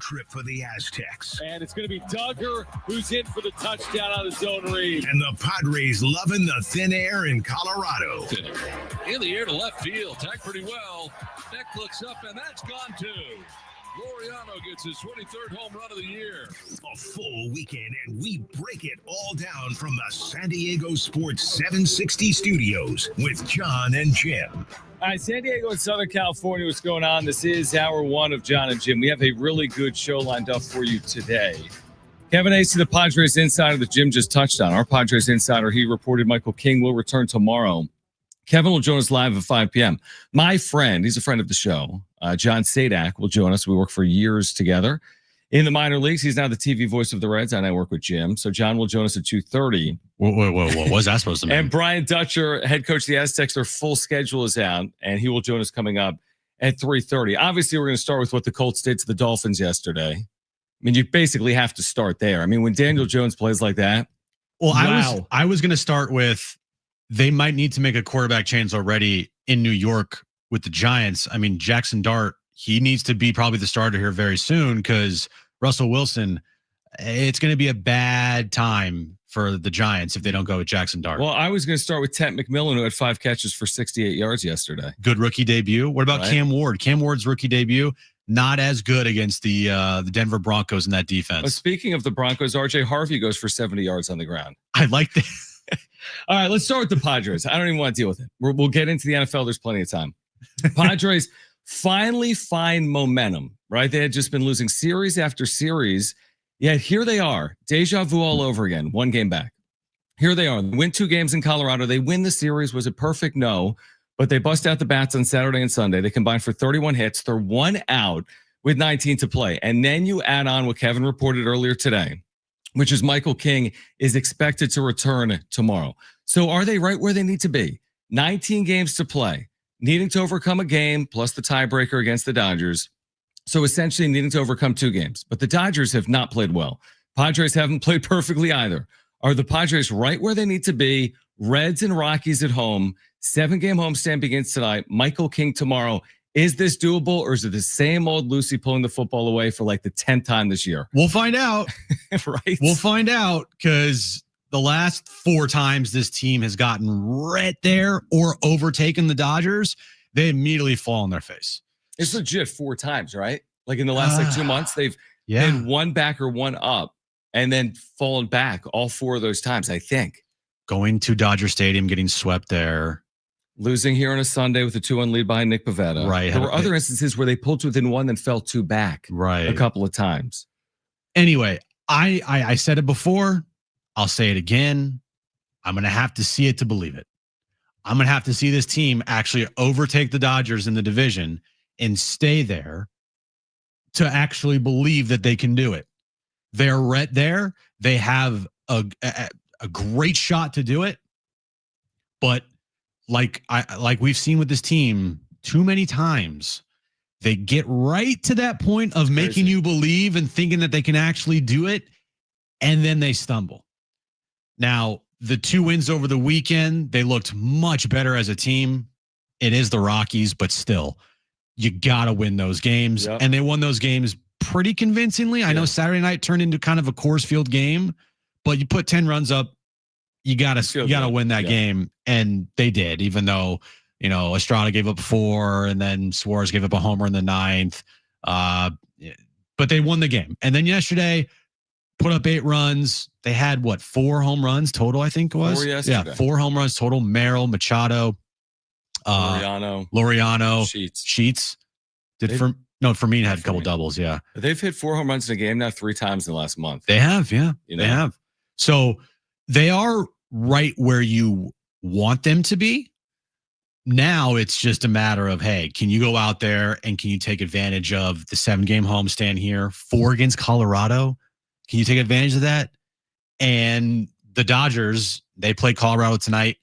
trip for the Aztecs. And it's going to be Duggar who's in for the touchdown on the zone read. And the Padres loving the thin air in Colorado. In the air to left field. Tagged pretty well. Beck looks up, and that's gone too. Laureano gets his 23rd home run of the year. A full weekend, and we break it all down from the San Diego Sports 760 studios with Jon and Jim. All right, San Diego and Southern California, what's going on? This is hour one of Jon and Jim. We have a really good show lined up for you today. Kevin Acee, the Padres Insider that Jim just touched on. Our Padres Insider, he reported Michael King will return tomorrow. Kevin will join us live at 5 p.m. My friend, he's a friend of the show, John Sadak, will join us. We worked for years together in the minor leagues. He's now the TV voice of the Reds, and I work with Jim. So John will join us at 2:30. Whoa, what was that supposed to mean? And Brian Dutcher, head coach of the Aztecs, their full schedule is out, and he will join us coming up at 3:30. Obviously, we're going to start with what the Colts did to the Dolphins yesterday. I mean, you basically have to start there. I mean, when Daniel Jones plays like that. Well, wow. I was going to start with they might need to make a quarterback change already in New York with the Giants. I mean, Jackson Dart, he needs to be probably the starter here very soon because Russell Wilson, it's going to be a bad time for the Giants if they don't go with Jackson Dart. Well, I was going to start with Tent McMillan, who had 5 catches for 68 yards yesterday. Good rookie debut. What about Cam Ward? Cam Ward's rookie debut, not as good against the Denver Broncos in that defense. But speaking of the Broncos, RJ Harvey goes for 70 yards on the ground. I like that. All right, let's start with the Padres. I don't even want to deal with it. We'll get into the NFL. There's plenty of time. Padres finally find momentum, right? They had just been losing series after series, yet here they are. Deja vu all over again, 1 game back. Here they are. They win 2 games in Colorado. They win the series. Was it perfect? No. But they bust out the bats on Saturday and Sunday. They combined for 31 hits. They're 1 out with 19 to play. And then you add on what Kevin reported earlier today, which is Michael King is expected to return tomorrow. So are they right where they need to be? 19 games to play, needing to overcome a game plus the tiebreaker against the Dodgers. So essentially needing to overcome 2 games. But the Dodgers have not played well. Padres haven't played perfectly either. Are the Padres right where they need to be? Reds and Rockies at home. 7-game homestand begins tonight. Michael King tomorrow. Is this doable, or is it the same old Lucy pulling the football away for like the 10th time this year? We'll find out. Right? We'll find out because the last 4 times this team has gotten right there or overtaken the Dodgers, they immediately fall on their face. It's legit 4 times, right? Like in the last 2 months, they've been 1 back or 1 up and then fallen back all 4 of those times, I think. Going to Dodger Stadium, getting swept there. Losing here on a Sunday with a 2-1 lead behind Nick Pivetta. Right. There were other instances where they pulled to within 1 and fell 2 back. Right. A couple of times. Anyway, I said it before. I'll say it again. I'm going to have to see it to believe it. I'm going to have to see this team actually overtake the Dodgers in the division and stay there to actually believe that they can do it. They're right there. They have a great shot to do it. But like we've seen with this team too many times, they get right to that point of making you believe and thinking that they can actually do it, and then they stumble. Now, the 2 wins over the weekend, they looked much better as a team. It is the Rockies, but still, you got to win those games. Yep. And they won those games pretty convincingly. I know Saturday night turned into kind of a Coors Field game, but you put 10 runs up, you gotta win that game, and they did. Even though Estrada gave up 4, and then Suarez gave up a homer in the 9th, but they won the game. And then yesterday, put up 8 runs. They had 4 home runs total? I think it was 4 yesterday. 4 home runs total. Merrill, Machado, Laureano, Sheets. Fermin had a couple doubles. Yeah, they've hit 4 home runs in a game now 3 times in the last month. They have, they have. So they are right where you want them to be. Now it's just a matter of, hey, can you go out there and can you take advantage of the 7-game homestand here? 4 against Colorado. Can you take advantage of that? And the Dodgers, they play Colorado tonight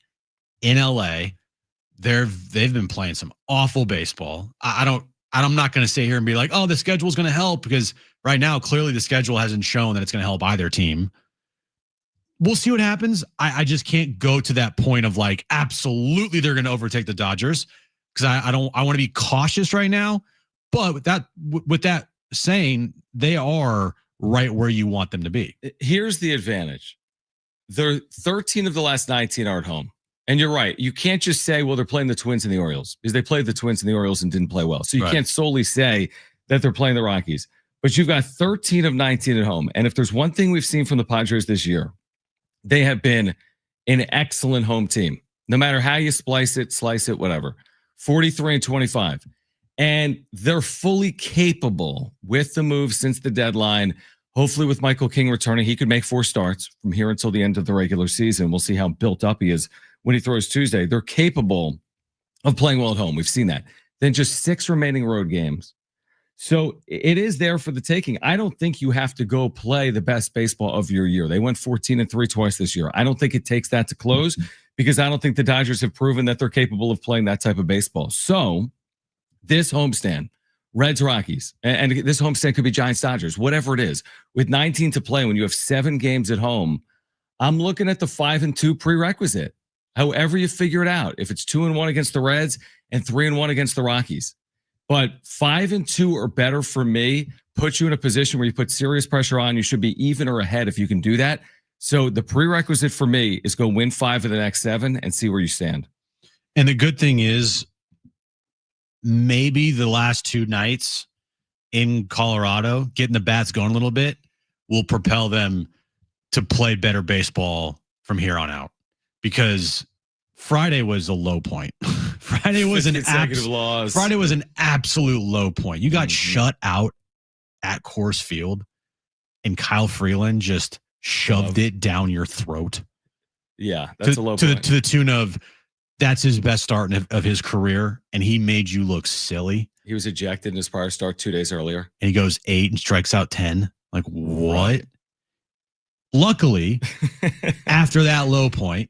in LA. They've been playing some awful baseball. I'm not going to sit here and be like, oh, the schedule is going to help, because right now, clearly the schedule hasn't shown that it's going to help either team. We'll see what happens. I just can't go to that point of like, absolutely they're going to overtake the Dodgers, because I want to be cautious right now. But with that saying they are right where you want them to be. Here's the advantage. They're 13 of the last 19 are at home. And you're right. You can't just say, well, they're playing the Twins and the Orioles, because they played the Twins and the Orioles and didn't play well. So you can't solely say that they're playing the Rockies. But you've got 13 of 19 at home. And if there's one thing we've seen from the Padres this year, they have been an excellent home team. No matter how you slice it, whatever. 43-25. And they're fully capable with the move since the deadline. Hopefully with Michael King returning, he could make 4 starts from here until the end of the regular season. We'll see how built up he is when he throws Tuesday. They're capable of playing well at home. We've seen that. Then just 6 remaining road games. So it is there for the taking. I don't think you have to go play the best baseball of your year. They went 14-3 twice this year. I don't think it takes that to close, because I don't think the Dodgers have proven that they're capable of playing that type of baseball. So this homestand, Reds, Rockies, and this homestand could be Giants, Dodgers, whatever it is, with 19 to play when you have 7 games at home, I'm looking at the 5-2 prerequisite. However you figure it out, if it's 2-1 against the Reds and 3-1 against the Rockies. But 5-2 or better for me puts you in a position where you put serious pressure on. You should be even or ahead if you can do that. So the prerequisite for me is go win 5 of the next 7 and see where you stand. And the good thing is, maybe the last 2 nights in Colorado, getting the bats going a little bit, will propel them to play better baseball from here on out. Because Friday was a low point. Friday was an absolute low point. You got shut out at Coors Field, and Kyle Freeland just shoved it down your throat. Yeah, that's a low point. To the tune of, that's his best start of his career, and he made you look silly. He was ejected in his prior start 2 days earlier. And he goes 8 and strikes out 10. Like, what? Right. Luckily, after that low point,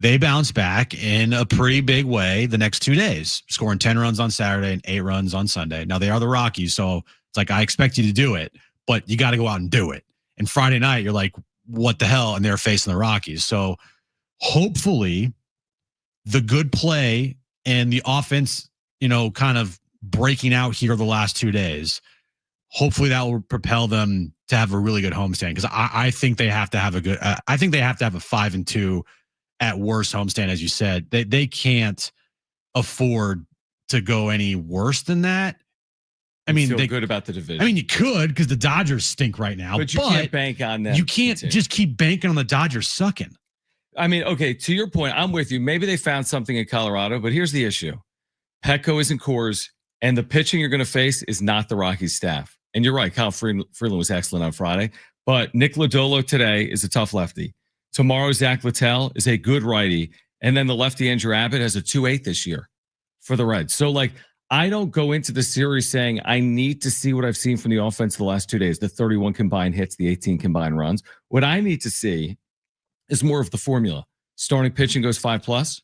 they bounced back in a pretty big way the next 2 days, scoring 10 runs on Saturday and 8 runs on Sunday. Now, they are the Rockies, so it's like, I expect you to do it, but you got to go out and do it. And Friday night, you're like, what the hell? And they're facing the Rockies. So hopefully the good play and the offense, kind of breaking out here the last 2 days, hopefully that will propel them to have a really good homestand. Because I think they have to have a 5-2 at worst homestand, as you said. They can't afford to go any worse than that. I mean, feel good about the division. I mean, you could, because the Dodgers stink right now. But you can't bank on that. You can't just keep banking on the Dodgers sucking. I mean, okay, to your point, I'm with you. Maybe they found something in Colorado, but here's the issue. Petco isn't Coors, and the pitching you're going to face is not the Rockies staff. And you're right, Kyle Freeland was excellent on Friday, but Nick Lodolo today is a tough lefty. Tomorrow, Zach Littell is a good righty, and then the lefty Andrew Abbott has a 2.8 this year for the Reds. So, I don't go into the series saying I need to see what I've seen from the offense the last 2 days, the 31 combined hits, the 18 combined runs. What I need to see is more of the formula. Starting pitching goes 5+.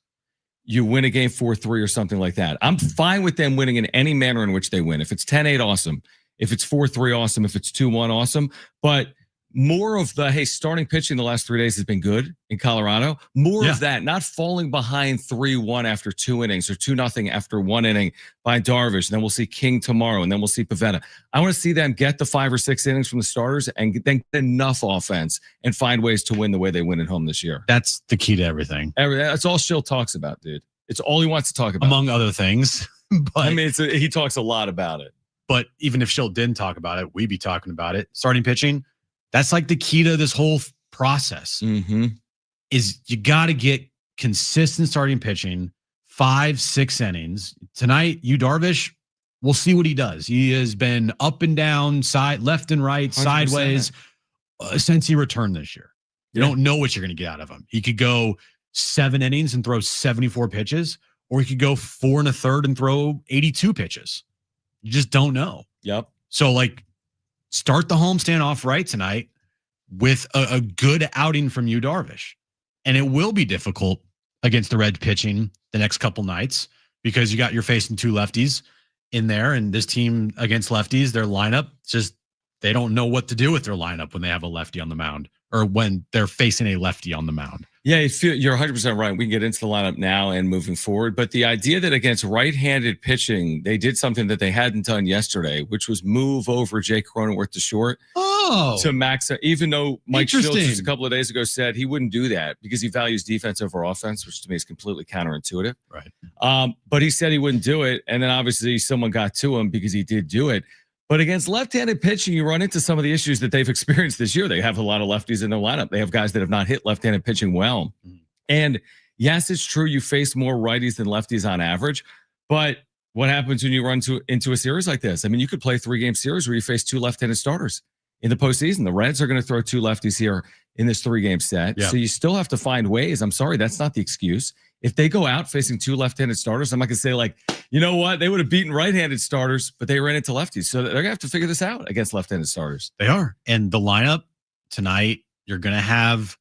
You win a game 4-3 or something like that. I'm fine with them winning in any manner in which they win. If it's 10-8, awesome. If it's 4-3, awesome. If it's 2-1, awesome. But more of the, hey, starting pitching the last 3 days has been good in Colorado. More of that, not falling behind 3-1 after 2 innings or 2-0 after 1 inning by Darvish. And then we'll see King tomorrow, and then we'll see Pivetta. I want to see them get the 5 or 6 innings from the starters and then get enough offense and find ways to win the way they win at home this year. That's the key to everything. That's all Shildt talks about, dude. It's all he wants to talk about. Among other things. But I mean, he talks a lot about it. But even if Shildt didn't talk about it, we'd be talking about it. Starting pitching, that's like the key to this whole process. Is you got to get consistent starting pitching, 5-6 innings. Tonight, Darvish, we'll see what he does. He has been up and down, side, left and right, 100%. Sideways since he returned this year. You don't know what you're going to get out of him. He could go 7 innings and throw 74 pitches, or he could go 4 1/3 and throw 82 pitches. You just don't know. Yep. So, start the homestand off right tonight with a good outing from Darvish. And it will be difficult against the Reds pitching the next couple nights, because you're facing 2 lefties in there, and this team against lefties, their lineup, they don't know what to do with their lineup when they have a lefty on the mound, or when they're facing a lefty on the mound. Yeah, you're 100% right. We can get into the lineup now and moving forward. But the idea that against right-handed pitching, they did something that they hadn't done yesterday, which was move over Jake Cronenworth to short. To max, even though Mike Shildt just a couple of days ago said he wouldn't do that because he values defense over offense, which to me is completely counterintuitive. Right. But he said he wouldn't do it. And then obviously someone got to him because he did do it. But against left-handed pitching, you run into some of the issues that they've experienced this year. They have a lot of lefties in their lineup. They have guys that have not hit left-handed pitching well. And yes, it's true you face more righties than lefties on average. But what happens when you run into a series like this? I mean, you could play a 3-game series where you face 2 left-handed starters. In the postseason, the Reds are going to throw 2 lefties here in this 3-game set. So you still have to find ways. I'm sorry, that's not the excuse. If they go out facing 2 left-handed starters, I'm not going to say like, you know what, they would have beaten right-handed starters, but they ran into lefties. So they're going to have to figure this out against left-handed starters. They are. And the lineup tonight, you're going to have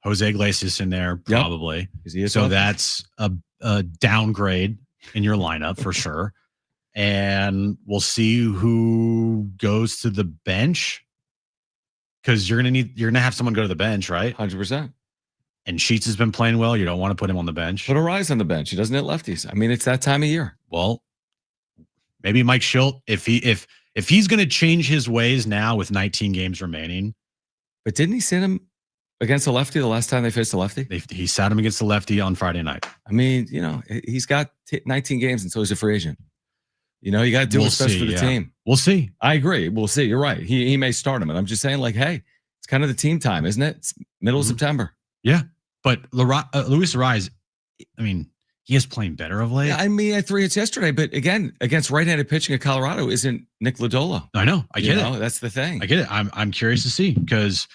Jose Iglesias in there probably. So that's a downgrade in your lineup for sure. And we'll see who goes to the bench. Because you're gonna have someone go to the bench, right? 100%. And Sheets has been playing well. You don't want to put him on the bench. Put a Rise on the bench. He doesn't hit lefties. I mean, it's that time of year. Well, maybe Mike Shildt, if he's going to change his ways now with 19 games remaining. But didn't he send him against a lefty the last time they faced a lefty? He sat him against the lefty on Friday night. I mean, he's got 19 games until he's a free agent. You got to do what's best for the team. We'll see. I agree. We'll see. You're right. He may start him. And I'm just saying, like, hey, it's kind of the team time, isn't it? It's middle of September. Yeah. But Luis Ariz, I mean, he is playing better of late. Yeah, I mean, I had 3 hits yesterday. But again, against right-handed pitching at Colorado isn't Nick Lodolo. I know. I get it. That's the thing. I get it. I'm curious to see because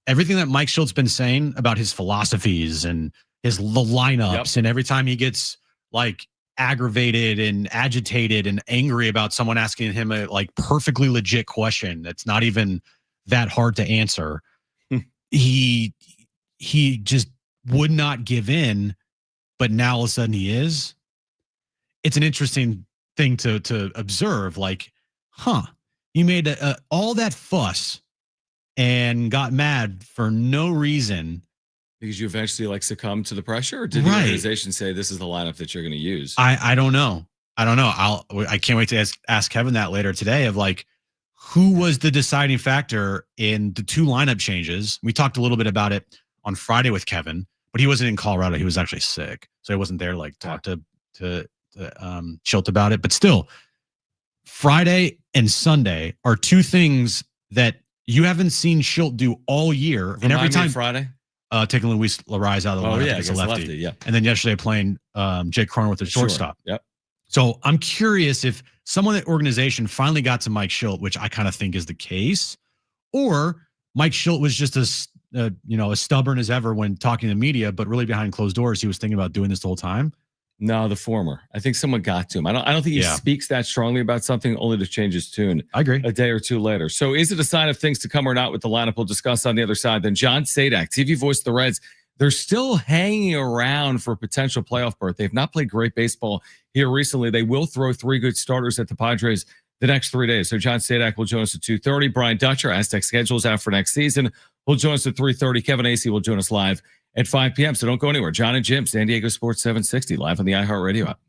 everything that Mike Shilt's been saying about his philosophies and the lineups and every time he gets like aggravated and agitated and angry about someone asking him a like perfectly legit question that's not even that hard to answer, he just would not give in, but now all of a sudden he is. It's an interesting thing to observe. Like, you made all that fuss and got mad for no reason. Because you eventually like succumb to the pressure, or did the organization say this is the lineup that you're going to use? I don't know. I can't wait to ask Kevin that later today of like, who was the deciding factor in the 2 lineup changes? We talked a little bit about it on Friday with Kevin, but he wasn't in Colorado. He was actually sick. So he wasn't there to like talk to Shildt about it. But still, Friday and Sunday are 2 things that you haven't seen Shildt do all year. And every time Friday. Taking Luis Ariz out of the lineup against a lefty. And then yesterday playing Jake Cronenworth at shortstop. Yep. So I'm curious if someone at organization finally got to Mike Shildt, which I kind of think is the case, or Mike Shildt was just as stubborn as ever when talking to the media, but really behind closed doors, he was thinking about doing this the whole time. No, the former. I think someone got to him. I don't think he speaks that strongly about something only to change his tune. I agree. A day or 2 later. So is it a sign of things to come or not with the lineup? We'll discuss on the other side. Then John Sadak, TV voice of the Reds. They're still hanging around for a potential playoff berth. They've not played great baseball here recently. They will throw 3 good starters at the Padres the next 3 days. So John Sadak will join us at 2:30. Brian Dutcher, Aztecs schedules out for next season. He'll join us at 3:30. Kevin Acee will join us live at 5 p.m. So don't go anywhere. Jon and Jim, San Diego Sports 760, live on the iHeartRadio app.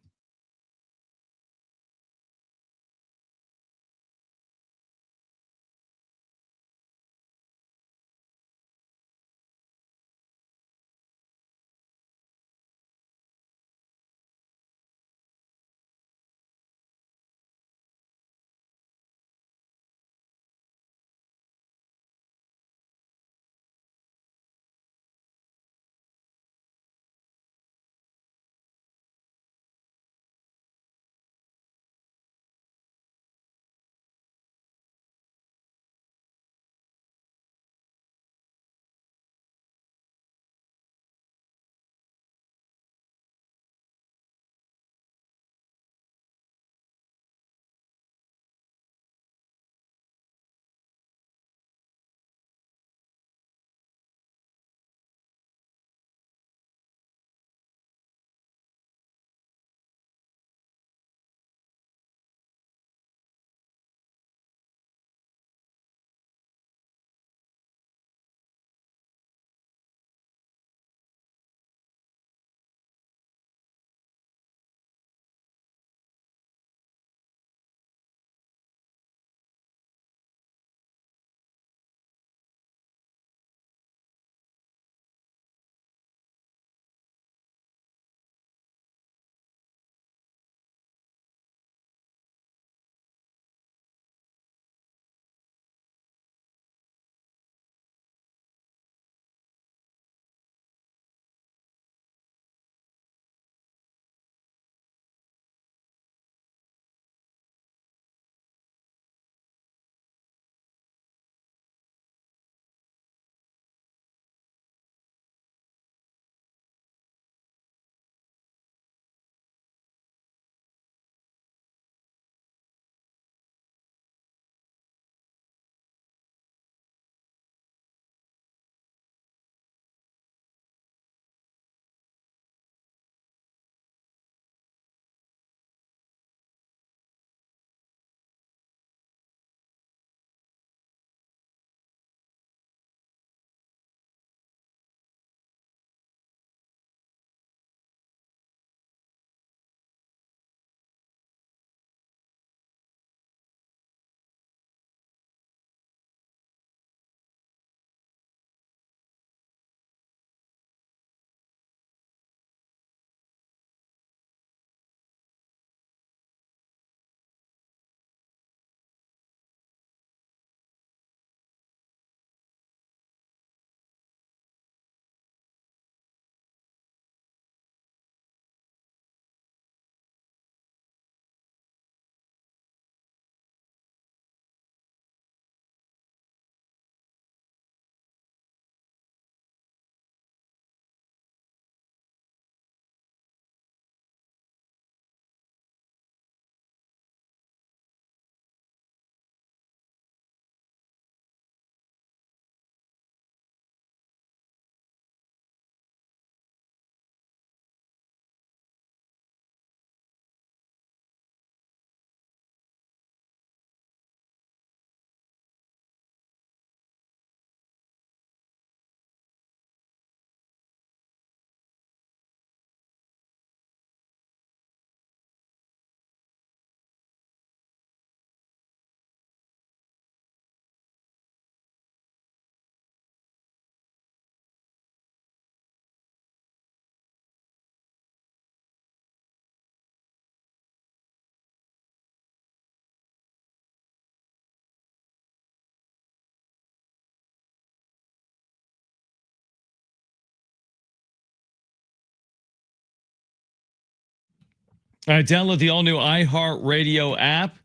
All right, download the all-new iHeartRadio app.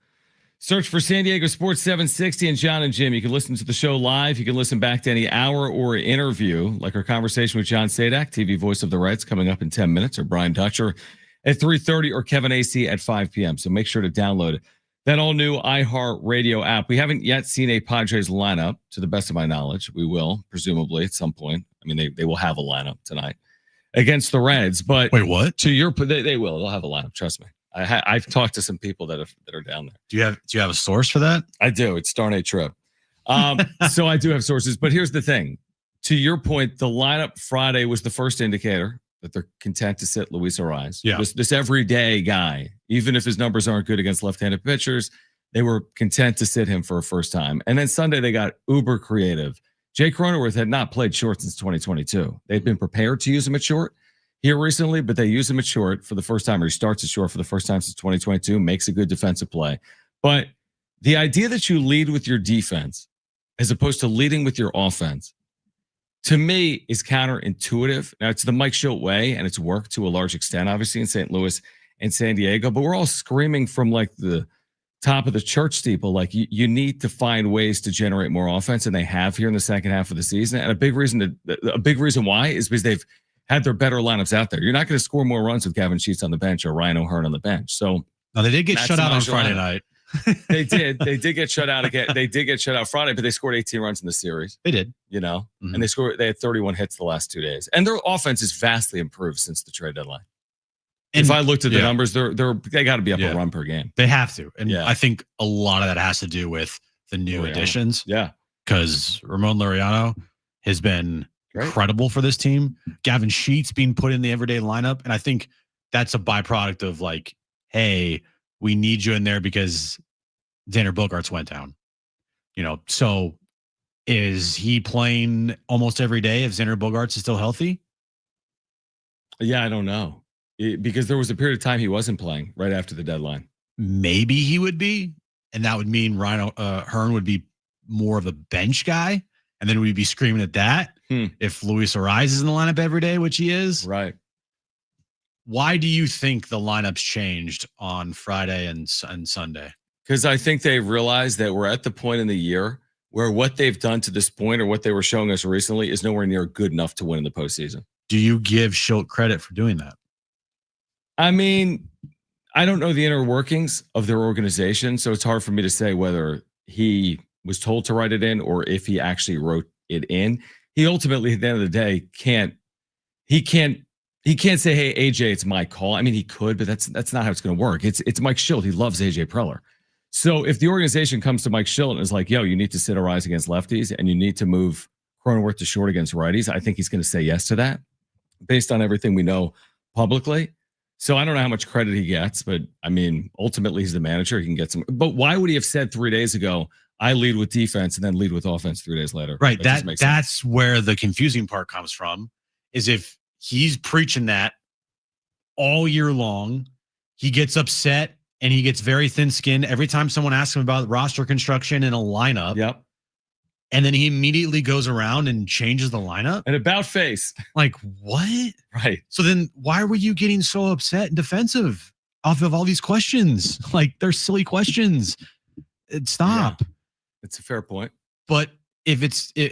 Search for San Diego Sports 760 and Jon and Jim. You can listen to the show live. You can listen back to any hour or interview, like our conversation with John Sadak, TV voice of the Reds, coming up in 10 minutes, or Brian Dutcher at 3:30, or Kevin Acee at 5 p.m. So make sure to download that all-new iHeartRadio app. We haven't yet seen a Padres lineup, to the best of my knowledge. We will, presumably, at some point. I mean, they will have a lineup tonight against the Reds. But wait, what? To your, they will. They'll have a lineup. Trust me. I've talked to some people that are down there. Do you have a source for that? I do. It's darn a trip. So I do have sources. But here's the thing. To your point, the lineup Friday was the first indicator that they're content to sit Luis Arraez. Yeah. This everyday guy, even if his numbers aren't good against left-handed pitchers, they were content to sit him for a first time. And then Sunday they got uber creative. Jay Cronenworth had not played short since 2022. They'd been prepared to use him at short here recently, but they use him at short for the first time, or he starts at short for the first time since 2022, makes a good defensive play. But the idea that you lead with your defense as opposed to leading with your offense, to me, is counterintuitive. Now, it's the Mike Shildt way, and it's worked to a large extent, obviously, in St. Louis and San Diego, but we're all screaming from like the top of the church steeple, like you need to find ways to generate more offense, and they have here in the second half of the season. And a big reason why is because they've had their better lineups out there. You're not going to score more runs with Gavin Sheets on the bench or Ryan O'Hearn on the bench. So now they did get shut out on Friday night. They did get shut out again. They did get shut out Friday, but they scored 18 runs in the series. They did, and they had 31 hits the last 2 days, and their offense is vastly improved since the trade deadline. And if I looked at the numbers, they got to be up a run per game. They have to, and I think a lot of that has to do with the new additions. Yeah, because Ramon Laureano has been incredible for this team. Gavin Sheets being put in the everyday lineup, and I think that's a byproduct of like, hey, we need you in there because Xander Bogarts went down. So is he playing almost every day if Xander Bogarts is still healthy? Yeah, I don't know. Because there was a period of time he wasn't playing right after the deadline. Maybe he would be, and that would mean Ryan O'Hearn would be more of a bench guy, and then we'd be screaming at that if Luis Arraez is in the lineup every day, which he is. Right. Why do you think the lineups changed on Friday and Sunday? Because I think they realized that we're at the point in the year where what they've done to this point, or what they were showing us recently, is nowhere near good enough to win in the postseason. Do you give Shildt credit for doing that? I mean, I don't know the inner workings of their organization, so it's hard for me to say whether he was told to write it in or if he actually wrote it in. He ultimately, at the end of the day, can't say, "Hey, AJ, it's my call." I mean, he could, but that's not how it's going to work. It's Mike Shildt. He loves AJ Preller. So if the organization comes to Mike Shildt and is like, "Yo, you need to sit Arraez against lefties, and you need to move Cronenworth to short against righties," I think he's going to say yes to that, based on everything we know publicly. So I don't know how much credit he gets, but I mean, ultimately he's the manager. He can get some. But why would he have said 3 days ago, "I lead with defense," and then lead with offense 3 days later? Right. That's where the confusing part comes from. Is if he's preaching that all year long, he gets upset and he gets very thin-skinned every time someone asks him about roster construction in a lineup. Yep. And then he immediately goes around and changes the lineup. An about face. Like, what? Right. So then why were you getting so upset and defensive off of all these questions? Like, they're silly questions. Stop. Yeah, it's a fair point. But if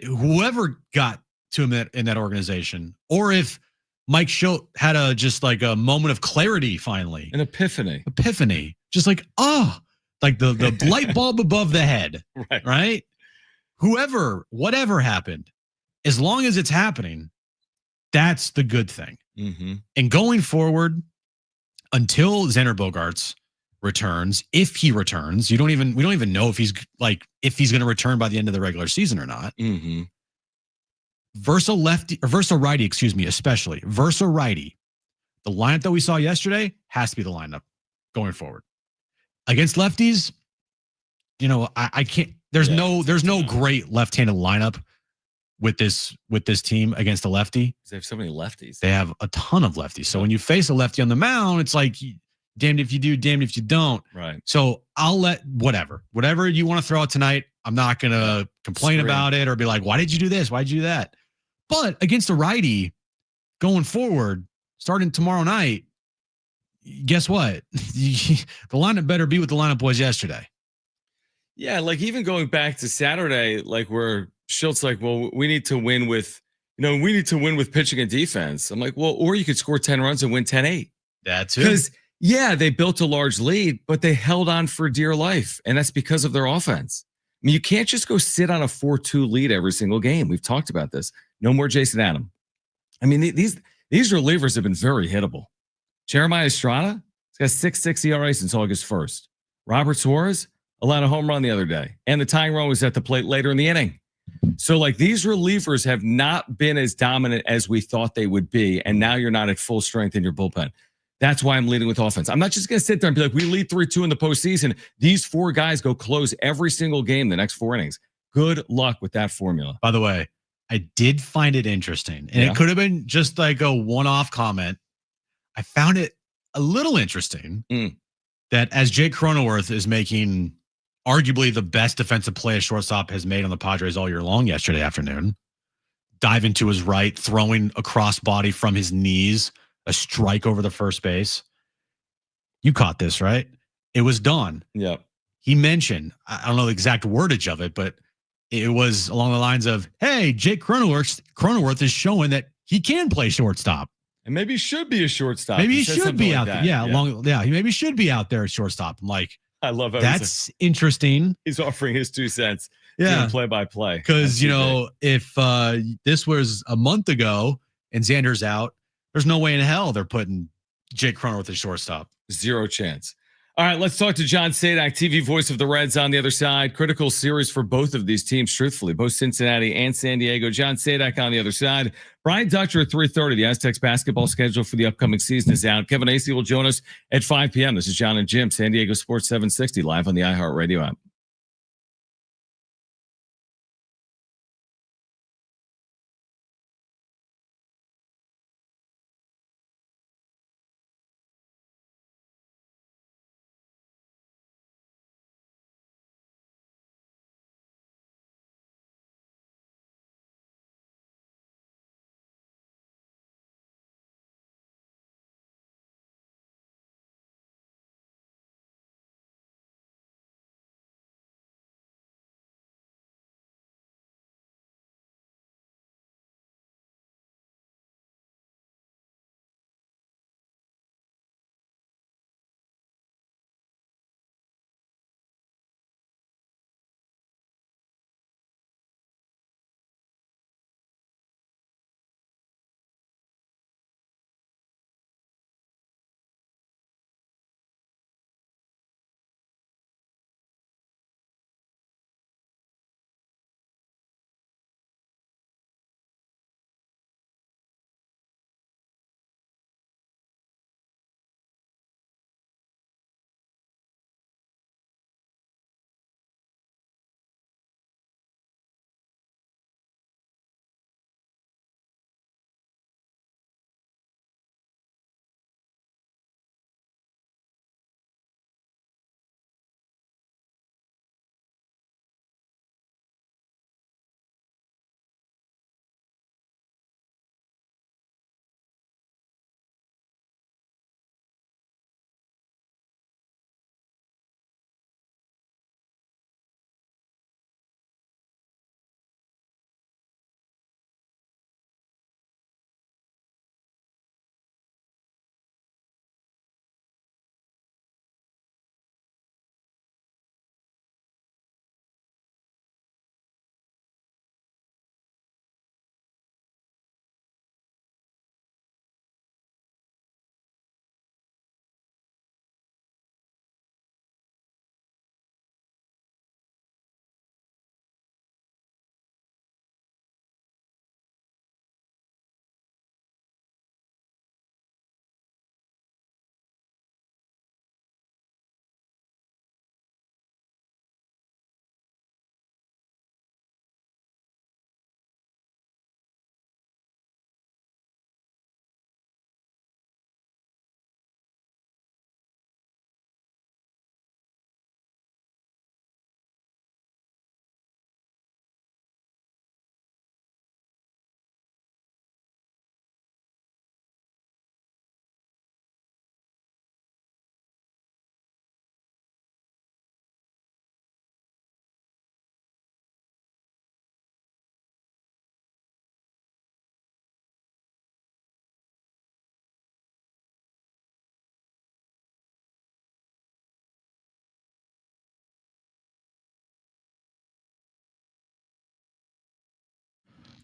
whoever got to him in that organization, or if Mike Shildt had a moment of clarity finally. An epiphany. Just like, like the light bulb above the head. Right? Whatever happened, as long as it's happening, that's the good thing. Mm-hmm. And going forward, until Xander Bogarts returns, if he returns, we don't even know if he's going to return by the end of the regular season or not. Mm-hmm. Versa righty, especially versa righty. The lineup that we saw yesterday has to be the lineup going forward. Against lefties, I can't. There's no great left-handed lineup with this team against a lefty. They have so many lefties. They have a ton of lefties. So when you face a lefty on the mound, it's like damned if you do, damned if you don't. Right. So I'll let whatever you want to throw out tonight. I'm not gonna complain about it or be like, why did you do this? Why did you do that? But against a righty, going forward, starting tomorrow night, guess what? The lineup better be what the lineup was yesterday. Yeah, like even going back to Saturday, like where Shilt's like, well, we need to win with, we need to win with pitching and defense. I'm like, well, or you could score 10 runs and win 10-8. That's it. Because, yeah, they built a large lead, but they held on for dear life. And that's because of their offense. I mean, you can't just go sit on a 4-2 lead every single game. We've talked about this. No more Jason Adam. I mean, these relievers have been very hittable. Jeremiah Estrada, he's got 6.6 ERA since August 1st. Robert Suarez allowed a home run the other day. And the tying run was at the plate later in the inning. So, like, these relievers have not been as dominant as we thought they would be. And now you're not at full strength in your bullpen. That's why I'm leading with offense. I'm not just going to sit there and be like, we lead 3-2 in the postseason. These 4 guys go close every single game the next 4 innings. Good luck with that formula. By the way, I did find it interesting. And it could have been just like a one-off comment. I found it a little interesting that as Jake Cronenworth is making arguably the best defensive play a shortstop has made on the Padres all year long yesterday afternoon, diving to his right, throwing a cross body from his knees, a strike over the first base. You caught this, right? It was Dawn. Yeah. He mentioned, I don't know the exact wordage of it, but it was along the lines of, hey, Jake Cronenworth is showing that he can play shortstop. And maybe he should be a shortstop. Maybe he should be out there. Yeah, he maybe should be out there at shortstop. I'm like, I love how that's interesting. He's offering his 2 cents. Yeah, play by play. Because if this was a month ago and Xander's out, there's no way in hell they're putting Jake Cronenworth at shortstop. 0 chance. All right, let's talk to John Sadak, TV voice of the Reds on the other side. Critical series for both of these teams, truthfully, both Cincinnati and San Diego. John Sadak on the other side. Brian Dutcher at 3:30. The Aztecs basketball schedule for the upcoming season is out. Kevin Acee will join us at 5 p.m. This is Jon and Jim, San Diego Sports 760, live on the iHeartRadio app.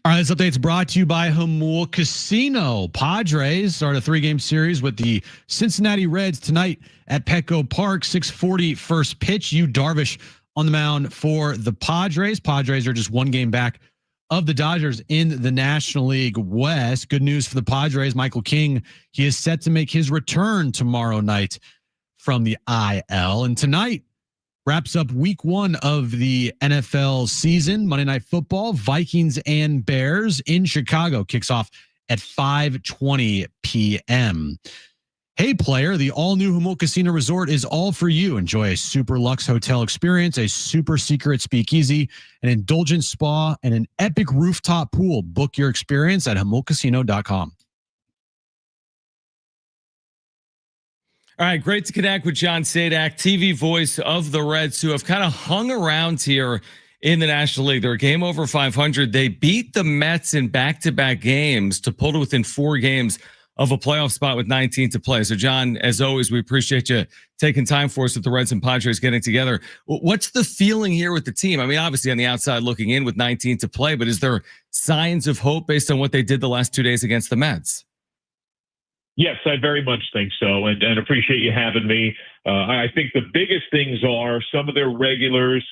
All right, this update's brought to you by Jamul Casino. Padres start a 3-game series with the Cincinnati Reds tonight at Petco Park. 6:40 first pitch. Yu Darvish on the mound for the Padres. Padres are just 1 game back of the Dodgers in the National League West. Good news for the Padres. Michael King, he is set to make his return tomorrow night from the IL. And tonight wraps up week 1 of the NFL season. Monday Night Football, Vikings and Bears in Chicago kicks off at 5:20 p.m. Hey player, the all-new Jamul Casino Resort is all for you. Enjoy a super luxe hotel experience, a super secret speakeasy, an indulgent spa, and an epic rooftop pool. Book your experience at jamulcasino.com. All right, great to connect with John Sadak, TV voice of the Reds, who have kind of hung around here in the National League. They're a game over 500. They beat the Mets in back-to-back games to pull to within 4 games of a playoff spot with 19 to play. So, John, as always, we appreciate you taking time for us with the Reds and Padres getting together. What's the feeling here with the team? I mean, obviously on the outside looking in with 19 to play, but is there signs of hope based on what they did the last 2 days against the Mets? Yes, I very much think so, and appreciate you having me. I think the biggest things are some of their regulars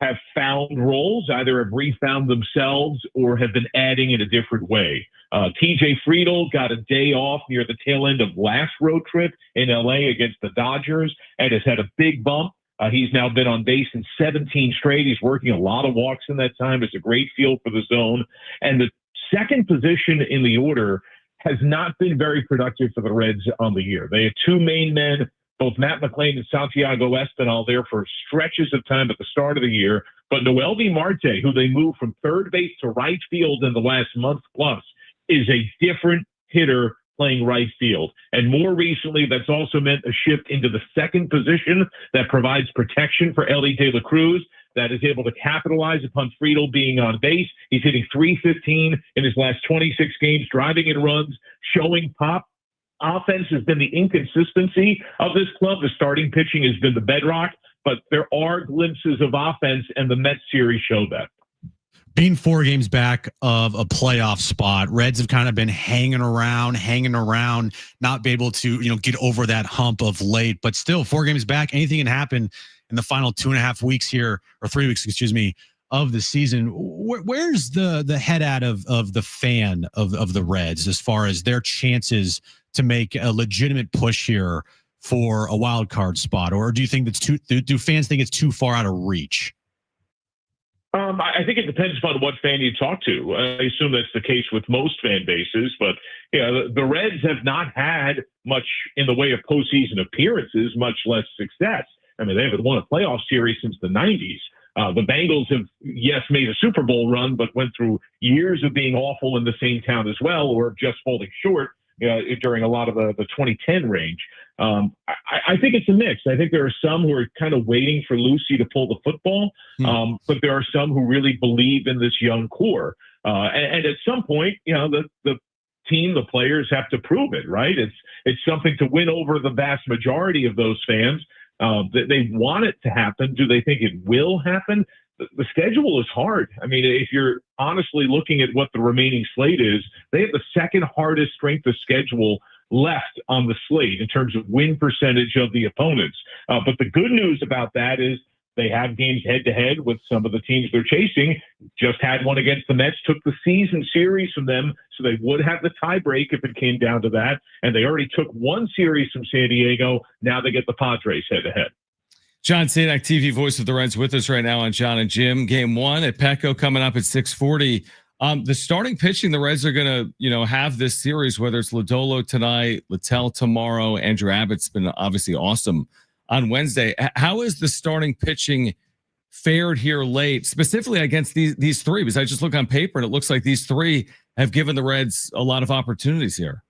have found roles, either have refound themselves or have been adding in a different way. TJ Friedl got a day off near the tail end of last road trip in LA against the Dodgers and has had a big bump. He's now been on base in 17 straight. He's working a lot of walks in that time. It's a great feel for the zone. And the second position in the order has not been very productive for the Reds on the year. They had 2 main men, both Matt McLain and Santiago Espinal, there for stretches of time at the start of the year. But Noelvi Marte, who they moved from third base to right field in the last month plus, is a different hitter playing right field. And more recently, that's also meant a shift into the second position that provides protection for Elly De La Cruz, that is able to capitalize upon Friedl being on base. He's hitting .315 in his last 26 games, driving in runs, showing pop. Offense has been the inconsistency of this club. The starting pitching has been the bedrock, but there are glimpses of offense, and the Mets series showed that. Being 4 games back of a playoff spot, Reds have kind of been hanging around, not be able to, get over that hump of late, but still 4 games back. Anything can happen in the final 2.5 weeks here, or 3 weeks, of the season. Where's the head at of the fan of the Reds as far as their chances to make a legitimate push here for a wild card spot? Or do you think do fans think it's too far out of reach? I think it depends upon what fan you talk to. I assume that's the case with most fan bases, but the Reds have not had much in the way of postseason appearances, much less success. I mean, they haven't won a playoff series since the 90s. The Bengals have, yes, made a Super Bowl run, but went through years of being awful in the same town as well, or just falling short during a lot of the 2010 range. I think it's a mix. I think there are some who are kind of waiting for Lucy to pull the football, but there are some who really believe in this young core. And at some point, the team, the players have to prove it, right? It's something to win over the vast majority of those fans. They want it to happen. Do they think it will happen? The schedule is hard. I mean, if you're honestly looking at what the remaining slate is, they have the second hardest strength of schedule left on the slate in terms of win percentage of the opponents. But the good news about that is they have games head-to-head with some of the teams they're chasing. Just had one against the Mets, took the season series from them, so they would have the tiebreak if it came down to that. And they already took one series from San Diego. Now they get the Padres head-to-head. John Sadak, TV voice of the Reds, with us right now on Jon and Jim. Game 1 at Petco coming up at 6:40. The starting pitching, the Reds are going to, have this series, whether it's Lodolo tonight, Littell tomorrow. Andrew Abbott's been obviously awesome on Wednesday. How is the starting pitching fared here late, specifically against these 3? Because I just look on paper and it looks like these 3 have given the Reds a lot of opportunities here.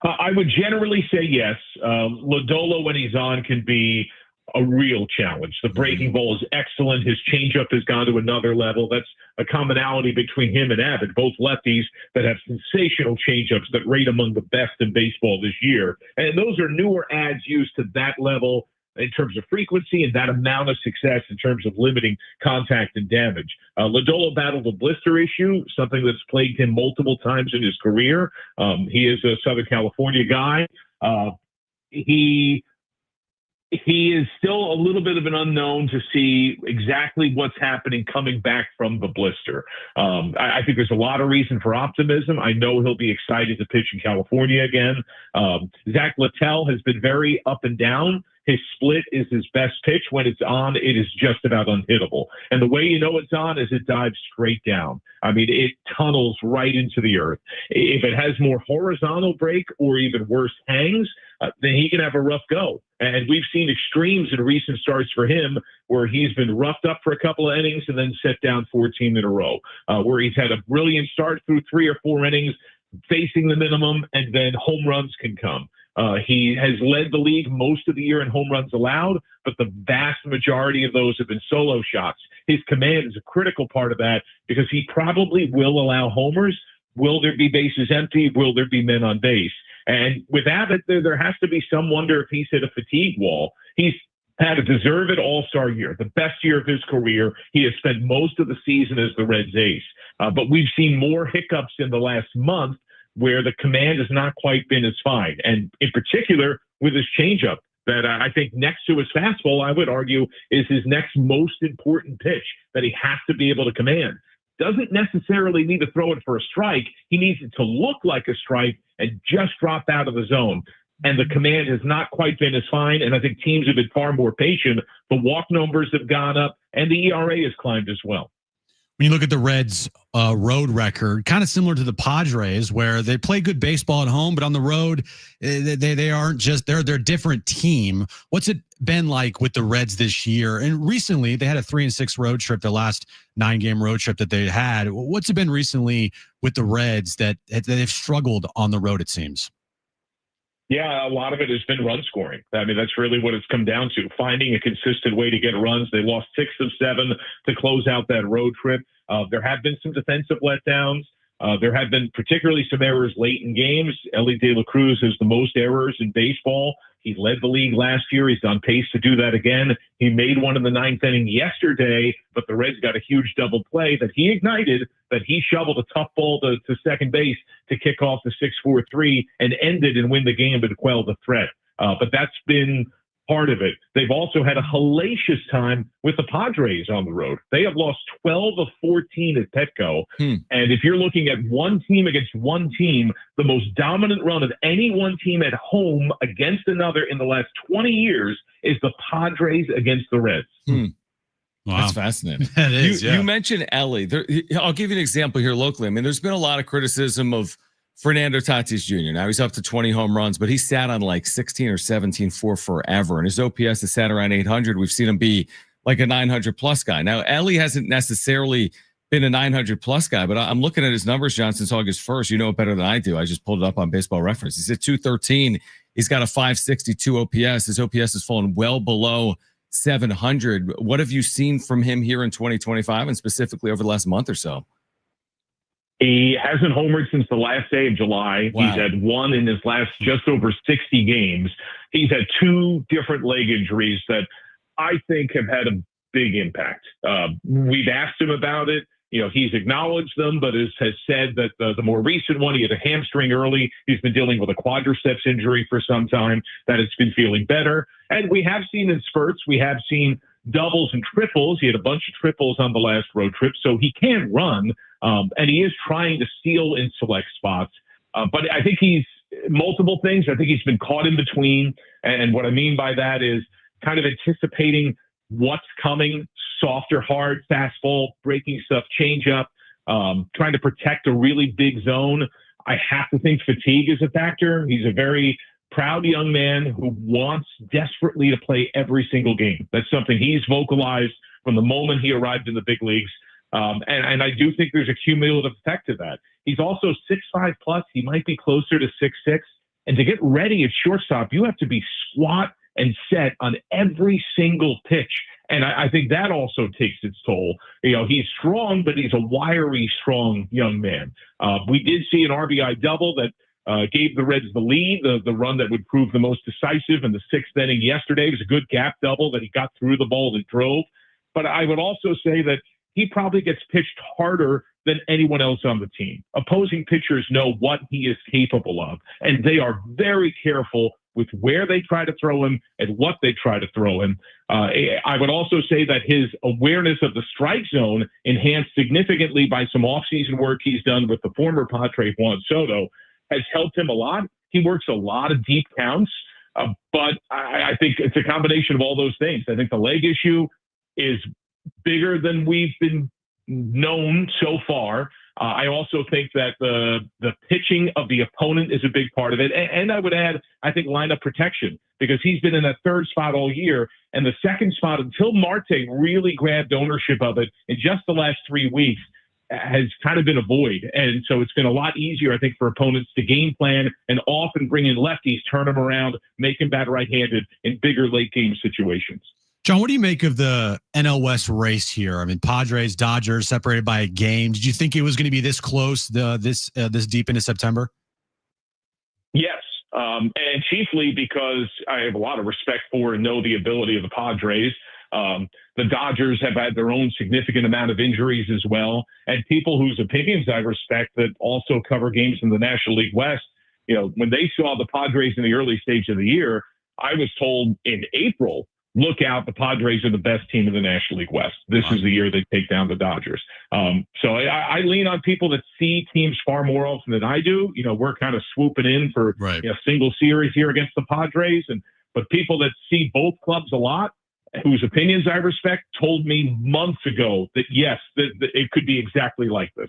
I would generally say yes. Lodolo, when he's on, can be a real challenge. The breaking ball is excellent. His changeup has gone to another level. That's a commonality between him and Abbott, both lefties that have sensational changeups that rate among the best in baseball this year. And those are newer adds used to that level. in terms of frequency and that amount of success in terms of limiting contact and damage. Lodolo battled a blister issue, something that's plagued him multiple times in his career. He is a Southern California guy. He is still a little bit of an unknown to see exactly what's happening coming back from the blister. I think there's a lot of reason for optimism. I know he'll be excited to pitch in California again. Zach Littell has been very up and down. His split is his best pitch. When it's on, it is just about unhittable. And the way you know it's on is it dives straight down. I mean, it tunnels right into the earth. If it has more horizontal break or even worse hangs, then he can have a rough go. And we've seen extremes in recent starts for him where he's been roughed up for a couple of innings and then set down 14 in a row, where he's had a brilliant start through 3 or 4 innings, facing the minimum, and then home runs can come. He has led the league most of the year in home runs allowed, but the vast majority of those have been solo shots. His command is a critical part of that because he probably will allow homers. Will there be bases empty? Will there be men on base? And with Abbott, there has to be some wonder if he's hit a fatigue wall. He's had a deserved all-star year, the best year of his career. He has spent most of the season as the Reds ace. But we've seen more hiccups in the last month where the command has not quite been as fine. And in particular, with his changeup, that I think next to his fastball, I would argue, is his next most important pitch that he has to be able to command. Doesn't necessarily need to throw it for a strike. He needs it to look like a strike and just drop out of the zone. And the command has not quite been as fine. And I think teams have been far more patient. The walk numbers have gone up and the ERA has climbed as well. When you look at the Reds' road record, kind of similar to the Padres, where they play good baseball at home, but on the road, they aren't just they're a different team. What's it been like with the Reds this year? And recently, they had a 3-6 road trip, the last 9-game road trip that they had. What's it been recently with the Reds that they've struggled on the road? It seems. Yeah, a lot of it has been run scoring. I mean, that's really what it's come down to, finding a consistent way to get runs. They lost 6 of 7 to close out that road trip. There have been some defensive letdowns. There have been particularly some errors late in games. Ellie De La Cruz has the most errors in baseball. He led the league last year. He's on pace to do that again. He made one in the 9th inning yesterday, but the Reds got a huge double play that he ignited, that he shoveled a tough ball to second base to kick off the 6-4-3 and end it and win the game and quell the threat. But that's been part of it. They've also had a hellacious time with the Padres on the road. They have lost 12 of 14 at Petco. And if you're looking at one team against one team, the most dominant run of any one team at home against another in the last 20 years is the Padres against the Reds. Wow. That's fascinating. That is, you mentioned Ellie. I'll give you an example here locally. I mean, there's been a lot of criticism of Fernando Tatis Jr. Now he's up to 20 home runs, but he sat on like 16 or 17 for forever. And his OPS is sat around 800. We've seen him be like a 900 plus guy. Now, Ellie hasn't necessarily been a 900 plus guy, but I'm looking at his numbers, John, since August 1st. You know it better than I do. I just pulled it up on Baseball Reference. He's at 213. He's got a 562 OPS. His OPS has fallen well below 700. What have you seen from him here in 2025 and specifically over the last month or so? He hasn't homered since the last day of July. Wow. He's had one in his last just over 60 games. He's had 2 different leg injuries that I think have had a big impact. We've asked him about it. You know, he's acknowledged them, but has said that the more recent one, he had a hamstring early. He's been dealing with a quadriceps injury for some time, that it's been feeling better. And we have seen in spurts, we have seen doubles and triples. He had a bunch of triples on the last road trip, so he can run. And he is trying to steal in select spots. But I think he's multiple things. I think he's been caught in between. And what I mean by that is kind of anticipating what's coming, softer, hard, fastball, breaking stuff, change up, trying to protect a really big zone. I have to think fatigue is a factor. He's a very proud young man who wants desperately to play every single game. That's something he's vocalized from the moment he arrived in the big leagues. And I do think there's a cumulative effect to that. He's also 6'5 plus. He might be closer to 6'6. And to get ready at shortstop, you have to be squat and set on every single pitch. And I think that also takes its toll. You know, he's strong, but he's a wiry, strong young man. We did see an RBI double that gave the Reds the lead, the run that would prove the most decisive in the 6th inning yesterday. It was a good gap double that he got through the ball that drove. But I would also say that he probably gets pitched harder than anyone else on the team. Opposing pitchers know what he is capable of, and they are very careful with where they try to throw him and what they try to throw him. I would also say that his awareness of the strike zone, enhanced significantly by some offseason work he's done with the former Padre Juan Soto, has helped him a lot. He works a lot of deep counts, but I think it's a combination of all those things. I think the leg issue is bigger than we've been known so far. I also think that the pitching of the opponent is a big part of it. And I would add, I think, lineup protection, because he's been in that 3rd spot all year. And the 2nd spot, until Marte really grabbed ownership of it in just the last 3 weeks, has kind of been a void. And so it's been a lot easier, I think, for opponents to game plan and often bring in lefties, turn them around, make him bat right-handed in bigger late game situations. John, what do you make of the NL West race here? I mean, Padres, Dodgers separated by a game. Did you think it was going to be this close, this deep into September? Yes, and chiefly because I have a lot of respect for and know the ability of the Padres. The Dodgers have had their own significant amount of injuries as well, and people whose opinions I respect that also cover games in the National League West. You know, when they saw the Padres in the early stage of the year, I was told in April, look out, the Padres are the best team in the National League West. This is the year they take down the Dodgers. So I lean on people that see teams far more often than I do. You know, we're kind of swooping in for a single series here against the Padres. But people that see both clubs a lot, whose opinions I respect, told me months ago that, yes, that it could be exactly like this.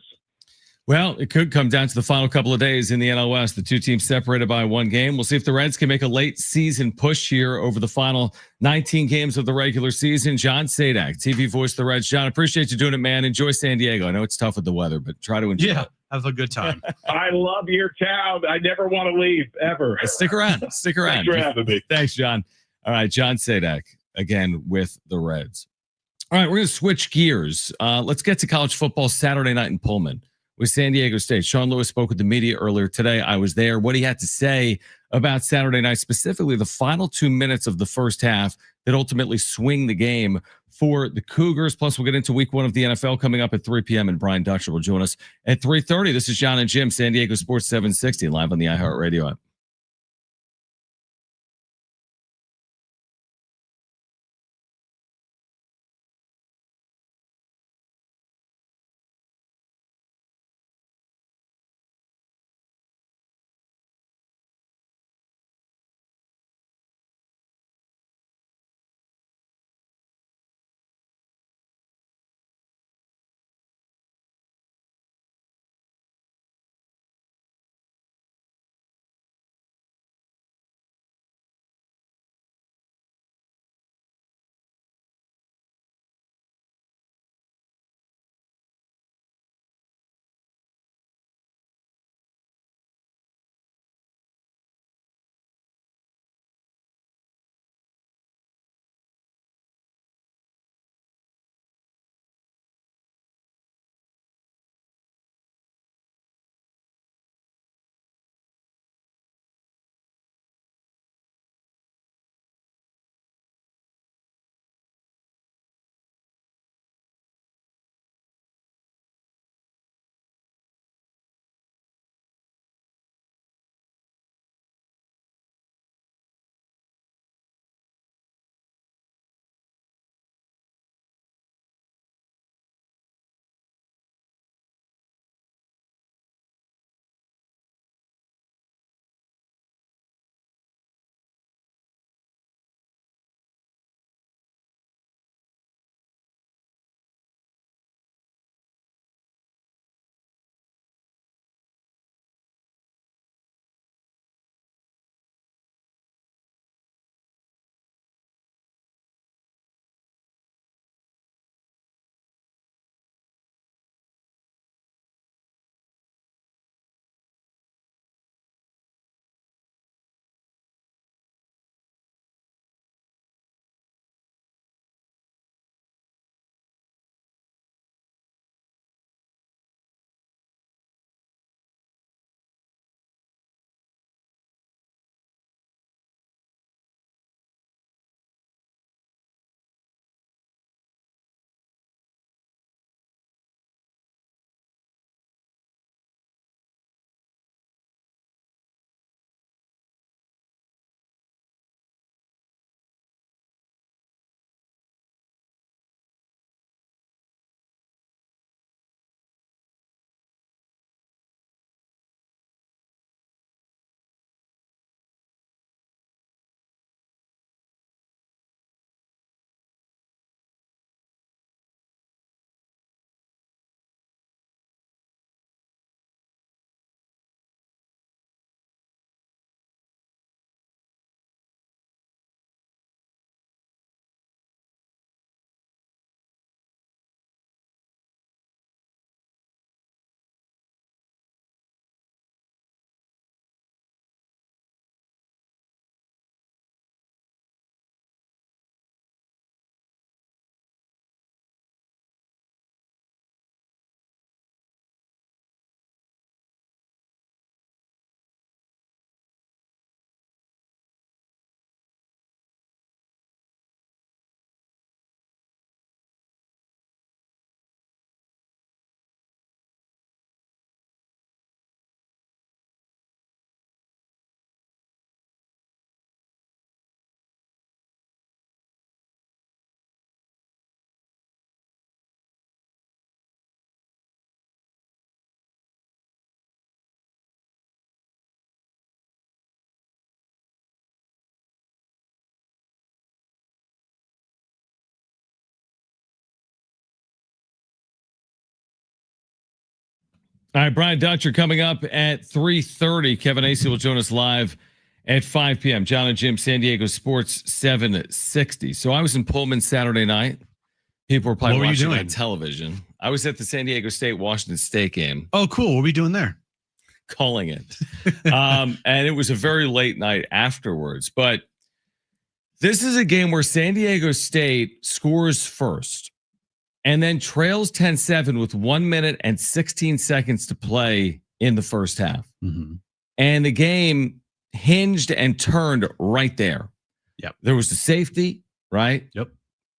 Well, it could come down to the final couple of days in the NL West. The two teams separated by 1 game. We'll see if the Reds can make a late season push here over the final 19 games of the regular season. John Sadak, TV voice of the Reds. John, appreciate you doing it, man. Enjoy San Diego. I know it's tough with the weather, but try to enjoy it. Have a good time. I love your town. I never want to leave, ever. Stick around. Stick around. Thanks for having me. Thanks, John. All right, John Sadak, again with the Reds. All right, we're going to switch gears. Let's get to college football Saturday night in Pullman with San Diego State. Sean Lewis spoke with the media earlier today. I was there. What he had to say about Saturday night, specifically the final 2 minutes of the first half that ultimately swing the game for the Cougars. Plus, we'll get into week 1 of the NFL coming up at 3 p.m. and Brian Dutcher will join us at 3:30. This is Jon and Jim, San Diego Sports 760, live on the iHeartRadio app. All right, Brian Dutcher coming up at 3:30. Kevin Acee will join us live at 5 p.m. Jon and Jim, San Diego Sports 760. So I was in Pullman Saturday night. People were probably watching on television. I was at the San Diego State-Washington State game. Oh, cool. What are we doing there? Calling it. And it was a very late night afterwards. But this is a game where San Diego State scores first and then trails 10-7 with 1 minute and 16 seconds to play in the first half. Mm-hmm. And the game hinged and turned right there. Yep. There was the safety, right? Yep.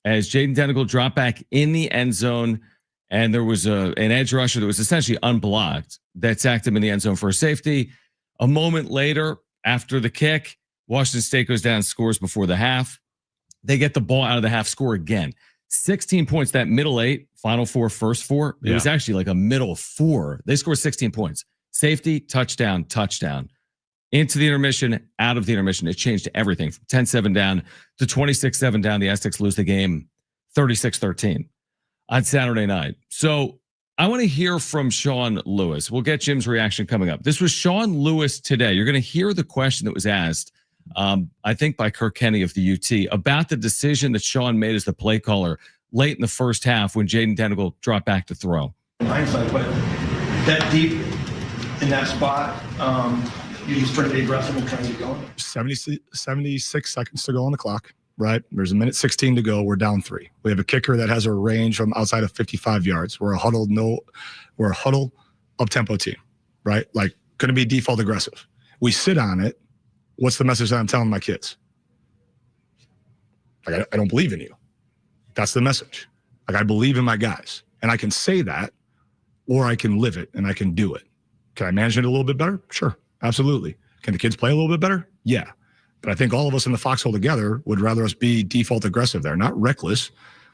As Jaden Denigal dropped back in the end zone, and there was an edge rusher that was essentially unblocked that sacked him in the end zone for a safety. A moment later, after the kick, Washington State goes down and scores before the half. They get the ball out of the half, score again. 16 points, that middle 8, final 4, first 4. It was actually like a middle 4. They scored 16 points. Safety, touchdown, touchdown. Into the intermission, out of the intermission. It changed everything from 10-7 down to 26-7 down. The Aztecs lose the game 36-13 on Saturday night. So I want to hear from Sean Lewis. We'll get Jim's reaction coming up. This was Sean Lewis today. You're going to hear the question that was asked, I think by Kirk Kenny of the UT, about the decision that Sean made as the play caller late in the first half when Jaden Denigal dropped back to throw. In hindsight, but that deep in that spot, you just trying to be aggressive and trying to get going. 76 seconds to go on the clock, right? There's a minute 16 to go. We're down 3. We have a kicker that has a range from outside of 55 yards. We're a huddle up-tempo team, right? Like, going to be default aggressive. We sit on it. What's the message that I'm telling my kids? Like, I don't believe in you. That's the message. Like, I believe in my guys. And I can say that, or I can live it, and I can do it. Can I manage it a little bit better? Sure. Absolutely. Can the kids play a little bit better? Yeah. But I think all of us in the foxhole together would rather us be default aggressive there, not reckless,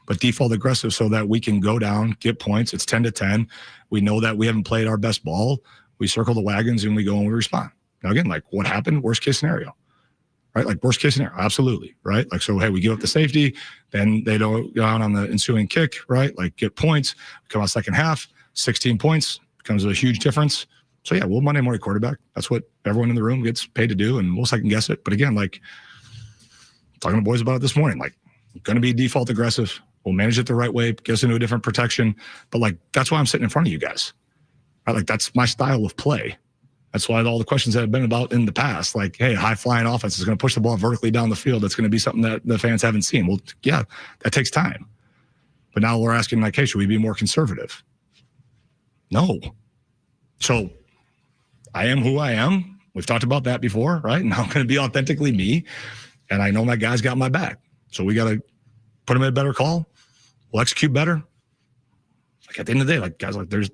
but default aggressive so that we can go down, get points. It's 10-10. We know that we haven't played our best ball. We circle the wagons and we go and we respond. Now, again, like what happened? Worst case scenario, right? Like worst case scenario. Absolutely. Right. Like, so, hey, we give up the safety, then they don't go out on the ensuing kick, right? Like get points, come out second half, 16 points becomes a huge difference. So, yeah, we'll Monday morning quarterback. That's what everyone in the room gets paid to do, and we'll second guess it. But again, like, talking to boys about it this morning, like, going to be default aggressive. We'll manage it the right way, get us into a different protection. But, like, that's why I'm sitting in front of you guys. Right? Like, that's my style of play. That's why all the questions that have been about in the past, like, hey, high-flying offense is going to push the ball vertically down the field. That's going to be something that the fans haven't seen. Well, yeah, that takes time. But now we're asking, like, hey, should we be more conservative? No. So I am who I am. We've talked about that before, right? Now I'm going to be authentically me. And I know my guys got my back. So we got to put them in a better call. We'll execute better. Like at the end of the day, like guys, like there's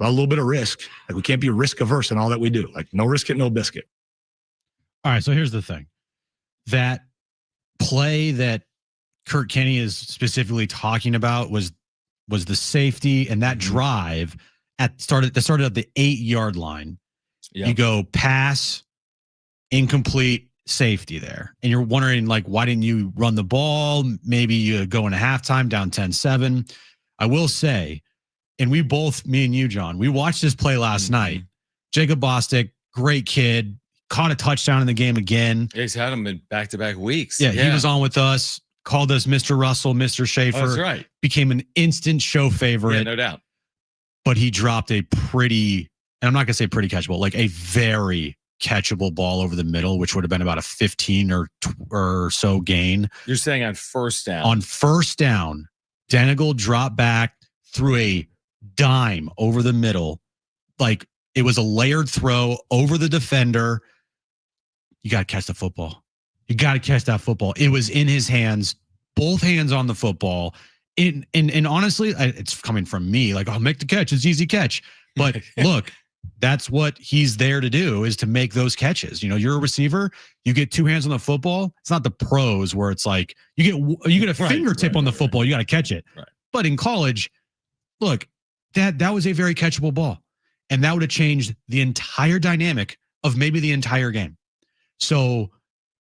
a little bit of risk. Like we can't be risk averse in all that we do. Like no risk it, no biscuit. All right. So here's the thing. That play that Kirk Kenny is specifically talking about was the safety and that drive that started at the 8-yard line. Yep. You go pass, incomplete, safety there. And you're wondering, like, why didn't you run the ball? Maybe you go into halftime down 10-7. I will say, and we both, me and you, John, we watched this play last night. Jacob Bostic, great kid, caught a touchdown in the game again. Yeah, he's had him in back-to-back weeks. Yeah, he was on with us, called us Mr. Russell, Mr. Schaefer. Oh, that's right. Became an instant show favorite. Yeah, no doubt. But he dropped a pretty, and I'm not going to say pretty catchable, like a very catchable ball over the middle, which would have been about a 15 or so gain. You're saying on first down. On first down, Denigal dropped back, threw a dime over the middle. Like it was a layered throw over the defender. You got to catch the football. You got to catch that football. It was in his hands, both hands on the football. And honestly, it's coming from me. Like, I'll make the catch. It's easy catch. But look, that's what he's there to do, is to make those catches. You know, you're a receiver. You get two hands on the football. It's not the pros where it's like you get a fingertip on the football. You got to catch it. Right. But in college, look, that was a very catchable ball, and that would have changed the entire dynamic of maybe the entire game. So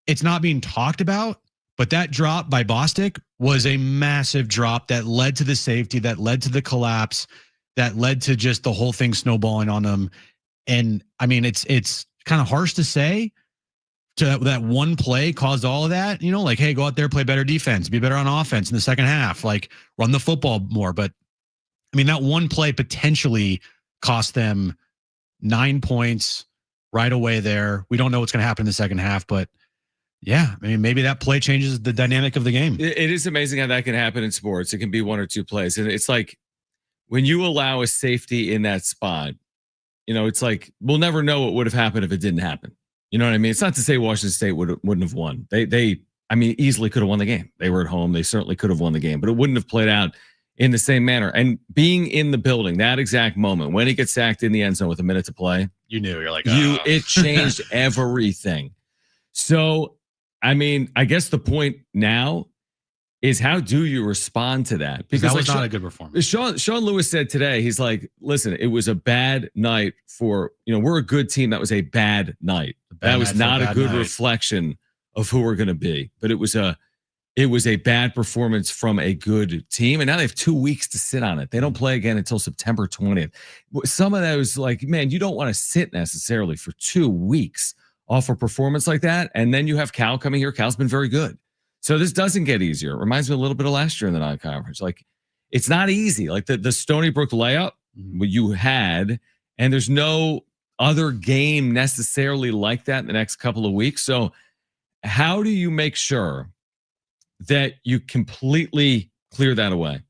it's not being talked about, but that drop by Bostic was a massive drop that led to the safety, that led to the collapse. that led to just the whole thing snowballing on them. And I mean, it's kind of harsh to say to that one play caused all of that, like, hey, go out there, play better defense, be better on offense in the second half, like run the football more. But I mean, that one play potentially cost them 9 points right away there. We don't know what's going to happen in the second half, but yeah, I mean, maybe that play changes the dynamic of the game. It is amazing how that can happen in sports. It can be one or two plays. And it's like when you allow a safety in that spot, it's like we'll never know what would have happened if it didn't happen. You know what I mean? It's not to say Washington State wouldn't have won. They easily could have won the game. They were at home. They certainly could have won the game, but it wouldn't have played out in the same manner. And being in the building, that exact moment when he gets sacked in the end zone with a minute to play, you're like, it changed everything. So, I mean, I guess the point now is how do you respond to that? Because that was not a good performance. Sean Lewis said today, he's like, listen, it was a bad night for, we're a good team. That was a bad night. That was not a good reflection of who we're going to be. But it was a bad performance from a good team. And now they have 2 weeks to sit on it. They don't play again until September 20th. Some of that was like, man, you don't want to sit necessarily for 2 weeks off a performance like that. And then you have Cal coming here. Cal's been very good. So this doesn't get easier. It reminds me a little bit of last year in the non-conference. Like, it's not easy. Like the Stony Brook layup you had, and there's no other game necessarily like that in the next couple of weeks. So how do you make sure that you completely clear that away,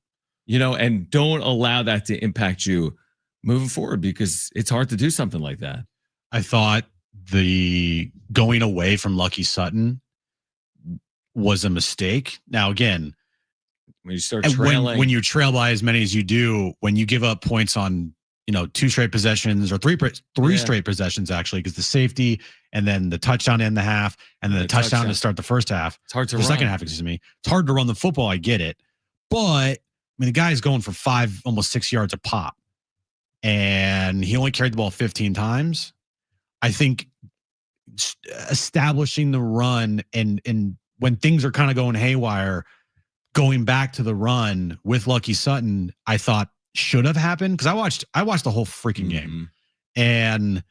and don't allow that to impact you moving forward? Because it's hard to do something like that. I thought the going away from Lucky Sutton was a mistake. Now, again, when you start trailing, when you trail by as many as you do, when you give up points on, 2 straight possessions or three straight possessions, actually, because the safety and then the touchdown in the half and then the touchdown to start the first half. It's hard to run. Second half, excuse me. It's hard to run the football. I get it. But I mean, the guy's going for 5, almost 6 yards a pop, and he only carried the ball 15 times. I think establishing the run and when things are kind of going haywire, going back to the run with Lucky Sutton, I thought should have happened, because I watched the whole freaking game, and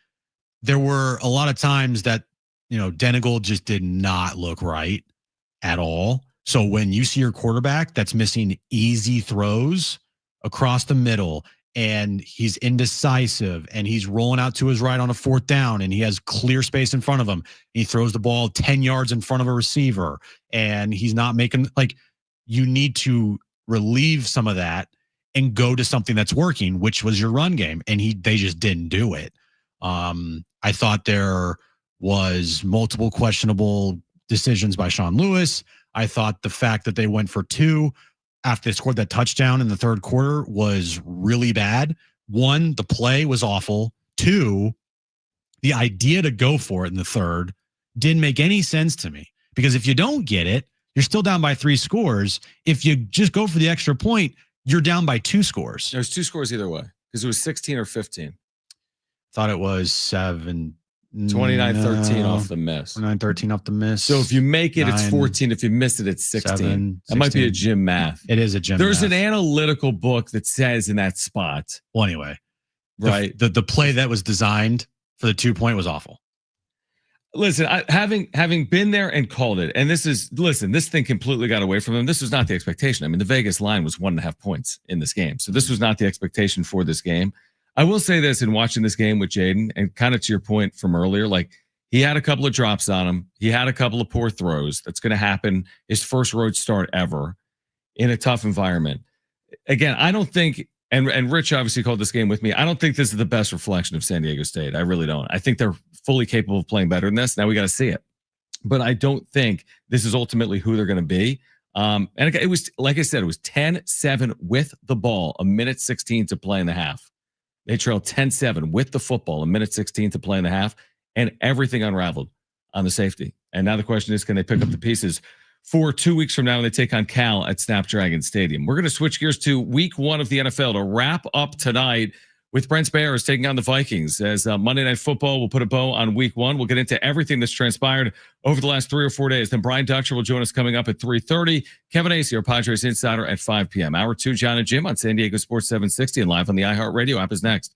there were a lot of times that Denegal just did not look right at all. So when you see your quarterback that's missing easy throws across the middle, and he's indecisive, and he's rolling out to his right on a 4th down, and he has clear space in front of him, and he throws the ball 10 yards in front of a receiver, and he's not making, like, you need to relieve some of that and go to something that's working, which was your run game. And they just didn't do it. I thought there was multiple questionable decisions by Sean Lewis. I thought the fact that they went for 2 after they scored that touchdown in the third quarter was really bad. 1, the play was awful. 2, the idea to go for it in the third didn't make any sense to me, because if you don't get it, you're still down by 3 scores. If you just go for the extra point, you're down by 2 scores. There's 2 scores either way, because it was 16 or 15. Thought it was 7. 29-13 off the miss. 29-13 off the miss. So if you make it, it's 14. If you miss it, it's 16. 7, that might be a gym math. It is a gym There's math. an analytical book that says in that spot. Well, anyway, right. The play that was designed for the 2-point was awful. Listen, having been there and called it, and this thing completely got away from them. This was not the expectation. I mean, the Vegas line was 1.5 points in this game. So this was not the expectation for this game. I will say this in watching this game with Jaden, and kind of to your point from earlier, like, he had a couple of drops on him. He had a couple of poor throws. That's going to happen. His first road start ever in a tough environment. Again, I don't think, and Rich obviously called this game with me, I don't think this is the best reflection of San Diego State. I really don't. I think they're fully capable of playing better than this. Now we got to see it. But I don't think this is ultimately who they're going to be. And it was, like I said, it was 10-7 with the ball, a minute 16 to play in the half. They trailed 10-7 with the football, a minute 16 to play in the half, and everything unraveled on the safety. And now the question is, can they pick up the pieces for 2 weeks from now when they take on Cal at Snapdragon Stadium? We're going to switch gears to week 1 of the NFL to wrap up tonight with Brent's Bears taking on the Vikings as Monday Night Football will put a bow on week 1. We'll get into everything that's transpired over the last 3 or 4 days. Then Brian Dutcher will join us coming up at 3:30. Kevin Acee, our Padres Insider, at 5 p.m. Hour 2, Jon and Jim on San Diego Sports 760 and live on the iHeartRadio app is next.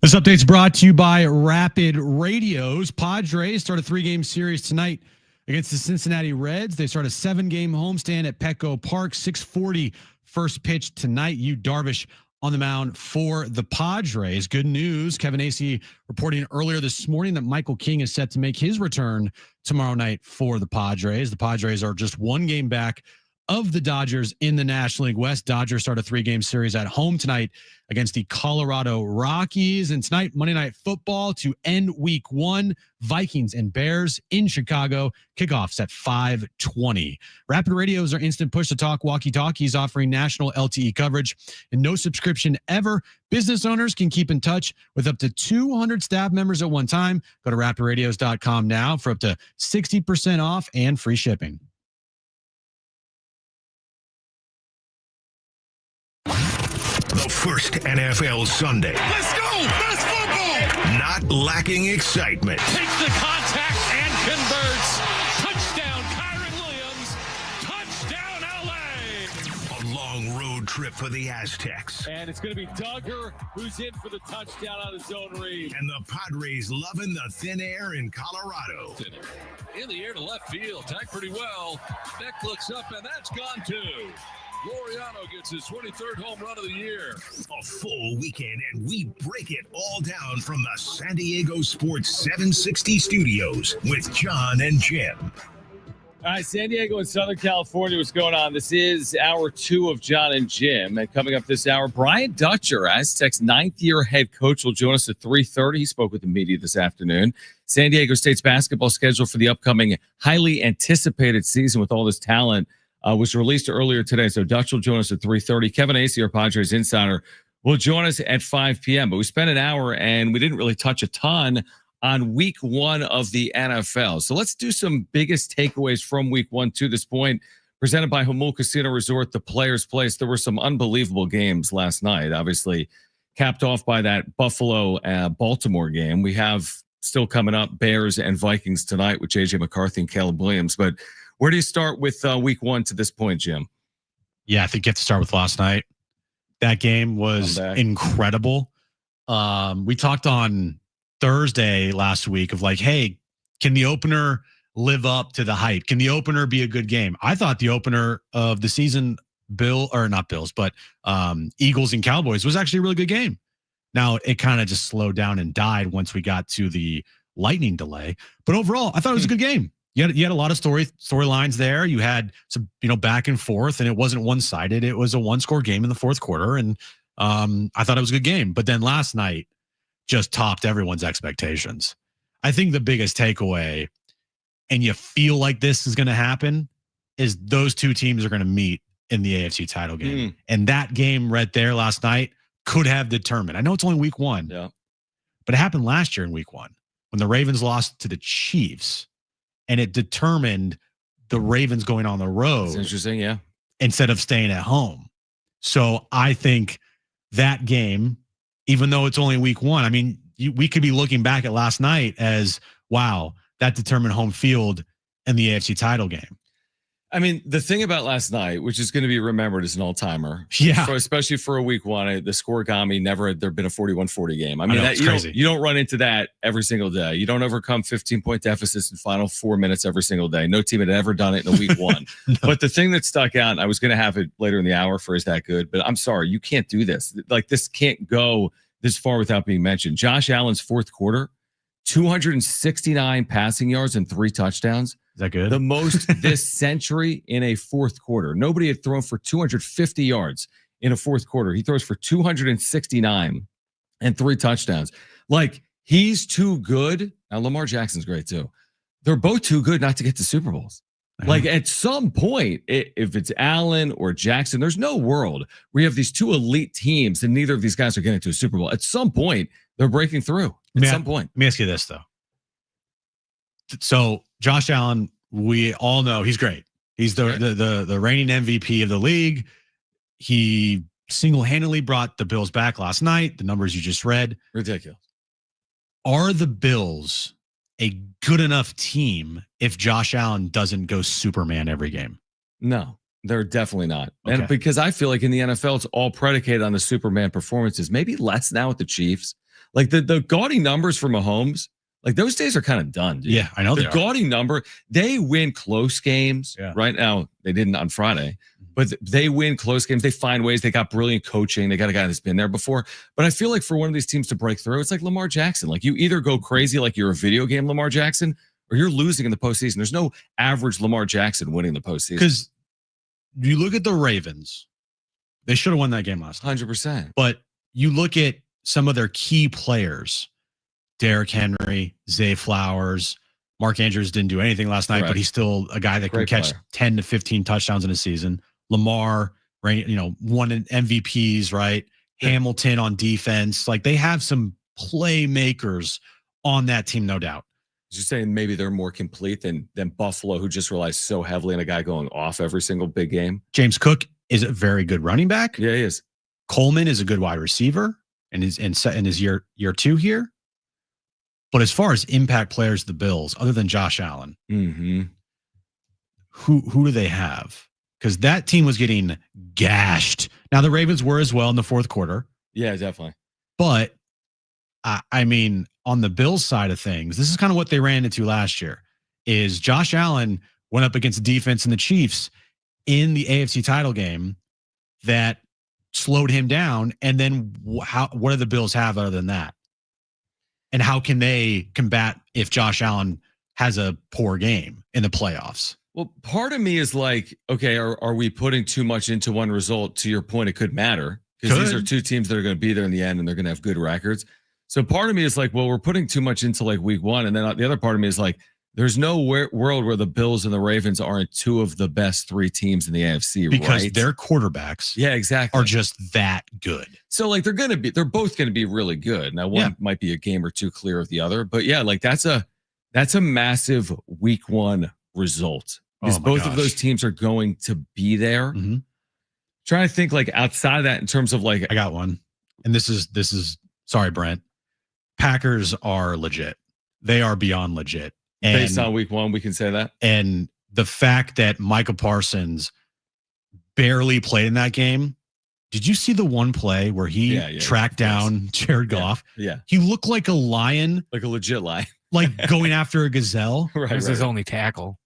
This update's brought to you by Rapid Radios. Padres start a 3-game series tonight against the Cincinnati Reds. They start a 7-game homestand at Petco Park. 6:40 first pitch tonight. Yu Darvish on the mound for the Padres. Good news. Kevin Acee reporting earlier this morning that Michael King is set to make his return tomorrow night for the Padres. The Padres are just 1 game back of the Dodgers in the National League West. Dodgers start a 3-game series at home tonight against the Colorado Rockies. And tonight, Monday Night Football to end week 1, Vikings and Bears in Chicago. Kickoffs at 5:20. Rapid Radios are instant push-to-talk walkie-talkies offering national LTE coverage and no subscription ever. Business owners can keep in touch with up to 200 staff members at one time. Go to rapidradios.com now for up to 60% off and free shipping. The first NFL Sunday. Let's go! That's football! Not lacking excitement. Takes the contact and converts. Touchdown, Kyron Williams. Touchdown, LA. A long road trip for the Aztecs. And it's going to be Duggar who's in for the touchdown on his own read. And the Padres loving the thin air in Colorado. In the air to left field. Tagged pretty well. Beck looks up, and that's gone too. Laureano gets his 23rd home run of the year. A full weekend, and we break it all down from the San Diego Sports 760 studios with Jon and Jim. All right, San Diego and Southern California, what's going on? This is hour 2 of Jon and Jim. And coming up this hour, Brian Dutcher, Aztecs' 9th-year head coach, will join us at 3:30. He spoke with the media this afternoon. San Diego State's basketball schedule for the upcoming highly anticipated season with all this talent was released earlier today. So Dutch will join us at 3:30. Kevin Acee, our Padres Insider, will join us at 5 p.m. But we spent an hour and we didn't really touch a ton on week 1 of the NFL. So let's do some biggest takeaways from week 1 to this point. Presented by Jamul Casino Resort, the Players Place. There were some unbelievable games last night, obviously capped off by that Buffalo-Baltimore game. We have still coming up Bears and Vikings tonight with J.J. McCarthy and Caleb Williams. But where do you start with week 1 to this point, Jim? Yeah, I think you have to start with last night. That game was incredible. We talked on Thursday last week of like, hey, can the opener live up to the hype? Can the opener be a good game? I thought the opener of the season, Eagles and Cowboys, was actually a really good game. Now, it kind of just slowed down and died once we got to the lightning delay. But overall, I thought it was a good game. You had a lot of storylines there. You had some, back and forth, and it wasn't one-sided. It was a one-score game in the fourth quarter, and I thought it was a good game. But then last night just topped everyone's expectations. I think the biggest takeaway, and you feel like this is going to happen, is those two teams are going to meet in the AFC title game. And that game right there last night could have determined. I know it's only week 1, but it happened last year in week 1 when the Ravens lost to the Chiefs. And it determined the Ravens going on the road. That's interesting, yeah. Instead of staying at home. So I think that game, even though it's only week 1, I mean, we could be looking back at last night as, wow, that determined home field in the AFC title game. I mean, the thing about last night, which is going to be remembered as an all-timer, especially for a week 1, the score got me. Never had there been a 41-40 game. I mean, it's crazy. You don't run into that every single day. You don't overcome 15-point deficits in final 4 minutes every single day. No team had ever done it in a week 1. No. But the thing that stuck out, and I was going to have it later in the hour for Is That Good, but I'm sorry, you can't do this. Like, this can't go this far without being mentioned. Josh Allen's fourth quarter, 269 passing yards and 3 touchdowns. Is that good? The most this century in a fourth quarter. Nobody had thrown for 250 yards in a fourth quarter. He throws for 269 and 3 touchdowns. Like, he's too good. Now, Lamar Jackson's great too. They're both too good not to get to Super Bowls. Like, at some point, if it's Allen or Jackson, there's no world where you have these 2 elite teams and neither of these guys are getting to a Super Bowl. At some point, they're breaking through. At some point. Let me ask you this, though. So Josh Allen, we all know he's great. He's the reigning MVP of the league. He single-handedly brought the Bills back last night. The numbers you just read. Ridiculous. Are the Bills a good enough team if Josh Allen doesn't go Superman every game? No, they're definitely not. Okay. And because I feel like in the NFL, it's all predicated on the Superman performances. Maybe less now with the Chiefs. Like the gaudy numbers for Mahomes, like those days are kind of done, dude. Yeah, I know. The gaudy number, they win close games. Yeah. Right now, they didn't on Friday, but they win close games. They find ways. They got brilliant coaching. They got a guy that's been there before. But I feel like for one of these teams to break through, it's like Lamar Jackson. Like, you either go crazy like you're a video game Lamar Jackson, or you're losing in the postseason. There's no average Lamar Jackson winning the postseason. Because you look at the Ravens, they should have won that game last night. 100%. But you look at some of their key players, Derrick Henry, Zay Flowers, Mark Andrews didn't do anything last night, but he's still a guy that can catch 10 to 15 touchdowns in a season. Lamar, won MVPs, right? Yeah. Hamilton on defense. Like, they have some playmakers on that team, no doubt. You're saying maybe they're more complete than Buffalo, who just relies so heavily on a guy going off every single big game. James Cook is a very good running back. Yeah, he is. Coleman is a good wide receiver and is in his year 2 here. But as far as impact players, the Bills, other than Josh Allen, who do they have? Because that team was getting gashed. Now, the Ravens were as well in the fourth quarter. Yeah, definitely. But I mean, on the Bills side of things, this is kind of what they ran into last year. Is Josh Allen went up against the defense and the Chiefs in the AFC title game that slowed him down. And then what do the Bills have other than that? And how can they combat if Josh Allen has a poor game in the playoffs? Well, part of me is like, okay, are we putting too much into one result? To your point, it could matter because these are two teams that are going to be there in the end and they're going to have good records. So part of me is like, well, we're putting too much into like week one. And then the other part of me is like, there's no world where the Bills and the Ravens aren't two of the best 3 teams in the AFC, because right? their quarterbacks exactly, are just that good. So like they're both going to be really good. Now one might be a game or two clear of the other, but yeah, like that's a massive week one result. Because both of those teams are going to be there. Mm-hmm. Trying to think like outside of that in terms of like, I got one. And this is sorry, Brent. Packers are legit. They are beyond legit. And, based on week one, we can say that. And the fact that Micah Parsons barely played in that game. Did you see the one play where he tracked down Jared Goff? Yeah. He looked like a lion. Like a legit lion. Like going after a gazelle. Right. It was his only tackle.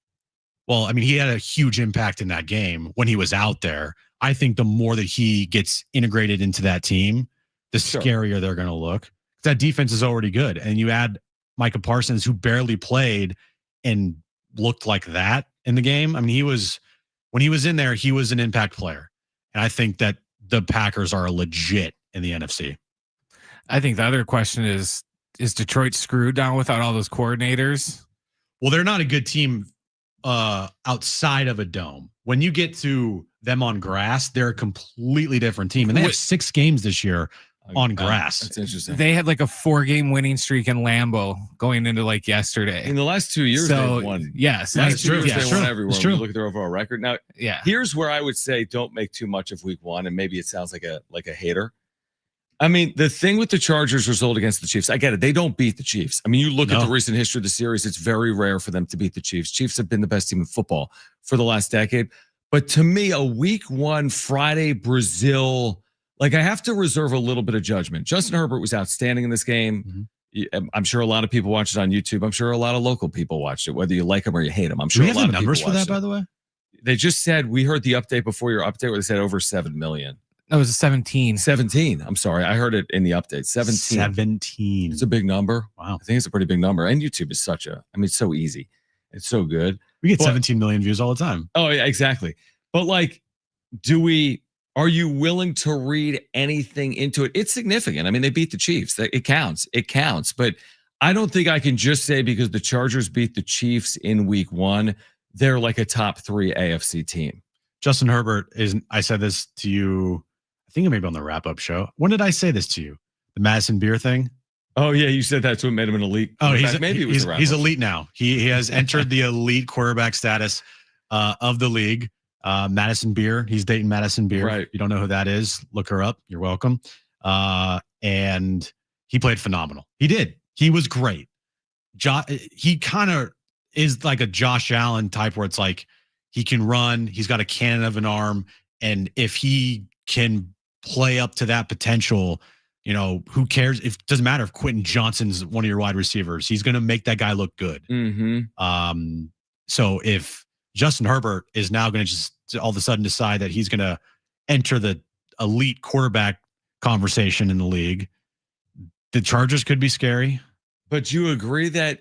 Well, I mean, he had a huge impact in that game when he was out there. I think the more that he gets integrated into that team, the scarier they're going to look. That defense is already good. And you add Micah Parsons, who barely played and looked like that in the game. I mean, when he was in there, he was an impact player. And I think that the Packers are legit in the NFC. I think the other question is Detroit screwed down without all those coordinators? Well, they're not a good team outside of a dome. When you get to them on grass, they're a completely different team. And they have 6 games this year on grass. That's interesting. They had like a 4-game winning streak in Lambeau going into like yesterday. In the last 2 years, they've won. Yes, last 2 years they won everywhere. It's true. Look at their overall record. Now, here's where I would say don't make too much of week one, and maybe it sounds like a hater. I mean, the thing with the Chargers result against the Chiefs, I get it. They don't beat the Chiefs. I mean, you look at the recent history of the series, it's very rare for them to beat the Chiefs. Chiefs have been the best team in football for the last decade. But to me, a week one Friday Brazil, like I have to reserve a little bit of judgment. Justin Herbert was outstanding in this game. Mm-hmm. I'm sure a lot of people watched it on YouTube. I'm sure a lot of local people watched it, whether you like them or you hate them. I'm sure a lot of people. Do we have the numbers for that, by the way? They just said, we heard the update before your update where they said over 7 million. That was a 17. 17. I'm sorry. I heard it in the update. 17. 17. It's a big number. Wow. I think it's a pretty big number. And YouTube is it's so easy. It's so good. We get 17 million views all the time. Oh, yeah, exactly. But like, are you willing to read anything into it? It's significant. I mean, they beat the Chiefs. It counts. It counts. But I don't think I can just say because the Chargers beat the Chiefs in week one, they're like a top 3 AFC team. Justin Herbert I said this to you, I think it may be on the wrap-up show. When did I say this to you? The Madison Beer thing? Oh, yeah. You said that's what made him an elite. Oh, he's elite now. He has entered the elite quarterback status of the league. Madison Beer. He's dating Madison Beer. Right. If you don't know who that is, look her up. You're welcome. And he played phenomenal. He did. He was great. He kind of is like a Josh Allen type where it's like he can run. He's got a cannon of an arm. And if he can play up to that potential, who cares? It doesn't matter if Quentin Johnson's one of your wide receivers. He's going to make that guy look good. Mm-hmm. So if Justin Herbert is now going to just all of a sudden decide that he's going to enter the elite quarterback conversation in the league, the Chargers could be scary. But you agree that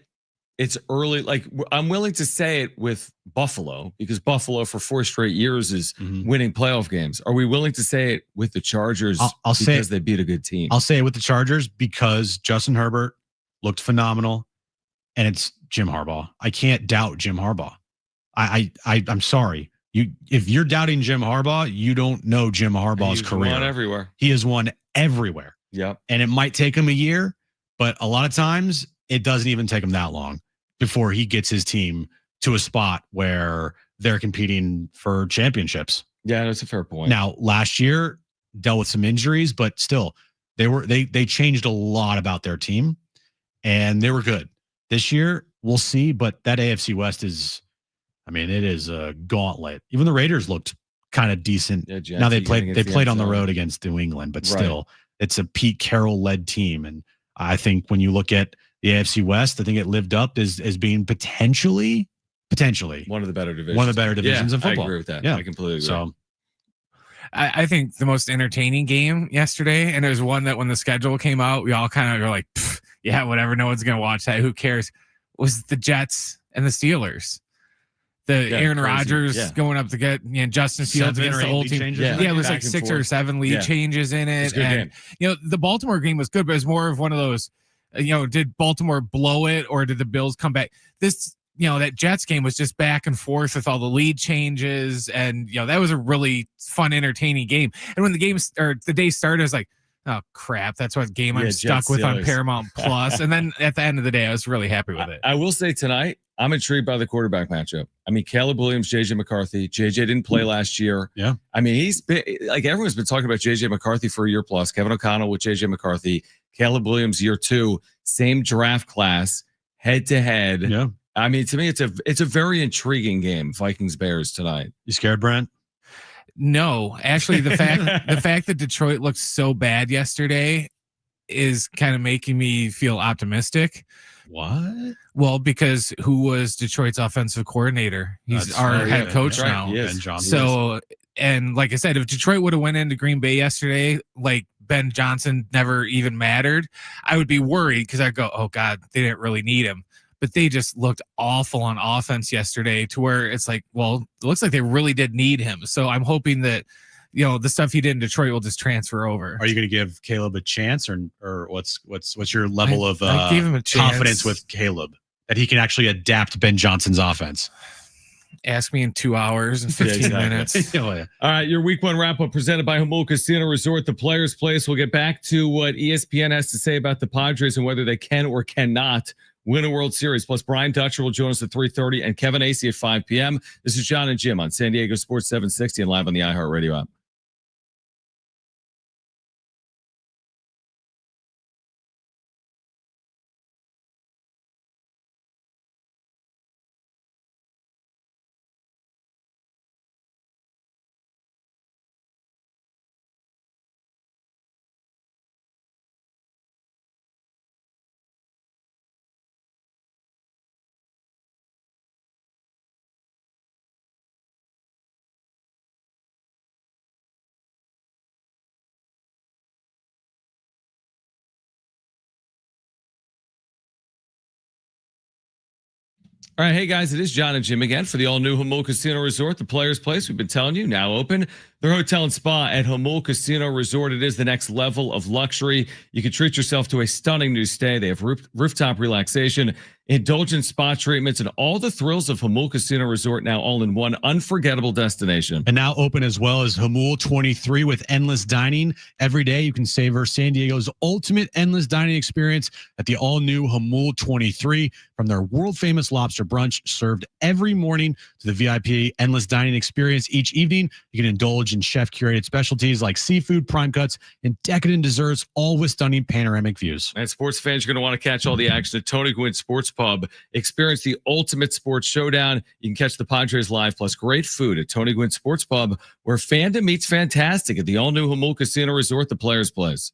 it's early? Like, I'm willing to say it with Buffalo, because Buffalo for 4 straight years is Mhm. winning playoff games. Are we willing to say it with the Chargers I'll say because they beat a good team? I'll say it with the Chargers because Justin Herbert looked phenomenal, and it's Jim Harbaugh. I can't doubt Jim Harbaugh. I'm sorry. If you're doubting Jim Harbaugh, you don't know Jim Harbaugh's career. Won everywhere. He has won everywhere. Yep. And it might take him a year, but a lot of times it doesn't even take him that long before he gets his team to a spot where they're competing for championships. Yeah, that's a fair point. Now, last year dealt with some injuries, but still they changed a lot about their team and they were good. This year, we'll see, but that AFC West is, it is a gauntlet. Even the Raiders looked kind of decent. Yeah, now they played on the road against New England, but still it's a Pete Carroll led team. And I think when you look at the AFC West, I think it lived up as being potentially one of the better divisions. One of the better divisions in football. I agree with that. Yeah. I completely agree. So I think the most entertaining game yesterday, and there's one that when the schedule came out, we all kind of were like, yeah, whatever. No one's going to watch that. Who cares? Was the Jets and the Steelers. Aaron Rodgers going up to get Justin Fields against the whole team. Yeah, it was like 6 or 7 lead changes in it. And, the Baltimore game was good, but it was more of one of those, did Baltimore blow it or did the Bills come back? This, that Jets game was just back and forth with all the lead changes. And, that was a really fun, entertaining game. And when the day started, I was like, oh crap, that's what game I'm stuck with on Paramount Plus. And then at the end of the day, I was really happy with it. I will say tonight, I'm intrigued by the quarterback matchup. Caleb Williams, JJ McCarthy. JJ didn't play last year. Yeah. He's been everyone's been talking about JJ McCarthy for a year plus. Kevin O'Connell with JJ McCarthy. Caleb Williams, year 2, same draft class, head to head. Yeah. To me, it's a very intriguing game. Vikings Bears tonight. You scared, Brent? No, actually, the fact that Detroit looked so bad yesterday is kind of making me feel optimistic. What? Well, because who was Detroit's offensive coordinator? He's our head coach now. So, and like I said, if Detroit would have went into Green Bay yesterday, like Ben Johnson never even mattered, I would be worried because I'd go, oh God, they didn't really need him. But they just looked awful on offense yesterday to where it's like, well, it looks like they really did need him. So I'm hoping that, the stuff he did in Detroit will just transfer over. Are you going to give Caleb a chance or what's your level of I gave him a chance. confidence with Caleb that he can actually adapt Ben Johnson's offense? Ask me in 2 hours and 15 minutes. All right, your week 1 wrap up presented by Jamul Casino Resort, the Players Place. We'll get back to what ESPN has to say about the Padres and whether they can or cannot win a World Series. Plus, Brian Dutcher will join us at 3:30 and Kevin Acee at 5 p.m. This is Jon and Jim on San Diego Sports 760 and live on the iHeartRadio app. All right, hey guys, it is Jon and Jim again for the all-new Jamul Casino Resort, the Players Place. We've been telling you, now open. Their hotel and spa at Jamul Casino Resort. It is the next level of luxury. You can treat yourself to a stunning new stay. They have rooftop relaxation, indulgent spa treatments, and all the thrills of Jamul Casino Resort now all in one unforgettable destination. And now open as well as Jamul 23 with endless dining. Every day you can savor San Diego's ultimate endless dining experience at the all-new Jamul 23. From their world-famous lobster brunch served every morning to the VIP endless dining experience each evening, you can indulge in chef-curated specialties like seafood, prime cuts, and decadent desserts, all with stunning panoramic views. And sports fans are going to want to catch all the action at Tony Gwynn Sports Pub. Experience the ultimate sports showdown. You can catch the Padres live, plus great food at Tony Gwynn Sports Pub, where fandom meets fantastic at the all-new Jamul Casino Resort, the Players Place.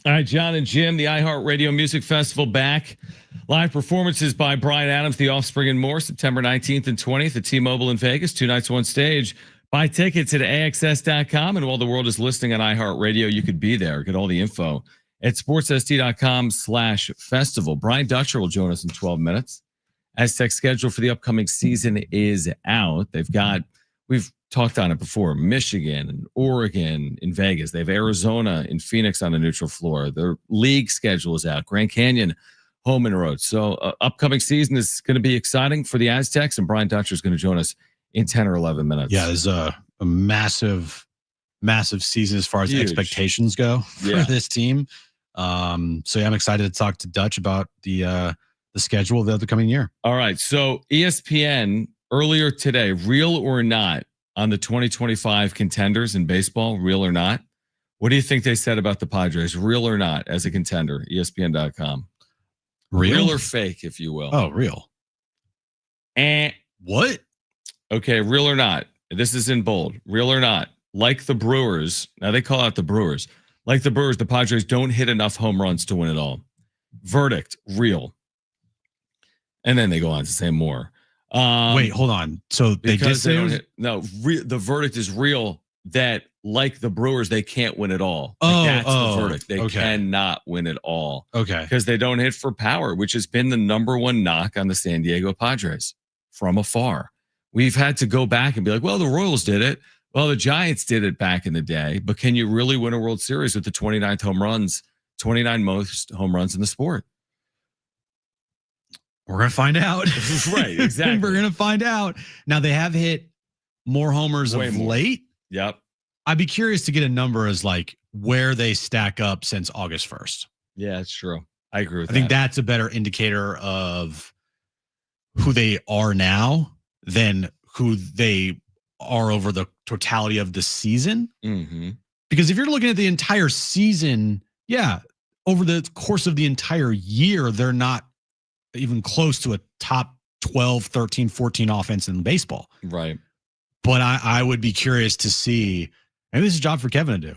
All right, Jon and Jim, the iHeartRadio Music Festival back. Live performances by Bryan Adams, The Offspring, and more. September 19th and 20th at T-Mobile in Vegas. 2 nights, 1 stage. Buy tickets at AXS.com. And while the world is listening on iHeartRadio, you could be there. Get all the info at sportsst.com/festival. Brian Dutcher will join us in 12 minutes. Aztecs schedule for the upcoming season is out. We've talked on it before, Michigan and Oregon in Vegas. They have Arizona in Phoenix on a neutral floor. Their league schedule is out. Grand Canyon, home and road. So upcoming season is going to be exciting for the Aztecs, and Brian Dutcher is going to join us in 10 or 11 minutes. Yeah, there's a massive season as far as expectations go for this team. So yeah, I'm excited to talk to Dutch about the schedule of the upcoming year. All right. So ESPN earlier today, real or not, on the 2025 contenders in baseball, real or not. What do you think they said about the Padres? Real or not as a contender? ESPN.com. Real or fake, if you will. Oh, real. And what? Okay, real or not. This is in bold. Real or not. Like the Brewers. Now they call out the Brewers. Like the Brewers, the Padres don't hit enough home runs to win it all. Verdict, real. And then they go on to say more. Wait, hold on. So they did say the verdict is real that like the Brewers, they can't win it all. That's the verdict. They cannot win it all. Okay. Because they don't hit for power, which has been the number one knock on the San Diego Padres from afar. We've had to go back and be like, well, the Royals did it. Well, the Giants did it back in the day. But can you really win a World Series with the 29th home runs, 29 most home runs in the sport? We're going to find out. Right, exactly. We're going to find out. Now, they have hit more homers of late. Yep. I'd be curious to get a number as like where they stack up since August 1st. Yeah, it's true. I agree with that. I think that's a better indicator of who they are now than who they are over the totality of the season. Mm-hmm. Because if you're looking at the entire season, over the course of the entire year, they're not even close to a top 12, 13, 14 offense in baseball. Right. But I would be curious to see, maybe this is a job for Kevin to do.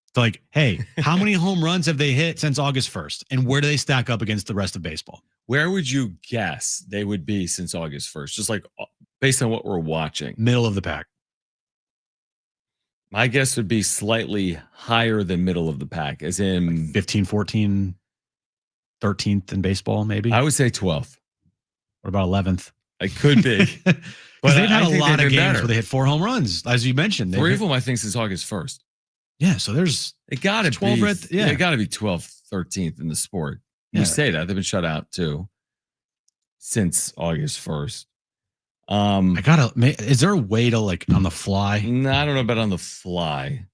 It's like, hey, how many home runs have they hit since August 1st? And where do they stack up against the rest of baseball? Where would you guess they would be since August 1st? Just like based on what we're watching. Middle of the pack. My guess would be slightly higher than middle of the pack, as in like 15, 14, 13th in baseball, maybe. I would say 12th. What about 11th? It could be. Because they've had a lot of games where they hit 4 home runs, as you mentioned. 3 of them, I think, since August 1st. Yeah, so there's it got to 12 be. It got to be 12th, 13th in the sport. You say that they've been shut out too since August 1st. Is there a way to like on the fly? No, I don't know about on the fly.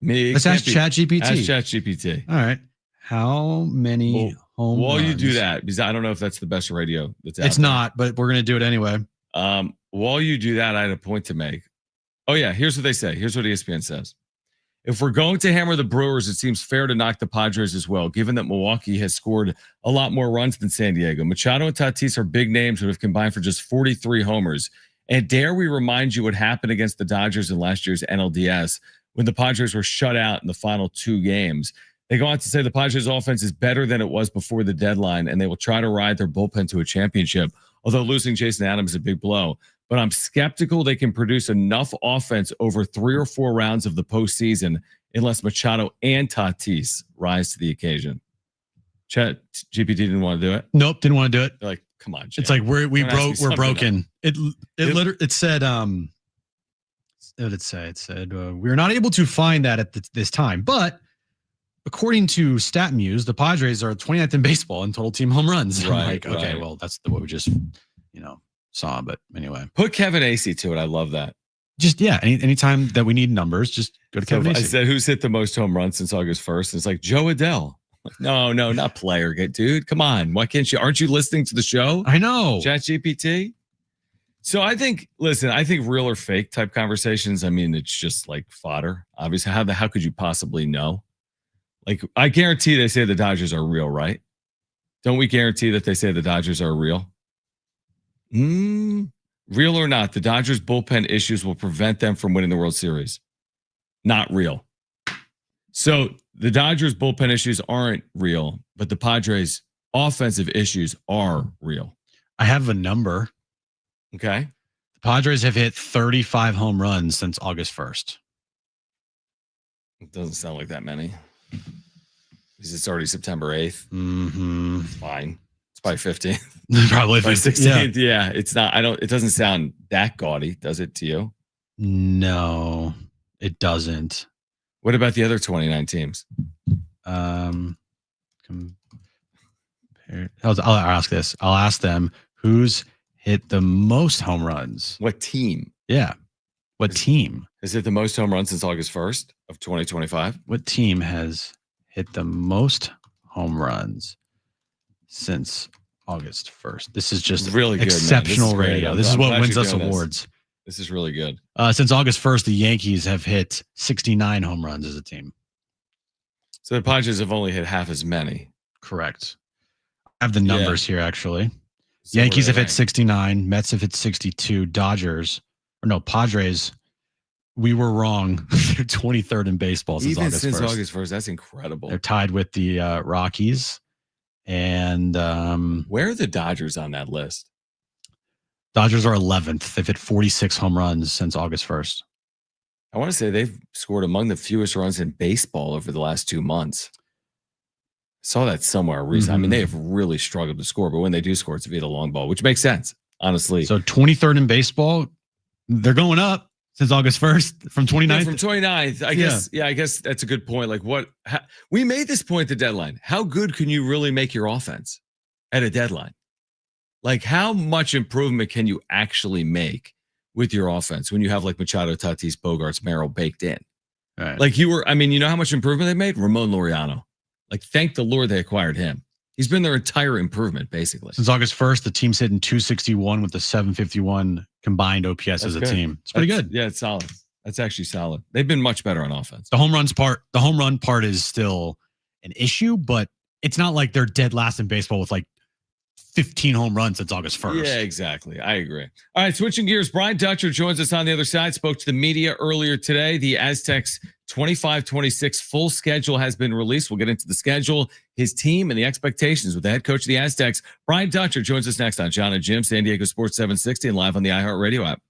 Let's ask ChatGPT. Ask ChatGPT. All right. How many home while runs? You do that, because I don't know if that's the best radio that's out It's there. not, but we're going to do it anyway. While you do that, I had a point to make. Oh, yeah. Here's what they say. Here's what ESPN says. If we're going to hammer the Brewers, it seems fair to knock the Padres as well, given that Milwaukee has scored a lot more runs than San Diego. Machado and Tatis are big names who have combined for just 43 homers. And dare we remind you what happened against the Dodgers in last year's NLDS when the Padres were shut out in the final 2 games. They go on to say the Padres offense is better than it was before the deadline, and they will try to ride their bullpen to a championship, although losing Jason Adams is a big blow. But I'm skeptical they can produce enough offense over 3 or 4 rounds of the postseason unless Machado and Tatis rise to the occasion. Chat GPT didn't want to do it. Nope, didn't want to do it. They're like, come on, Jim. It's like we're broken. It said what did it say? It said we're not able to find that at this time, but according to StatMuse, the Padres are 29th in baseball in total team home runs. Right. Okay, well, that's what we just saw. But anyway, put Kevin Acee to it. I love that. Just anytime that we need numbers, just go to Kevin Acee. I said, who's hit the most home runs since August 1st? And it's like Joe Adell. Like, no, not player, dude. Come on, why can't you? Aren't you listening to the show? I know. ChatGPT. So I think real or fake type conversations. I mean, it's just like fodder. Obviously, how could you possibly know? Like, I guarantee they say the Dodgers are real, right? Don't we guarantee that they say the Dodgers are real? Real or not, the Dodgers' bullpen issues will prevent them from winning the World Series. Not real. So the Dodgers bullpen issues aren't real, but the Padres offensive issues are real. I have a number. Okay. The Padres have hit 35 home runs since August 1st. It doesn't sound like that many. Because it's already September 8th. Mm-hmm. It's fine. It's probably 15th. Probably By 16th. 16th. Yeah. It's not, it doesn't sound that gaudy, does it to you? No, it doesn't. What about the other 29 teams? I'll ask this. I'll ask them who's hit the most home runs. What team? Yeah. What team? Is it the most home runs since August 1st of 2025? What team has hit the most home runs since August 1st? This is just really good, exceptional man. radio. I'm This is glad what wins you're us doing this. awards. This is really good. Since August 1st, the Yankees have hit 69 home runs as a team. So the Padres have only hit half as many. Correct. I have the numbers here, actually. So Yankees where have are hit they? 69. Mets have hit 62. Padres. We were wrong. They're 23rd in baseball since Even August since 1st. August 1st. That's incredible. They're tied with the Rockies. And Where are the Dodgers on that list? Dodgers are 11th. They've hit 46 home runs since August 1st. I want to say they've scored among the fewest runs in baseball over the last 2 months. Saw that somewhere recently. I mean, they have really struggled to score, but when they do score, it's via the long ball, which makes sense, honestly. So 23rd in baseball. They're going up since August 1st from 29th. Yeah, from 29th. I guess that's a good point. Like we made this point at the deadline. How good can you really make your offense at a deadline? Like how much improvement can you actually make with your offense when you have like Machado, Tatis, Bogarts, Merrill baked in? Right. Like you know how much improvement they made? Ramon Laureano. Like thank the Lord they acquired him. He's been their entire improvement, basically. Since August 1st, the team's hitting 261 with a 751 combined OPS as a team. It's pretty good. Yeah, it's solid. That's actually solid. They've been much better on offense. The home run part is still an issue, but it's not like they're dead last in baseball with like 15 home runs since August 1st. Yeah, exactly. I agree. All right, switching gears. Brian Dutcher joins us on the other side. Spoke to the media earlier today. The Aztecs 25-26 full schedule has been released. We'll get into the schedule, his team, and the expectations with the head coach of the Aztecs. Brian Dutcher joins us next on Jon and Jim, San Diego Sports 760, and live on the iHeartRadio app.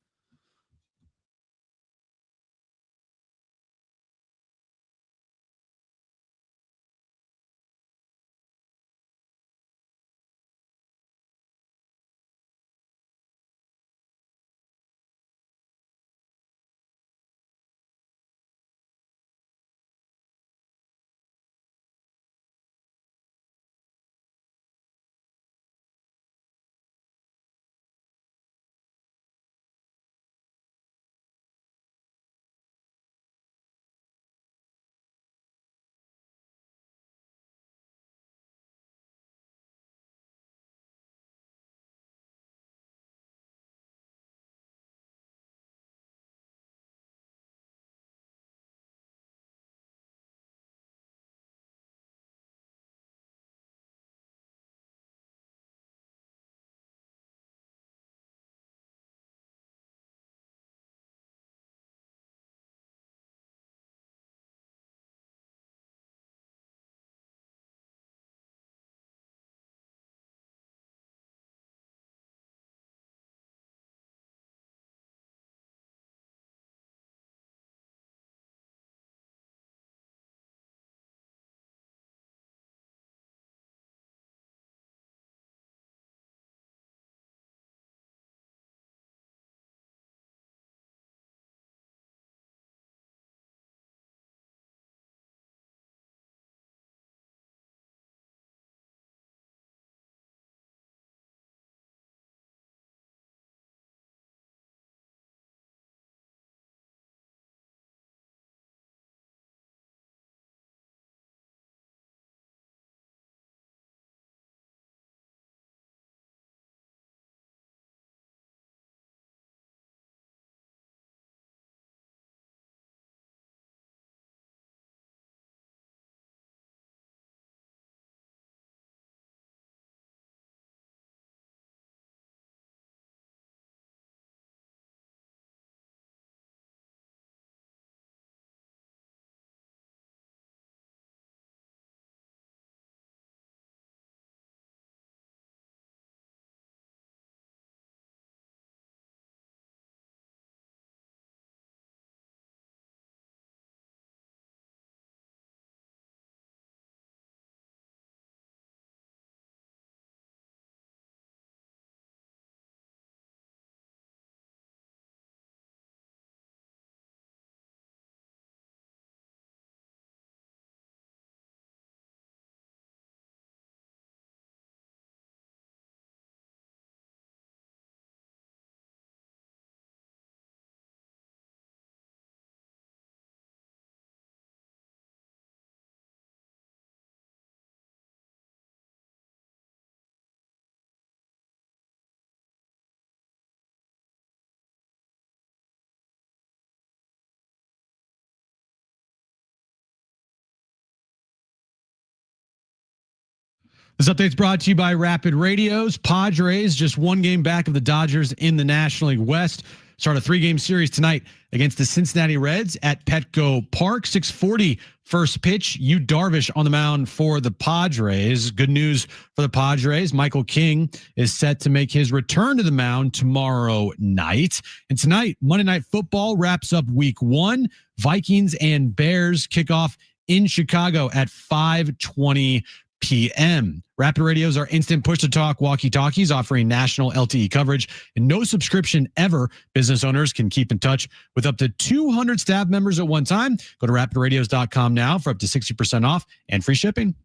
This update's brought to you by Rapid Radios. Padres just one game back of the Dodgers in the National League West. Start a 3-game series tonight against the Cincinnati Reds at Petco Park. 6:40 first pitch. Yu Darvish on the mound for the Padres. Good news for the Padres. Michael King is set to make his return to the mound tomorrow night. And tonight, Monday Night Football wraps up week 1. Vikings and Bears kick off in Chicago at 5:20 p.m. Rapid Radios are instant push-to-talk walkie-talkies offering national LTE coverage and no subscription ever. Business owners can keep in touch with up to 200 staff members at one time. Go to rapidradios.com now for up to 60% off and free shipping.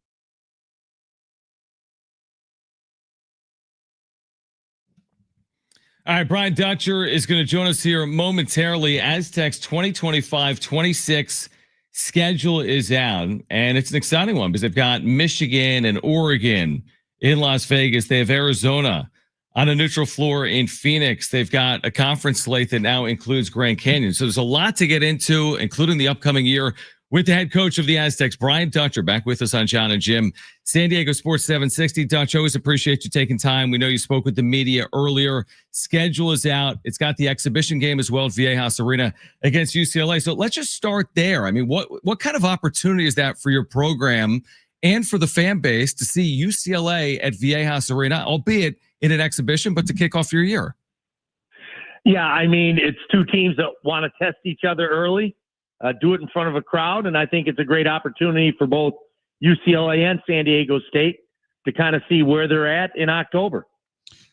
All right, Brian Dutcher is going to join us here momentarily. Aztecs 2025-26 schedule is out, and it's an exciting one because they've got Michigan and Oregon in Las Vegas. They have Arizona on a neutral floor in Phoenix. They've got a conference slate that now includes Grand Canyon. So there's a lot to get into, including the upcoming year with the head coach of the Aztecs, Brian Dutcher, back with us on Jon and Jim, San Diego Sports 760. Dutch, always appreciate you taking time. We know you spoke with the media earlier. Schedule is out. It's got the exhibition game as well at Viejas Arena against UCLA. So let's just start there. I mean, what kind of opportunity is that for your program and for the fan base to see UCLA at Viejas Arena, albeit in an exhibition, but to kick off your year? Yeah, I mean, it's two teams that want to test each other early. Do it in front of a crowd, and I think it's a great opportunity for both UCLA and San Diego State to kind of see where they're at in October.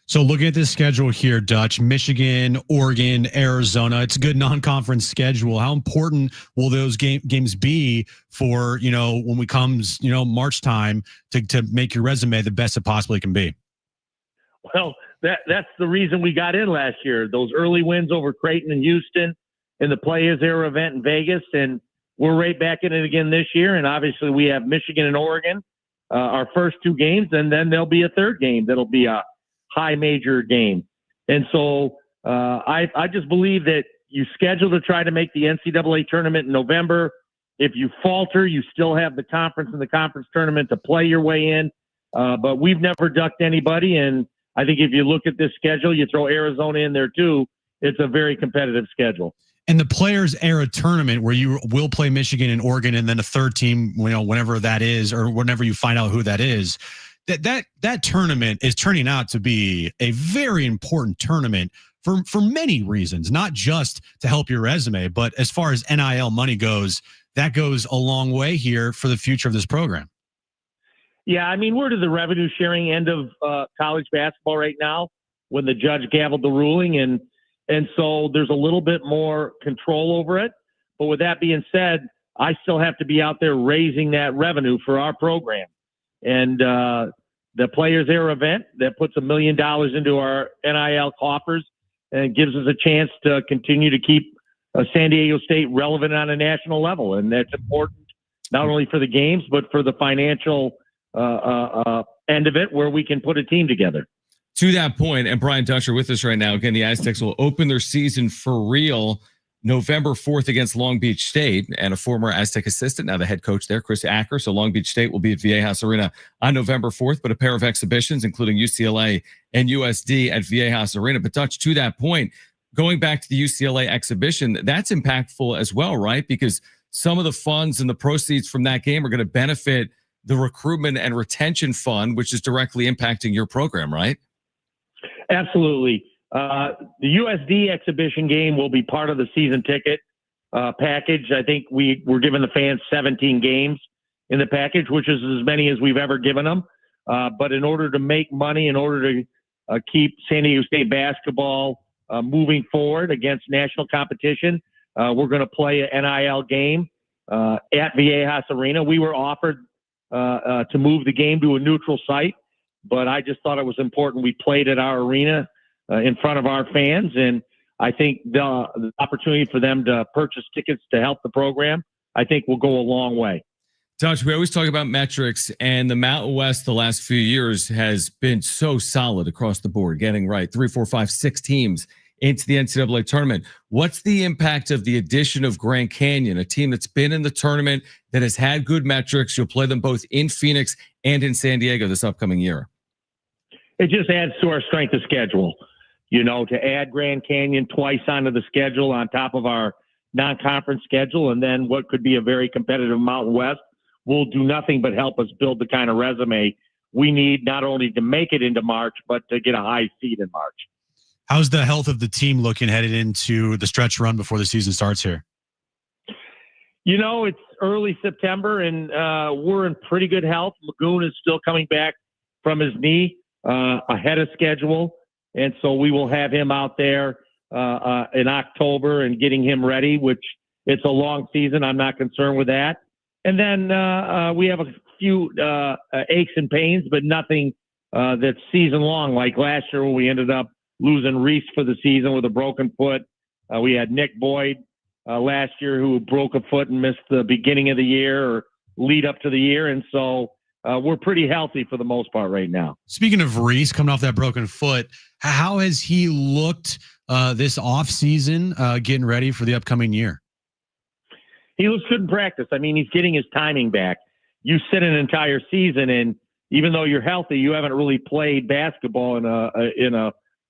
So looking at this schedule here, Dutch, Michigan, Oregon, Arizona, it's a good non-conference schedule. How important will those games be for, when we comes, March time to make your resume the best it possibly can be? Well, that's the reason we got in last year. Those early wins over Creighton and Houston in the Players Era event in Vegas, and we're right back in it again this year. And obviously we have Michigan and Oregon, our first 2 games, and then there'll be a third game that'll be a high major game. And so I just believe that you schedule to try to make the NCAA tournament in November. If you falter, you still have the conference and the conference tournament to play your way in. But we've never ducked anybody, and I think if you look at this schedule, you throw Arizona in there too, it's a very competitive schedule. And the Players Era tournament where you will play Michigan and Oregon and then a third team, whenever that is, or whenever you find out who that is, that tournament is turning out to be a very important tournament for many reasons, not just to help your resume, but as far as NIL money goes, that goes a long way here for the future of this program. Yeah, I mean, we're to the revenue sharing end of college basketball right now when the judge gavelled the ruling, and so there's a little bit more control over it. But with that being said, I still have to be out there raising that revenue for our program. And the Players Era event that puts $1 million into our NIL coffers and gives us a chance to continue to keep San Diego State relevant on a national level. And that's important not only for the games, but for the financial end of it where we can put a team together. To that point, and Brian Dutcher with us right now. Again, the Aztecs will open their season for real November 4th against Long Beach State, and a former Aztec assistant, now the head coach there, Chris Acker. So Long Beach State will be at Viejas Arena on November 4th, but a pair of exhibitions, including UCLA and USD at Viejas Arena. But Dutch, to that point, going back to the UCLA exhibition, that's impactful as well, right? Because some of the funds and the proceeds from that game are going to benefit the recruitment and retention fund, which is directly impacting your program, right? Absolutely. The USD exhibition game will be part of the season ticket package. I think we're giving the fans 17 games in the package, which is as many as we've ever given them. But in order to make money, in order to keep San Diego State basketball moving forward against national competition, we're going to play an NIL game at Viejas Arena. We were offered to move the game to a neutral site, but I just thought it was important we played at our arena in front of our fans. And I think the opportunity for them to purchase tickets to help the program, I think will go a long way. Dutch, we always talk about metrics, and the Mountain West the last few years has been so solid across the board, getting right 3, 4, 5, 6 teams into the NCAA tournament. What's the impact of the addition of Grand Canyon, a team that's been in the tournament, that has had good metrics? You'll play them both in Phoenix and in San Diego this upcoming year. It just adds to our strength of schedule. To add Grand Canyon twice onto the schedule on top of our non-conference schedule, and then what could be a very competitive Mountain West will do nothing but help us build the kind of resume we need, not only to make it into March, but to get a high seed in March. How's the health of the team looking headed into the stretch run before the season starts here? It's early September, and we're in pretty good health. Magoon is still coming back from his knee ahead of schedule, and so we will have him out there in October and getting him ready, which it's a long season. I'm not concerned with that. And then we have a few aches and pains, but nothing that's season long. Like last year when we ended up losing Reese for the season with a broken foot. We had Nick Boyd last year who broke a foot and missed the beginning of the year or lead up to the year. And so we're pretty healthy for the most part right now. Speaking of Reese coming off that broken foot, how has he looked this offseason getting ready for the upcoming year? He looks good in practice. I mean, he's getting his timing back. You sit an entire season, and even though you're healthy, you haven't really played basketball in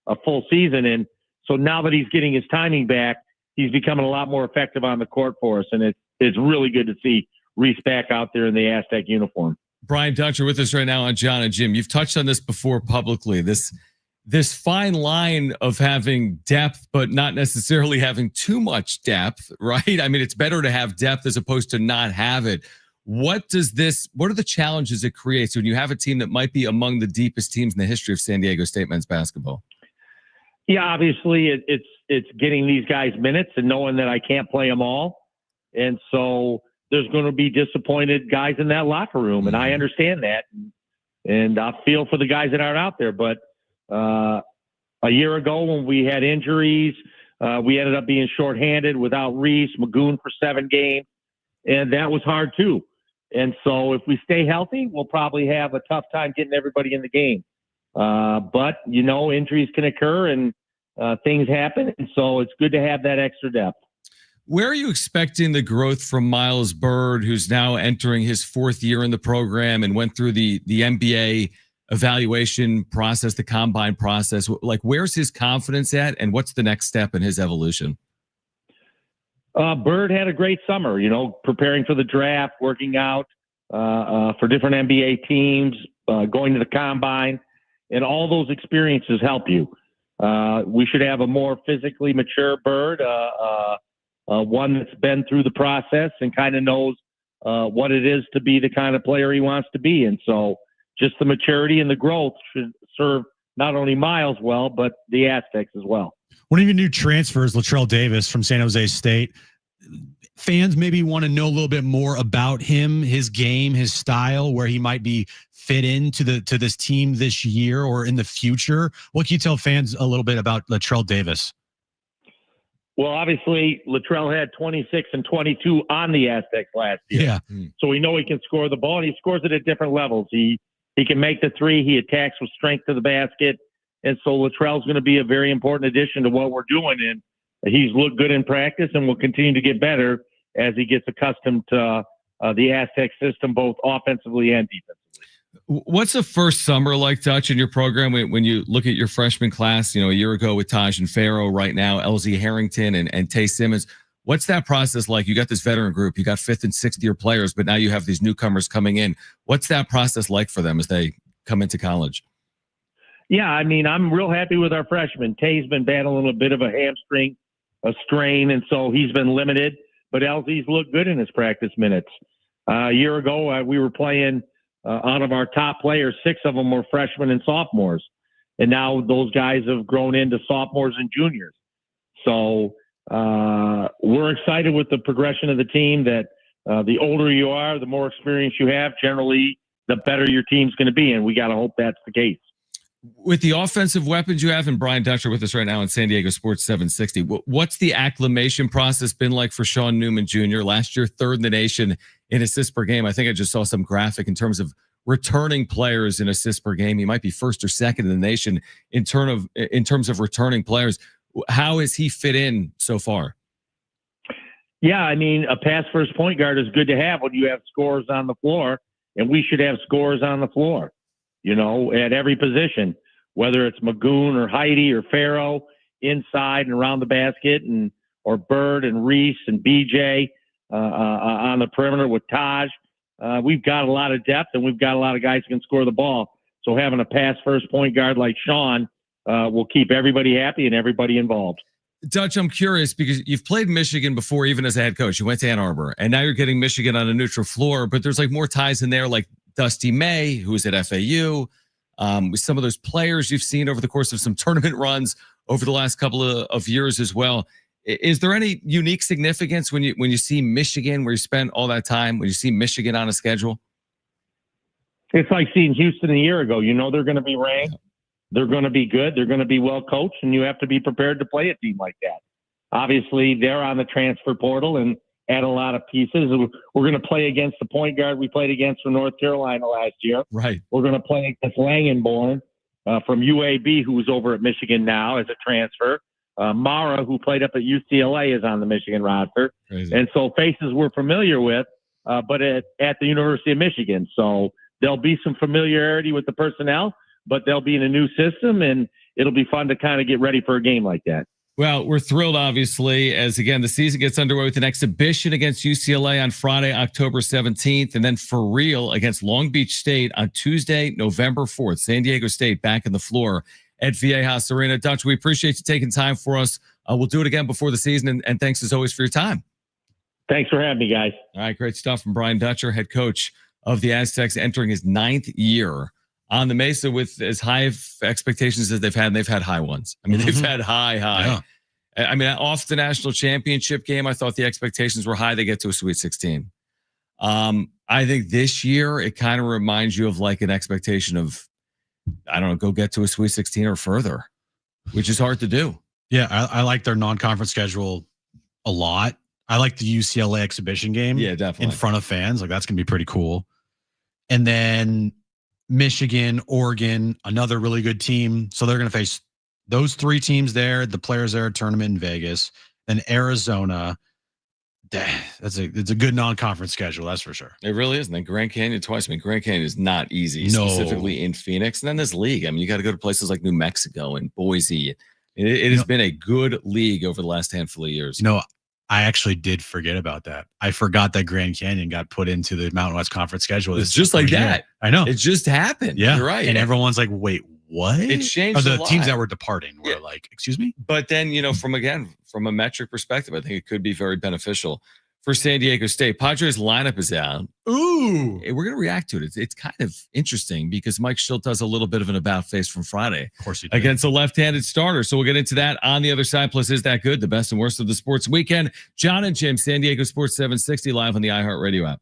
a full season. And so now that he's getting his timing back, he's becoming a lot more effective on the court for us. And it's really good to see Reese back out there in the Aztec uniform. Brian Dutcher with us right now on Jon and Jim. You've touched on this before publicly. This fine line of having depth, but not necessarily having too much depth, right? I mean, it's better to have depth as opposed to not have it. What are the challenges it creates when you have a team that might be among the deepest teams in the history of San Diego State men's basketball? Yeah, obviously it's getting these guys minutes and knowing that I can't play them all. And so there's going to be disappointed guys in that locker room. And I understand that. And I feel for the guys that aren't out there. But a year ago when we had injuries, we ended up being shorthanded without Reese, Magoon for 7 games. And that was hard too. And so if we stay healthy, we'll probably have a tough time getting everybody in the game. But, injuries can occur and things happen. And so it's good to have that extra depth. Where are you expecting the growth from Miles Bird, who's now entering his 4th year in the program and went through the NBA evaluation process, the combine process? Like, where's his confidence at, and what's the next step in his evolution? Bird had a great summer, preparing for the draft, working out for different NBA teams, going to the combine, and all those experiences help you. We should have a more physically mature Bird, one that's been through the process and kind of knows what it is to be the kind of player he wants to be. And so just the maturity and the growth should serve not only Miles well, but the Aztecs as well. One of your new transfers, Latrell Davis from San Jose State. Fans maybe want to know a little bit more about him, his game, his style, where he might be fit into this team this year or in the future. What can you tell fans a little bit about Latrell Davis? Well, obviously, Latrell had 26 and 22 on the Aztecs last year. Yeah. So we know he can score the ball, and he scores it at different levels. He can make the three. He attacks with strength to the basket. And so Latrell's going to be a very important addition to what we're doing. And he's looked good in practice and will continue to get better as he gets accustomed to the Aztec system, both offensively and defensively. What's the first summer like, Dutch, in your program when you look at your freshman class, a year ago with Taj and Farrow, right now, LZ Harrington and Tay Simmons? What's that process like? You got this veteran group, you got 5th and 6th year players, but now you have these newcomers coming in. What's that process like for them as they come into college? Yeah, I mean, I'm real happy with our freshmen. Tay's been battling a bit of a hamstring, a strain, and so he's been limited. But LZ's looked good in his practice minutes. A year ago, we were playing out of our top players, 6 of them were freshmen and sophomores. And now those guys have grown into sophomores and juniors. So we're excited with the progression of the team that the older you are, the more experience you have, generally, the better your team's going to be. And we got to hope that's the case. With the offensive weapons you have, and Brian Dutcher with us right now on San Diego Sports 760, what's the acclimation process been like for Sean Newman Jr.? Last year, 3rd in the nation in assists per game. I think I just saw some graphic in terms of returning players in assists per game. He might be 1st or 2nd in the nation in terms of returning players. How has he fit in so far? Yeah, I mean, a pass first point guard is good to have when you have scores on the floor, and we should have scores on the floor, at every position, whether it's Magoon or Heidi or Farrow, inside and around the basket, or Bird and Reese and BJ on the perimeter with Taj. We've got a lot of depth, and we've got a lot of guys who can score the ball. So having a pass first point guard like Sean will keep everybody happy and everybody involved. Dutch, I'm curious because you've played Michigan before, even as a head coach. You went to Ann Arbor, and now you're getting Michigan on a neutral floor. But there's like more ties in there, like Dusty May, who's at FAU. With some of those players you've seen over the course of some tournament runs over the last couple of years as well. Is there any unique significance when you see Michigan, where you spent all that time, when you see Michigan on a schedule? It's like seeing Houston a year ago. They're going to be ranked. They're going to be good. They're going to be well coached, and you have to be prepared to play a team like that. Obviously, they're on the transfer portal and add a lot of pieces. We're going to play against the point guard we played against from North Carolina last year. Right. We're going to play against Langenborn from UAB, who's over at Michigan now as a transfer. Mara, who played up at UCLA, is on the Michigan roster. Crazy. And so faces we're familiar with, but at the University of Michigan. So there'll be some familiarity with the personnel, but they'll be in a new system, and it'll be fun to kind of get ready for a game like that. Well, we're thrilled, obviously, as again, the season gets underway with an exhibition against UCLA on Friday, October 17th, and then for real against Long Beach State on Tuesday, November 4th. San Diego State back in the floor at Viejas Arena. Dutch, we appreciate you taking time for us. We'll do it again before the season, and thanks as always for your time. Thanks for having me, guys. All right, great stuff from Brian Dutcher, head coach of the Aztecs, entering his 9th year on the Mesa with as high of expectations as they've had, and they've had high ones. I mean, they've had high. Yeah. I mean, off the national championship game, I thought the expectations were high. They get to a Sweet 16. I think this year, it kind of reminds you of like an expectation of, I don't know, go get to a Sweet 16 or further, which is hard to do. Yeah, I like their non-conference schedule a lot. I like the UCLA exhibition game. Yeah, definitely. In front of fans. Like, that's going to be pretty cool. And then Michigan, Oregon, another really good team. So they're going to face those 3 teams there, the Players Era tournament in Vegas, then Arizona. It's a good non-conference schedule, that's for sure. It really is. And then Grand Canyon twice. I mean, Grand Canyon is not easy, No. specifically in Phoenix. And then this league, I mean, you got to go to places like New Mexico and Boise. It has been a good league over the last handful of years. I actually did forget about that. I forgot that Grand Canyon got put into the Mountain West Conference schedule. It's just like that. I know. It just happened. Yeah. You're right. And everyone's like, wait, what? It changed or a the lot. teams that were departing were like, excuse me? But then, from a metric perspective, I think it could be very beneficial for San Diego State. Padres lineup is out. Ooh. We're going to react to it. It's kind of interesting because Mike Shildt does a little bit of an about face from Friday. Of course he did. Against a left-handed starter. So we'll get into that on the other side. Plus, is that good? The best and worst of the sports weekend. Jon and Jim, San Diego Sports 760, live on the iHeartRadio app.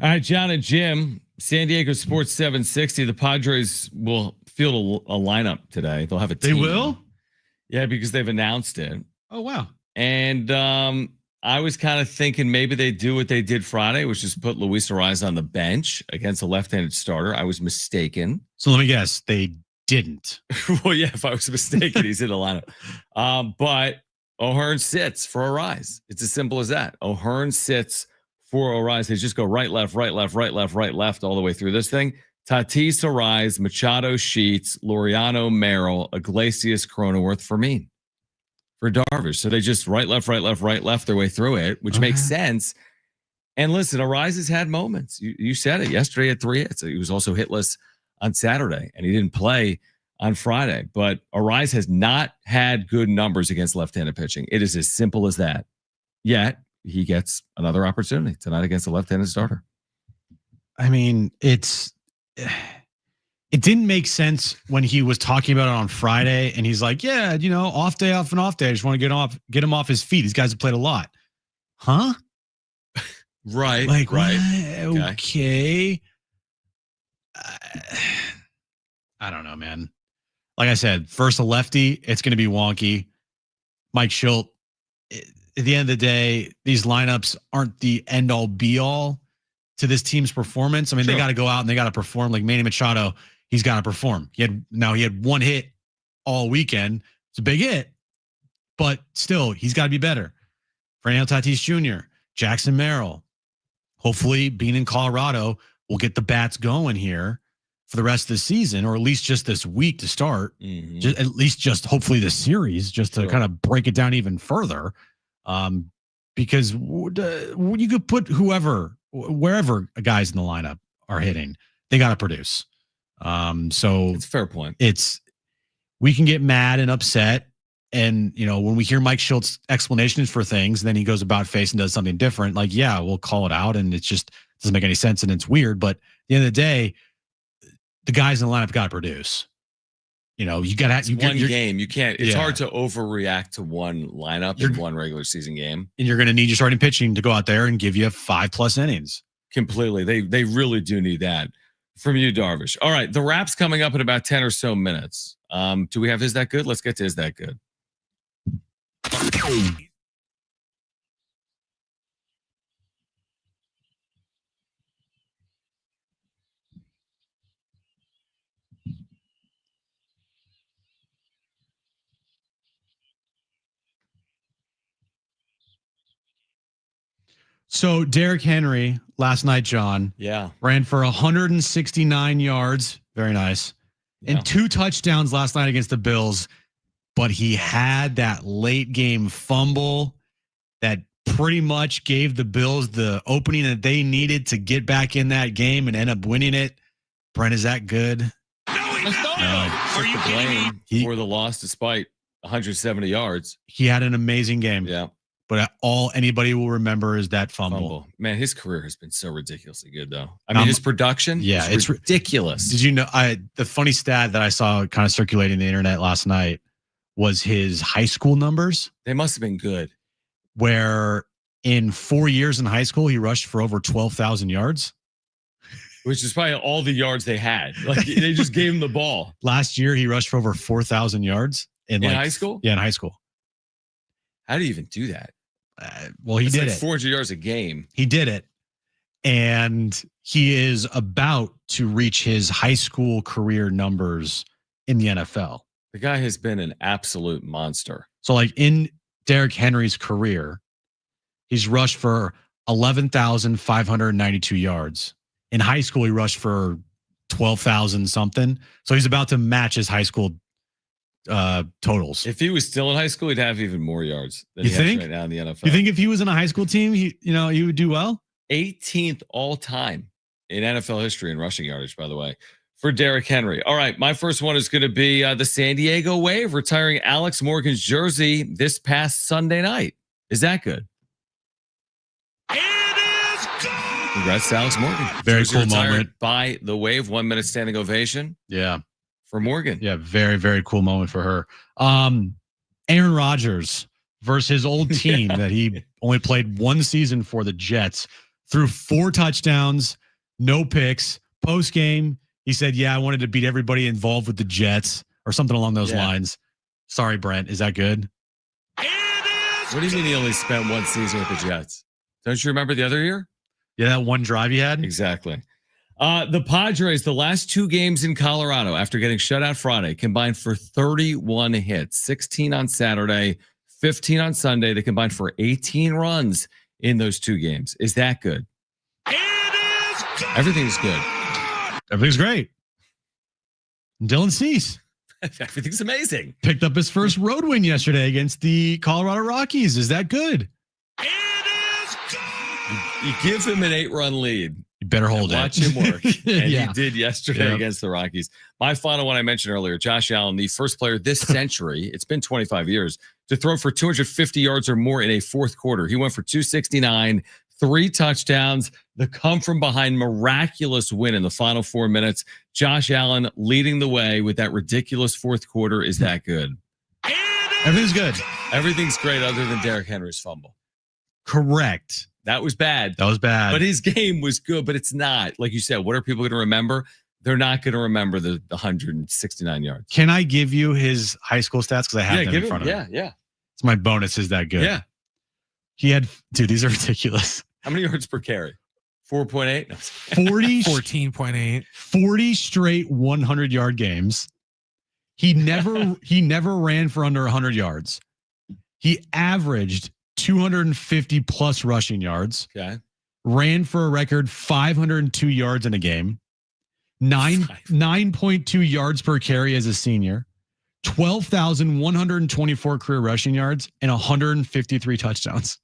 All right, Jon and Jim, San Diego Sports 760. The Padres will field a lineup today. They'll have a team. They will? Yeah, because they've announced it. Oh, wow. And I was kind of thinking maybe they do what they did Friday, which is put Luis Arraez on the bench against a left-handed starter. I was mistaken. So let me guess. They didn't. Well, yeah, if I was mistaken, he's in the lineup. But O'Hearn sits for Arraez. It's as simple as that. O'Hearn sits for Arraez. They just go right, left, right, left, right, left, right, left all the way through this thing. Tatis, Arraez, Machado, Sheets, Laureano, Merrill, Iglesias, Cronenworth, Fermin for Darvish. So they just right, left, right, left, right, left their way through it, which makes sense. And listen, Arraez has had moments. You said it yesterday at 3 hits. He was also hitless on Saturday, and he didn't play on Friday. But Arraez has not had good numbers against left-handed pitching. It is as simple as that. Yet he gets another opportunity tonight against a left-handed starter. I mean, it didn't make sense when he was talking about it on Friday, and he's like, "Yeah, off day, off and off day. I just want to get him off his feet. These guys have played a lot, huh?" Right. Like, right. Okay. I don't know, man. Like I said, first a lefty, it's going to be wonky. Mike Shildt. At the end of the day, these lineups aren't the end all be all to this team's performance. I mean, They got to go out and they got to perform. Like Manny Machado, he's got to perform. He had one hit all weekend. It's a big hit, but still, he's got to be better. Fernando Tatis Jr., Jackson Merrill. Hopefully, being in Colorado will get the bats going here for the rest of the season, or at least just this week to start. Just hopefully the series, just to kind of break it down even further. Because you could put wherever guys in the lineup are hitting, they got to produce. So it's a fair point. We can get mad and upset. And, when we hear Mike Shilt's explanations for things, then he goes about face and does something different. Like, yeah, we'll call it out. And it just doesn't make any sense. And it's weird. But at the end of the day, the guys in the lineup got to produce. You got to one game. You can't. It's hard to overreact to one lineup in one regular season game. And you're going to need your starting pitching to go out there and give you 5+ innings. Completely. They really do need that from you, Darvish. All right, the wrap's coming up in about 10 or so minutes. Do we have Is That Good? Let's get to Is That Good. So Derrick Henry last night, John, ran for 169 yards. Very nice. And 2 touchdowns last night against the Bills. But he had that late game fumble that pretty much gave the Bills the opening that they needed to get back in that game and end up winning it. Brent, is that good? No. Are you kidding me? For the loss despite 170 yards. He had an amazing game. Yeah. But all anybody will remember is that fumble. Man, his career has been so ridiculously good, though. I mean, his production, it's ridiculous. Did you know? The funny stat that I saw kind of circulating the internet last night was his high school numbers. They must have been good. Where in 4 years in high school, he rushed for over 12,000 yards. Which is probably all the yards they had. Like they just gave him the ball. Last year, he rushed for over 4,000 yards. In high school? Yeah, in high school. How do you even do that? Well, he did it. 400 yards a game. He did it. And he is about to reach his high school career numbers in the NFL. The guy has been an absolute monster. So like in Derrick Henry's career, he's rushed for 11,592 yards. In high school, he rushed for 12,000 something. So he's about to match his high school totals. If he was still in high school, he'd have even more yards than you he think? has right now in the NFL. You think if he was in a high school team, he would do well? 18th all time in NFL history in rushing yardage, by the way, for Derrick Henry. All right, my first one is going to be the San Diego Wave retiring Alex Morgan's jersey this past Sunday night. Is that good? It is good. Congrats to Alex Morgan. Very jersey cool moment by the Wave. 1 minute standing ovation. Yeah. For Morgan. Yeah, very, very cool moment for her. Aaron Rodgers versus his old team that he only played one season for, the Jets. threw 4 touchdowns, no picks. Post game, he said, "Yeah, I wanted to beat everybody involved with the Jets," or something along those lines. Sorry, Brent. Is that good? What do you mean he only spent one season with the Jets? Don't you remember the other year? Yeah, that one drive he had. Exactly. The Padres, the last 2 games in Colorado after getting shut out Friday, combined for 31 hits, 16 on Saturday, 15 on Sunday. They combined for 18 runs in those 2 games. Is that good? It is good. Everything's good. Everything's great. Dylan Cease Everything's amazing. picked up his first road win yesterday against the Colorado Rockies. Is that good? It is good. You give him an 8-run lead. You better hold it. Watch him work. And Yeah. he did yesterday Yep. against the Rockies. My final one I mentioned earlier, Josh Allen, the first player this century, it's been 25 years, to throw for 250 yards or more in a fourth quarter. He went for 269, 3 touchdowns, the come from behind miraculous win in the final 4 minutes. Josh Allen leading the way with that ridiculous fourth quarter. Is that good? Everything's good. Everything's great other than Derrick Henry's fumble. Correct. That was bad. That was bad. But his game was good, but it's not. Like you said, what are people going to remember? They're not going to remember the 169 yards. Can I give you his high school stats? Because I have them give in front him. of me. Yeah. It's my bonus. Is that good? Yeah. He had, dude, these are ridiculous. How many yards per carry? 4.8? No. 40, 14.8. 40 straight 100-yard games. He never ran for under 100 yards. He averaged 250 plus rushing yards. Okay. Ran for a record 502 yards in a game. 9.2 yards per carry as a senior. 12,124 career rushing yards and 153 touchdowns.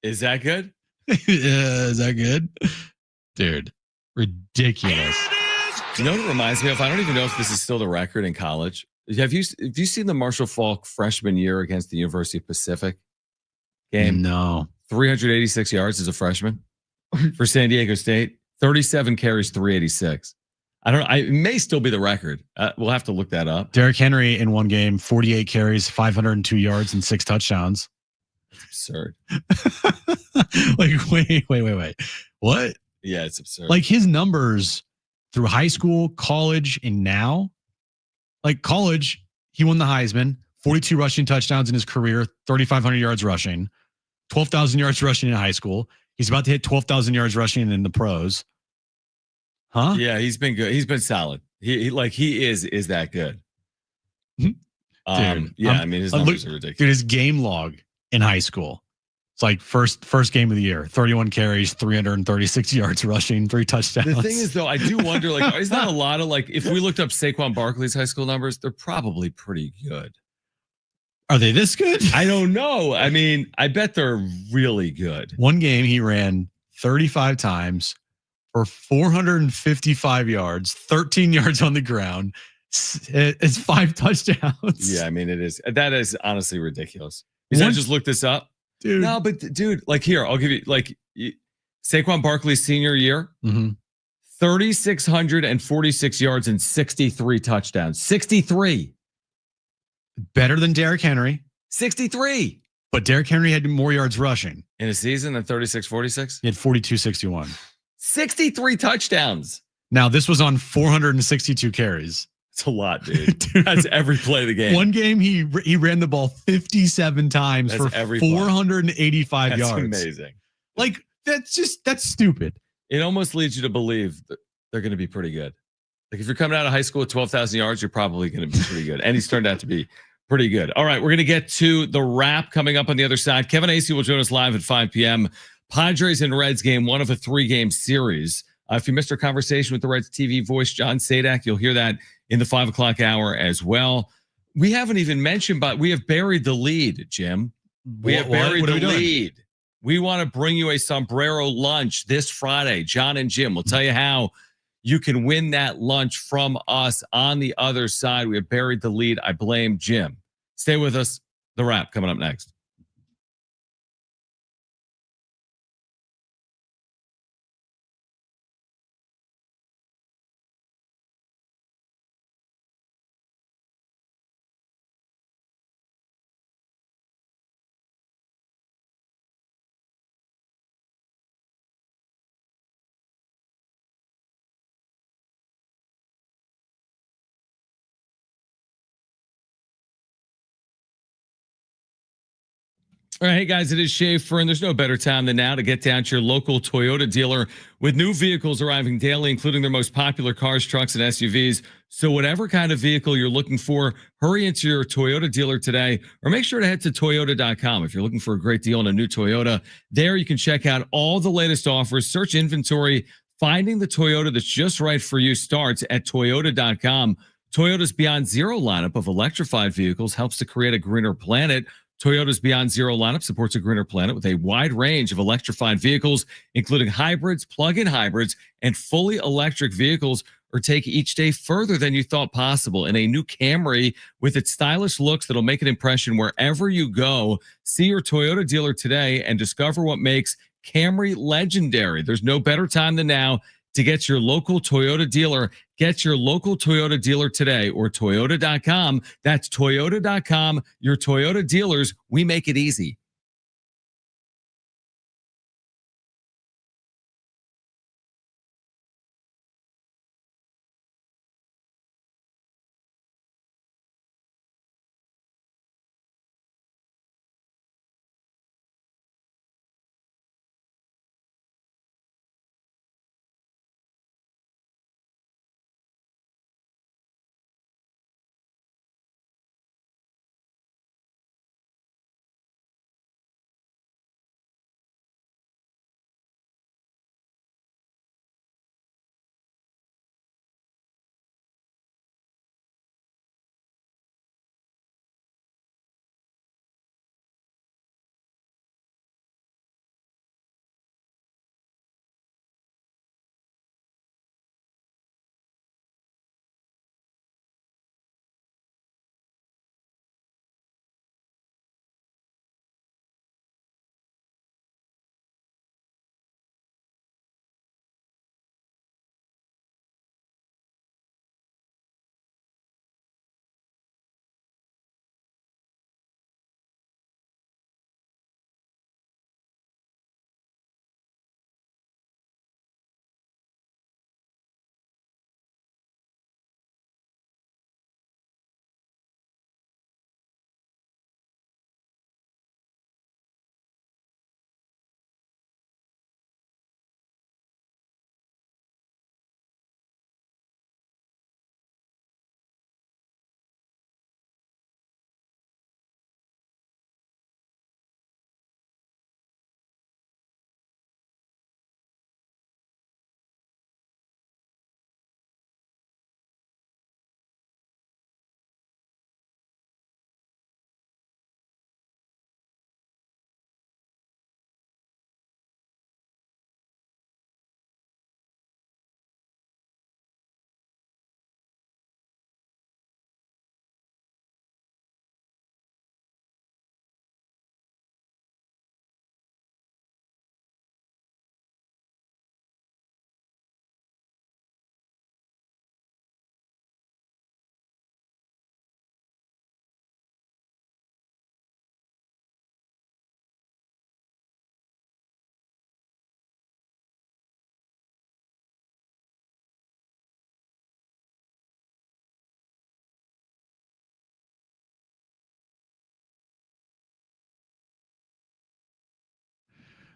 Is that good? Is that good? Dude, ridiculous. You know what it reminds me of? I don't even know if this is still the record in college. Have you seen the Marshall Faulk freshman year against the University of Pacific game? No. 386 yards as a freshman for San Diego State. 37 carries, 386. It may still be the record. We'll have to look that up. Derrick Henry in one game, 48 carries, 502 yards, and 6 touchdowns. It's absurd. Like, wait. What? Yeah, it's absurd. Like his numbers through high school, college, and now, like college, he won the Heisman, 42 rushing touchdowns in his career, 3,500 yards rushing, 12,000 yards rushing in high school. He's about to hit 12,000 yards rushing in the pros. Huh? Yeah, he's been good. He's been solid. He is that good. Dude, I mean, his numbers are ridiculous. Dude, his game log in high school. It's like first game of the year, 31 carries, 336 yards rushing, 3 touchdowns. The thing is, though, I do wonder, like, is not a lot of, like, if we looked up Saquon Barkley's high school numbers, they're probably pretty good. Are they this good? I don't know. I mean, I bet they're really good. One game he ran 35 times for 455 yards, 13 yards on the ground. It's 5 touchdowns. Yeah, I mean, it is. That is honestly ridiculous. Is that just look this up? Dude. No, but dude, like here, I'll give you Saquon Barkley's senior year, 3,646 yards and 63 touchdowns. 63. Better than Derrick Henry. 63. But Derrick Henry had more yards rushing. In a season than 36-46? He had 42-61. 63 touchdowns. Now, this was on 462 carries. It's a lot, dude. That's every play of the game. One game, he ran the ball 57 times for 485 yards. That's amazing. Like, that's stupid. It almost leads you to believe that they're going to be pretty good. Like, if you're coming out of high school with 12,000 yards, you're probably going to be pretty good. And he's turned out to be pretty good. All right, we're going to get to the wrap coming up on the other side. Kevin Acee will join us live at 5 p.m. Padres and Reds game, one of a 3-game series. If you missed our conversation with the Reds TV voice, John Sadak, you'll hear that in the 5 o'clock hour as well. We haven't even mentioned, but we have buried the lead, Jim. We have buried the lead. We want to bring you a sombrero lunch this Friday. Jon and Jim will tell you how you can win that lunch from us on the other side. We have buried the lead. I blame Jim. Stay with us. The wrap coming up next. All right, hey guys, it is Schaefer, and there's no better time than now to get down to your local Toyota dealer with new vehicles arriving daily, including their most popular cars, trucks, and SUVs. So whatever kind of vehicle you're looking for, hurry into your Toyota dealer today, or make sure to head to Toyota.com. If you're looking for a great deal on a new Toyota, there you can check out all the latest offers, search inventory. Finding the Toyota that's just right for you starts at Toyota.com. Toyota's Beyond Zero lineup of electrified vehicles helps to create a greener planet. Toyota's Beyond Zero lineup supports a greener planet with a wide range of electrified vehicles, including hybrids, plug-in hybrids, and fully electric vehicles, or take each day further than you thought possible in a new Camry with its stylish looks that'll make an impression wherever you go. See your Toyota dealer today and discover what makes Camry legendary. There's no better time than now to get your local Toyota dealer. Get your local Toyota dealer today or Toyota.com. That's Toyota.com. Your Toyota dealers, we make it easy.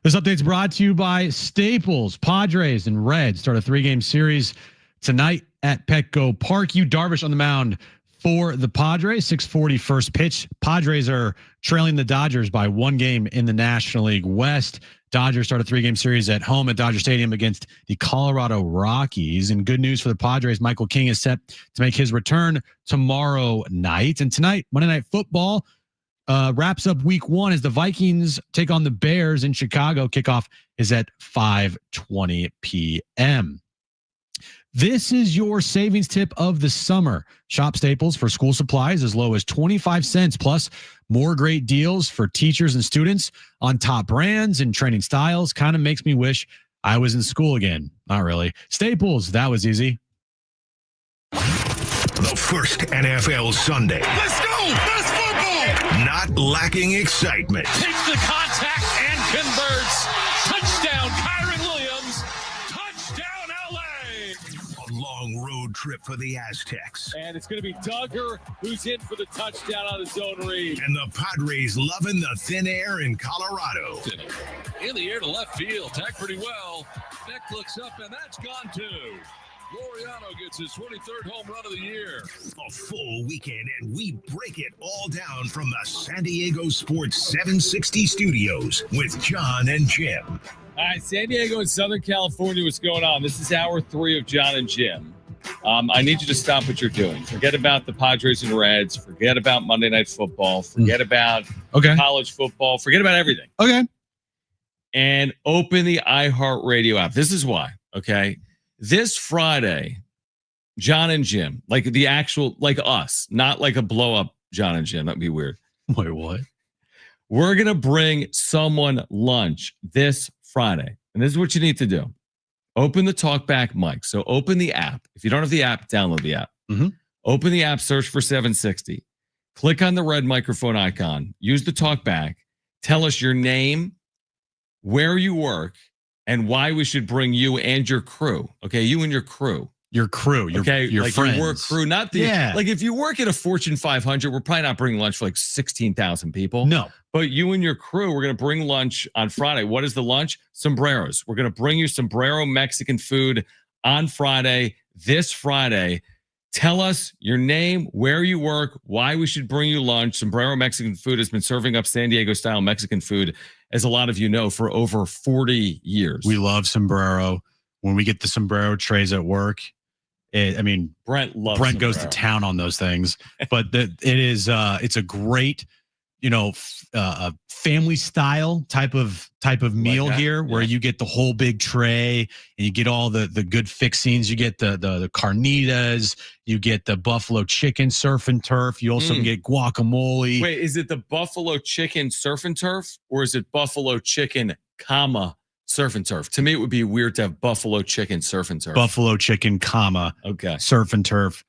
This update's brought to you by Staples. Padres and Reds start a 3-game series tonight at Petco Park. Yu Darvish on the mound for the Padres. 6:40 first pitch. Padres are trailing the Dodgers by 1 game in the National League West. Dodgers start a 3-game series at home at Dodger Stadium against the Colorado Rockies. And good news for the Padres, Michael King is set to make his return tomorrow night. And tonight, Monday Night Football wraps up week 1 as the Vikings take on the Bears in Chicago. Kickoff is at 5:20 p.m. This is your savings tip of the summer. Shop Staples for school supplies as low as 25 cents, plus more great deals for teachers and students on top brands and training styles. Kind of makes me wish I was in school again. Not really. Staples, that was easy. The first NFL Sunday. Let's go! That's football! Not lacking excitement. Takes the contact and converts. Touchdown, Kyron Williams. Touchdown, LA. A long road trip for the Aztecs. And it's going to be Duggar who's in for the touchdown on the zone read. And the Padres loving the thin air in Colorado. In the air to left field. Tagged pretty well. Beck looks up, and that's gone too. Laureano gets his 23rd home run of the year. A full weekend, and we break it all down from the San Diego Sports 760 studios with Jon and Jim. All right, San Diego and Southern California, what's going on? This is hour 3 of Jon and Jim. I need you to stop what you're doing. Forget about the Padres and Reds. Forget about Monday Night Football. Forget about college football. Forget about everything. Okay. And open the iHeartRadio app. This is why, okay? This Friday, Jon and Jim, like the actual, like us, not like a blow up Jon and Jim. That'd be weird. Wait, what? We're going to bring someone lunch this Friday. And this is what you need to do. Open the TalkBack mic. So open the app. If you don't have the app, download the app. Mm-hmm. Open the app, search for 760. Click on the red microphone icon. Use the TalkBack. Tell us your name, where you work, and why we should bring you and your crew. Okay, you and your crew. Your crew, your like friends. Your work crew, not the like if you work at a Fortune 500, we're probably not bringing lunch for like 16,000 people. No. But you and your crew, we're going to bring lunch on Friday. What is the lunch? Sombreros. We're going to bring you sombrero Mexican food on Friday, this Friday. Tell us your name, where you work, why we should bring you lunch. Sombrero Mexican food has been serving up San Diego style Mexican food, as a lot of you know, for over 40 years. We love sombrero. When we get the sombrero trays at work, Brent goes to town on those things. But it's a great, a family style type of meal here, where you get the whole big tray and you get all the good fixings. You get the carnitas, you get the buffalo chicken surf and turf. You also get guacamole. Wait, is it the buffalo chicken surf and turf, or is it buffalo chicken, surf and turf? To me, it would be weird to have buffalo chicken surf and turf. Buffalo chicken, surf and turf,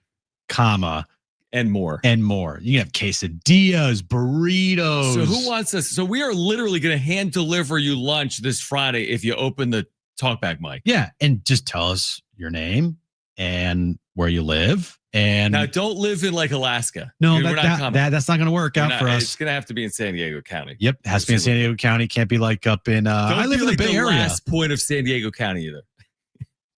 and more. You can have quesadillas, burritos. So who wants this? So we are literally going to hand deliver you lunch this Friday if you open the TalkBack mic. Yeah, and just tell us your name and where you live. And now, don't live in like Alaska. No, that's not going to work out for us. It's going to have to be in San Diego County. Yep, it has to be in San Diego County. Can't be like up in. I live in the Bay Area. Last point of San Diego County either.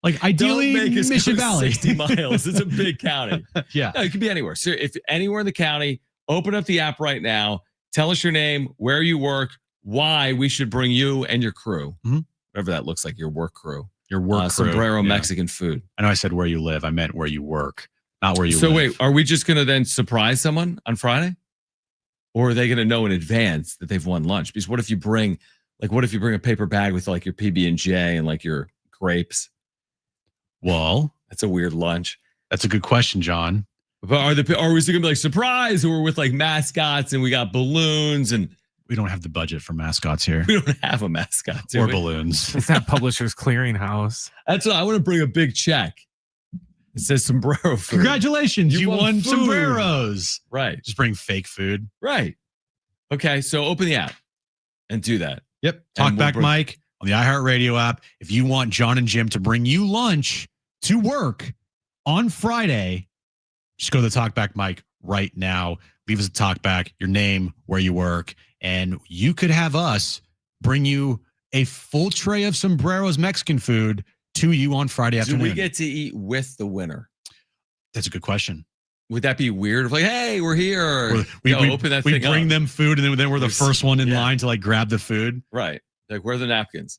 Like ideally, Mission Valley, 60 miles. It's a big county. Yeah, no, it could be anywhere. So if anywhere in the county, open up the app right now. Tell us your name, where you work, why we should bring you and your crew, whatever that looks like, your work crew, crew. Sombrero Mexican food. I know I said where you live. I meant where you work, not where you live. So wait, are we just going to then surprise someone on Friday, or are they going to know in advance that they've won lunch? Because what if you bring a paper bag with like your PB&J and like your grapes? Well, that's a weird lunch. That's a good question, John. But are we still gonna be like surprise, or with like mascots and we got balloons and we don't have the budget for mascots here. We don't have a mascot or balloons. It's not Publishers Clearinghouse. That's what I want to bring a big check. It says sombrero food. Congratulations, you won sombreros. Right. Just bring fake food. Right. Okay, so open the app and do that. Yep. TalkBack mic on the iHeartRadio app. If you want Jon and Jim to bring you lunch to work on Friday, just go to the TalkBack mic right now. Leave us a TalkBack, your name, where you work, and you could have us bring you a full tray of Sombrero's Mexican food to you on Friday afternoon. Do we get to eat with the winner? That's a good question. Would that be weird? Like, hey, we're here. We open that thing up. We bring them food, and then we're the first one in line to like grab the food. Right. Like, where are the napkins?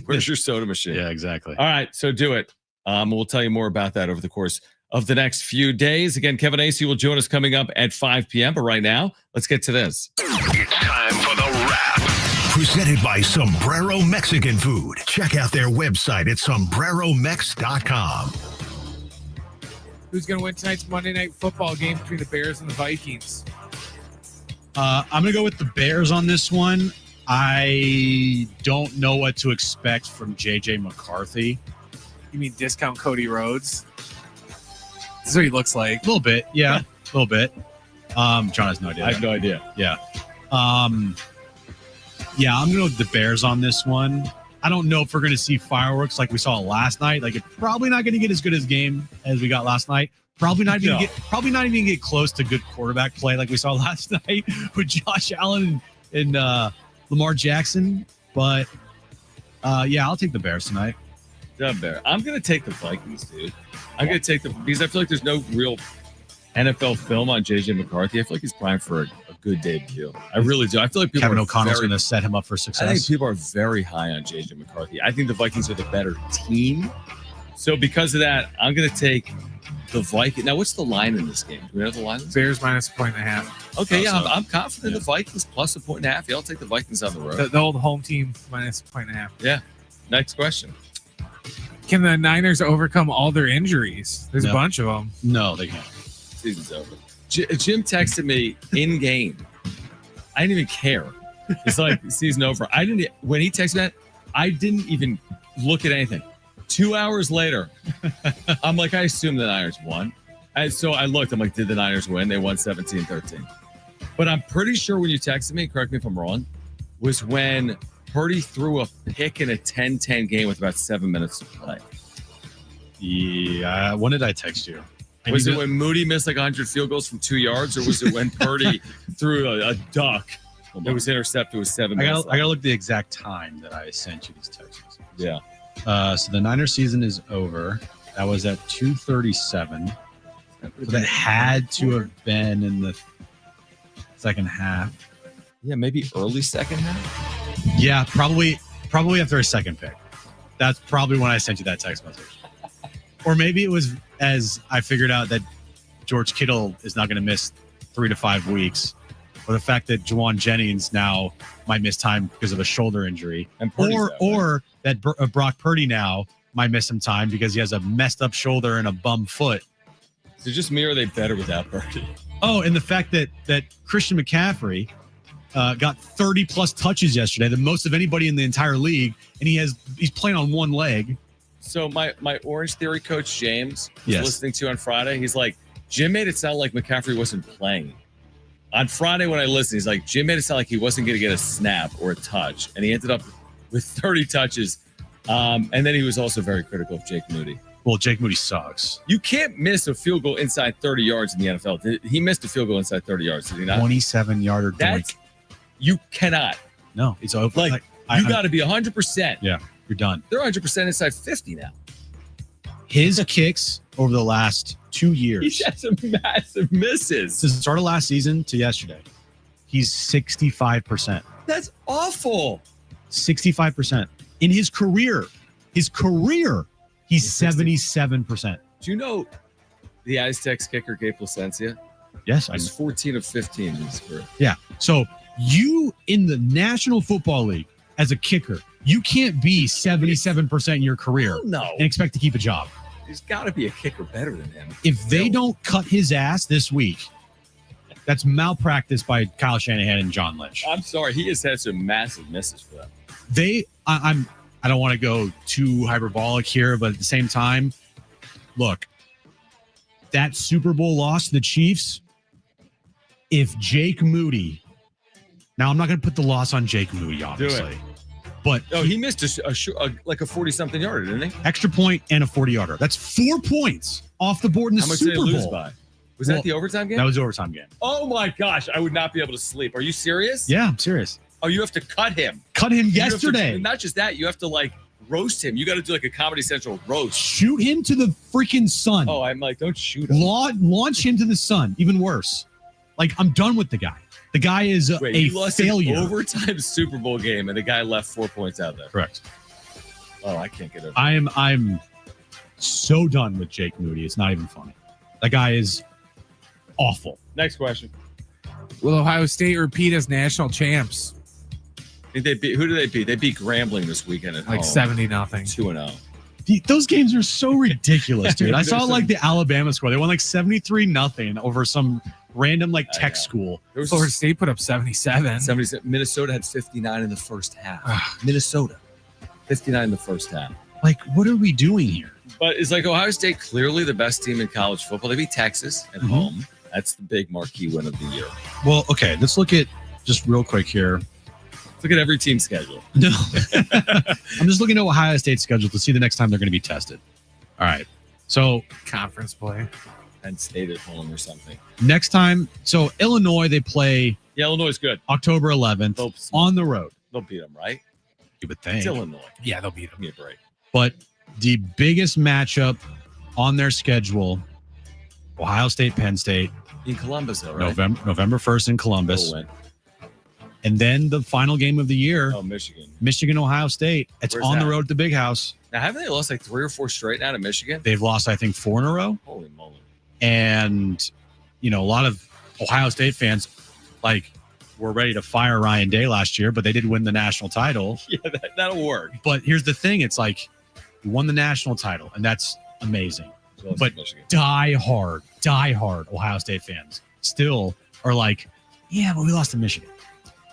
Where's your soda machine? Yeah, exactly. All right, so do it. We'll tell you more about that over the course of the next few days. Again, Kevin Acee will join us coming up at 5 p.m. But right now, let's get to this. It's time for the wrap. Presented by Sombrero Mexican Food. Check out their website at sombreromex.com. Who's going to win tonight's Monday Night Football game between the Bears and the Vikings? I'm going to go with the Bears on this one. I don't know what to expect from J.J. McCarthy. You mean discount Cody Rhodes? This is what he looks like. A little bit, yeah. A little bit. John has no idea. I have no idea. Yeah. Yeah, I'm going to go with the Bears on this one. I don't know if we're going to see fireworks like we saw last night. Like, it's probably not going to get as good as game as we got last night. Probably not even get close to good quarterback play like we saw last night with Josh Allen and Lamar Jackson. But yeah, I'll take the Bears tonight. The Bears. I'm going to take the Vikings, dude. I'm going to take because I feel like there's no real NFL film on JJ McCarthy. I feel like he's primed for a good debut. I really do. I feel like Kevin O'Connell's going to set him up for success. I think people are very high on JJ McCarthy. I think the Vikings are the better team. So because of that, I'm going to take the Vikings. Now, what's the line in this game? Do we know the line? Bears -1.5. Okay, yeah, I'm confident the Vikings plus +1.5. Yeah, I'll take the Vikings on the road. The old home team -1.5. Yeah. Next question. Can the Niners overcome all their injuries? There's a bunch of them. No, they can't. Season's over. Jim texted me in game. I didn't even care. It's like season over. When he texted that, I didn't even look at anything. 2 hours later, I'm like, I assume the Niners won. So I looked. I'm like, did the Niners win? They won 17-13. But I'm pretty sure when you texted me, correct me if I'm wrong, was when Purdy threw a pick in a 10-10 game with about 7 minutes to play. Yeah. When did I text you? Was it when Moody missed like 100 field goals from 2 yards, or was it when Purdy threw a duck that was intercepted with 7 minutes? I gotta look the exact time that I sent you these texts. Yeah. So the Niners season is over. That was at 2:37. So that had to have been in the second half. Yeah, maybe early second half. Yeah, probably after a second pick. That's probably when I sent you that text message. Or maybe it was as I figured out that George Kittle is not going to miss 3 to 5 weeks, or the fact that Juwan Jennings now might miss time because of a shoulder injury, or that Brock Purdy now might miss some time because he has a messed up shoulder and a bum foot. So just me, or are they better without Purdy? Oh, and the fact that Christian McCaffrey got 30 plus touches yesterday, the most of anybody in the entire league, and he's playing on one leg. So my Orange Theory coach, James, was listening to on Friday. He's like, Jim made it sound like McCaffrey wasn't playing. On Friday when I listened, he's like, Jim made it sound like he wasn't going to get a snap or a touch. And he ended up with 30 touches. And then he was also very critical of Jake Moody. Well, Jake Moody sucks. You can't miss a field goal inside 30 yards in the NFL. He missed a field goal inside 30 yards, did he not? 27-yarder doink. You cannot. No, it's over. Like you got to be 100%. Yeah. You're done. They're 100% inside 50 now. His kicks over the last 2 years. He's had some massive misses. Since the start of last season to yesterday, he's 65%. That's awful. 65%. In his career, he's 77%. Do you know the Aztecs kicker, Gabe Placencia? Yes. He's 14 of 15 in his career. Yeah. So you in the National Football League as a kicker, you can't be 77% in your career and expect to keep a job. There's got to be a kicker better than him. If they don't cut his ass this week, that's malpractice by Kyle Shanahan and John Lynch. I'm sorry. He has had some massive misses for them. I don't want to go too hyperbolic here, but at the same time, look, that Super Bowl loss to the Chiefs, if Jake Moody, now I'm not going to put the loss on Jake Moody, obviously. But he missed like a 40-something yarder, didn't he? Extra point and a 40-yarder. That's 4 points off the board in the Super Bowl. How much did they lose by? Was that the overtime game? That was the overtime game. Oh, my gosh. I would not be able to sleep. Are you serious? Yeah, I'm serious. Oh, you have to cut him. Cut him yesterday. Not just that. You have to, like, roast him. You got to do, like, a Comedy Central roast. Shoot him to the freaking sun. Oh, I'm like, don't shoot him. Launch him to the sun. Even worse. Like, I'm done with the guy. The guy is a failure. An overtime Super Bowl game, and the guy left 4 points out there. Correct. Oh, I can't get over. I'm so done with Jake Moody. It's not even funny. That guy is awful. Next question. Will Ohio State repeat as national champs? Who did they beat? They beat Grambling this weekend at like home. 70-0. 2-0. Those games are so ridiculous, dude. I saw like the Alabama score. They won like 73-0 over some random like tech school. Florida State put up 77. Minnesota had 59 in the first half. Minnesota, 59 in the first half. Like, what are we doing here? But it's like Ohio State clearly the best team in college football. They beat Texas at home. That's the big marquee win of the year. Well, okay, let's look at just real quick here. Look at every team's schedule. No. I'm just looking at Ohio State's schedule to see the next time they're going to be tested. All right. So Conference play. And stayed at home or something. next time, so Illinois, they play Yeah, Illinois is good. October 11th on the road. They'll beat them, right? You would think. It's Illinois. Yeah, they'll beat them. Give me a break. But the biggest matchup on their schedule, Ohio State, Penn State. In Columbus, though, right? November 1st in Columbus. Win. And then the final game of the year, Michigan, Ohio State. It's Where's on that? the road at the Big House. Now, haven't they lost like 3 or 4 straight now to Michigan? They've lost, I think, 4 in a row. Holy moly. And, a lot of Ohio State fans, were ready to fire Ryan Day last year, but they did win the national title. Yeah, that'll work. But here's the thing. It's you won the national title, and that's amazing. But die hard Ohio State fans still are yeah, but we lost to Michigan.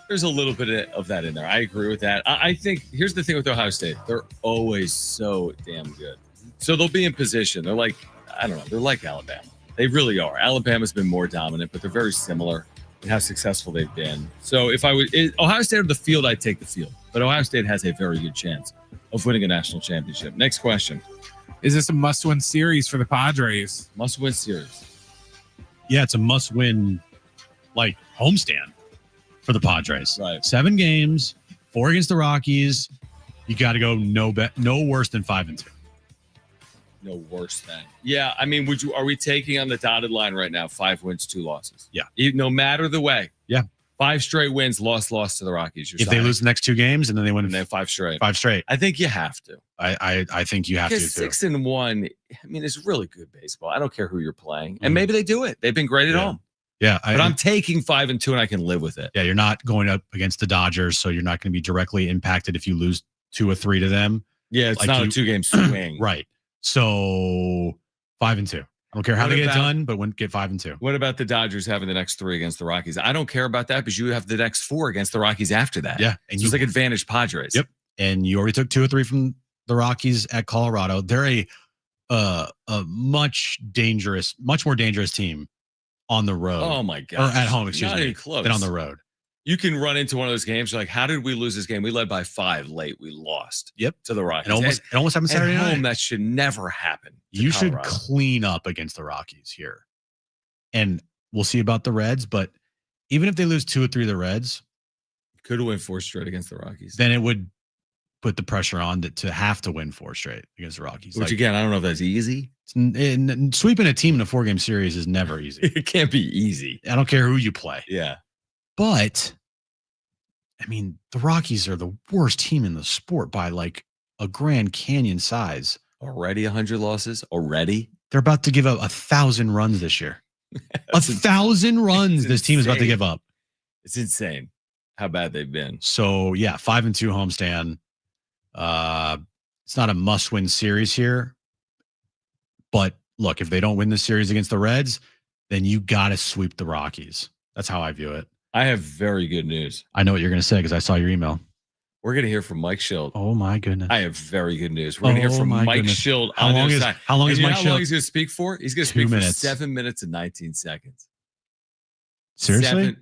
There's a little bit of that in there. I agree with that. I think here's the thing with Ohio State. They're always so damn good. So they'll be in position. They're I don't know. They're like Alabama. They really are. Alabama's been more dominant, but they're very similar in how successful they've been. So if Ohio State on the field, I'd take the field. But Ohio State has a very good chance of winning a national championship. Next question. Is this a must-win series for the Padres? Must-win series. Yeah, it's a must-win, homestand for the Padres. Right. 7 games, 4 against the Rockies. You got to go no worse than 5-2. No worse than. Yeah, I mean, are we taking on the dotted line right now 5 wins, 2 losses? Yeah. No matter the way. Yeah. 5 straight wins, loss to the Rockies. If they lose the next 2 games and then they win, and they have 5 straight. 5 straight. I think you have to. I think you have to too. 6-1. I mean, it's really good baseball. I don't care who you're playing, and maybe they do it. They've been great at home. Yeah, but I'm taking 5-2, and I can live with it. Yeah, you're not going up against the Dodgers, so you're not going to be directly impacted if you lose 2 or 3 to them. Yeah, it's not a 2-game swing. Right. So 5-2. I don't care how they get it done, but get 5-2. What about the Dodgers having the next 3 against the Rockies? I don't care about that because you have the next 4 against the Rockies after that. Yeah, and it's advantage Padres. Yep. And you already took 2 or 3 from the Rockies at Colorado. They're a much more dangerous team on the road. Oh my god! Or at home, excuse Not me, even close. than on the road. You can run into one of those games. You're like, how did we lose this game? We led by 5 late. We lost. Yep. To the Rockies. It almost happened Saturday at night. home, that should never happen. You should clean up against the Rockies here. And we'll see about the Reds, but even if they lose 2 or 3 of the Reds, could win 4 straight against the Rockies. Then it would put the pressure on to have to win 4 straight against the Rockies. Which again, I don't know if that's easy. Sweeping a team in a 4-game series is never easy. It can't be easy. I don't care who you play. Yeah. But I mean, the Rockies are the worst team in the sport by a Grand Canyon size. Already 100 losses? Already? They're about to give up 1,000 runs this year. 1,000 runs this team is about to give up. It's insane how bad they've been. So, yeah, 5-2 homestand. It's not a must-win series here. But, look, if they don't win the series against the Reds, then you got to sweep the Rockies. That's how I view it. I have very good news. I know what you're going to say because I saw your email. We're going to hear from Mike Shildt. Oh, my goodness. I have very good news. We're going to hear from Mike Shildt. How long is Mike Shildt? How long he's going to speak for? He's going to speak 2 minutes. for 7 minutes and 19 seconds. Seriously?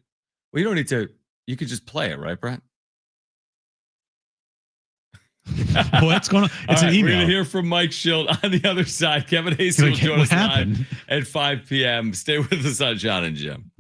Well, you don't need to. You could just play it, right, Brett? What's going on? It's an email. We're going to hear from Mike Shildt on the other side. Kevin Acee will join us live at 5 p.m. Stay with us on Jon and Jim.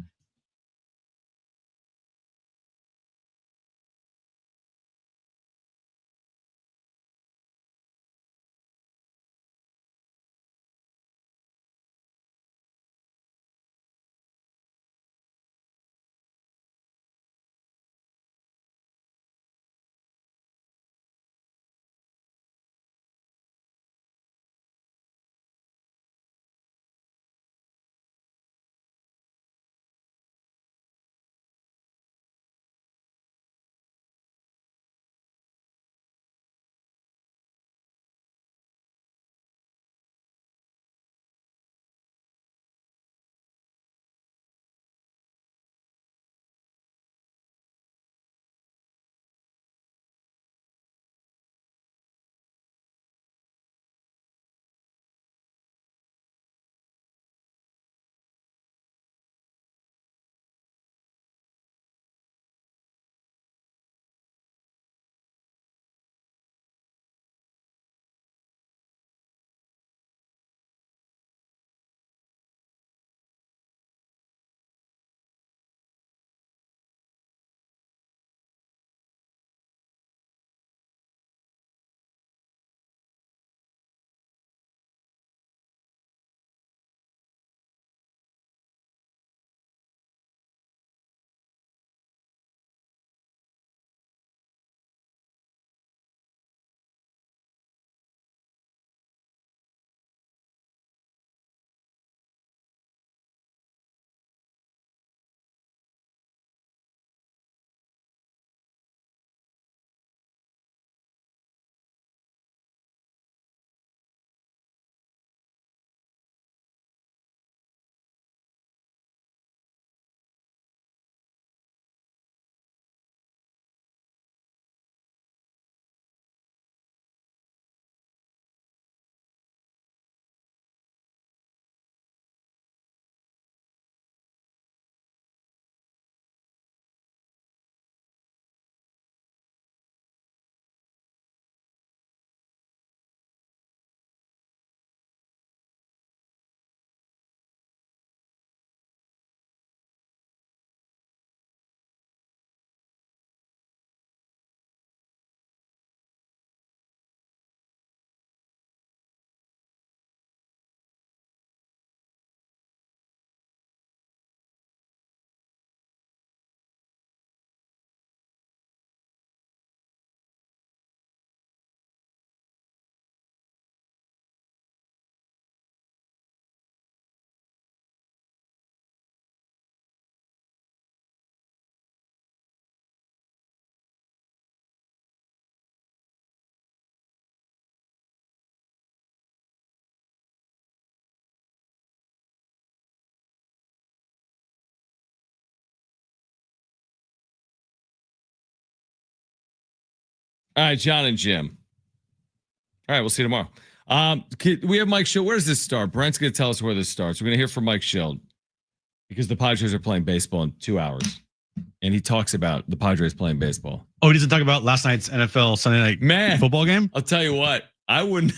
All right, Jon and Jim. All right, we'll see you tomorrow. We have Mike Shildt. Where does this start? Brent's going to tell us where this starts. We're going to hear from Mike Shildt because the Padres are playing baseball in 2 hours. And he talks about the Padres playing baseball. Oh, he doesn't talk about last night's NFL Sunday night football game? I'll tell you what. I wouldn't.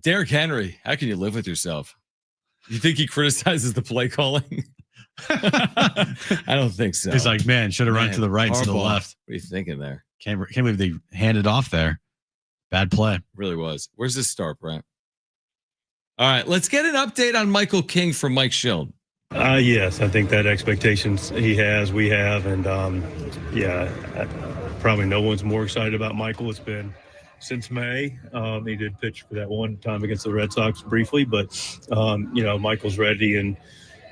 Derrick Henry, how can you live with yourself? You think he criticizes the play calling? I don't think so. He's like, man, should have run to the right instead of the left. What are you thinking there? Can't believe they handed off there. Bad play. Really was. Where's this start, Brent? All right, let's get an update on Michael King from Mike Shildt. Yes, I think that expectations he has, we have, and probably no one's more excited about Michael. It's been since May. He did pitch for that one time against the Red Sox briefly, but Michael's ready and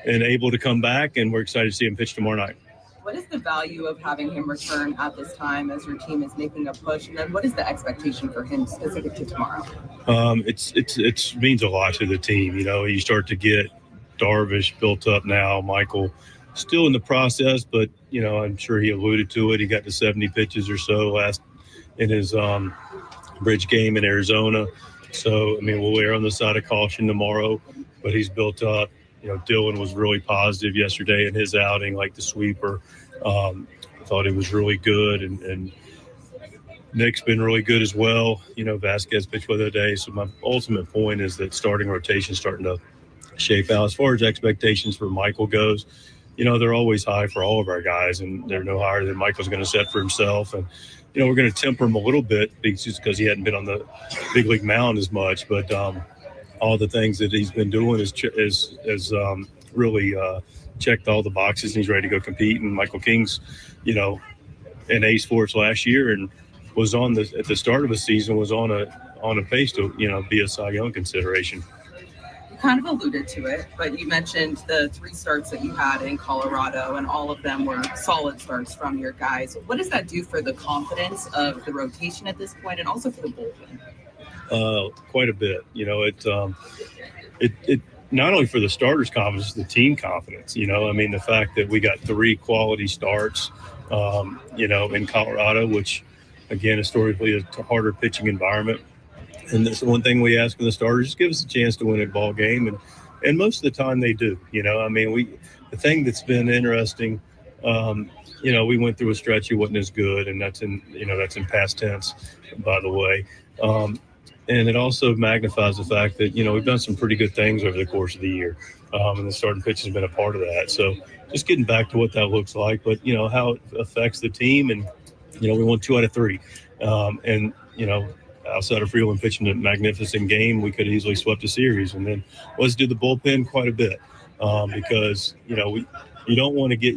able to come back, and we're excited to see him pitch tomorrow night. What is the value of having him return at this time as your team is making a push? And then what is the expectation for him specific to tomorrow? It means a lot to the team. You start to get Darvish built up now. Michael still in the process, but I'm sure he alluded to it. He got to 70 pitches or so last in his bridge game in Arizona. So we'll err on the side of caution tomorrow, but he's built up. Dylan was really positive yesterday in his outing, like the sweeper. I thought he was really good, and Nick's been really good as well. Vasquez pitched well the other day. So my ultimate point is that starting rotation is starting to shape out. As far as expectations for Michael goes, they're always high for all of our guys, and they're no higher than Michael's going to set for himself. And we're going to temper him a little bit because he hadn't been on the big league mound as much, but all the things that he's been doing is really checked all the boxes, and he's ready to go compete. And Michael King's an ace for us last year, and was at the start of the season was on a pace to be a Cy Young consideration. Kind of alluded to it, but you mentioned the 3 starts that you had in Colorado, and all of them were solid starts from your guys. What does that do for the confidence of the rotation at this point, and also for the bullpen? Quite a bit. It not only for the starters' confidence, the team confidence. The fact that we got 3 quality starts, in Colorado, which again historically is a harder pitching environment. And that's the one thing we ask of the starters: just give us a chance to win a ball game, and most of the time they do. The thing that's been interesting, we went through a stretch he wasn't as good, and that's in past tense, by the way. And it also magnifies the fact that we've done some pretty good things over the course of the year, and the starting pitch has been a part of that. So just getting back to what that looks like, but how it affects the team, and we won 2 out of 3, and outside of Freeland pitching a magnificent game, we could have easily swept the series. And then let's do the bullpen quite a bit, because you don't want to get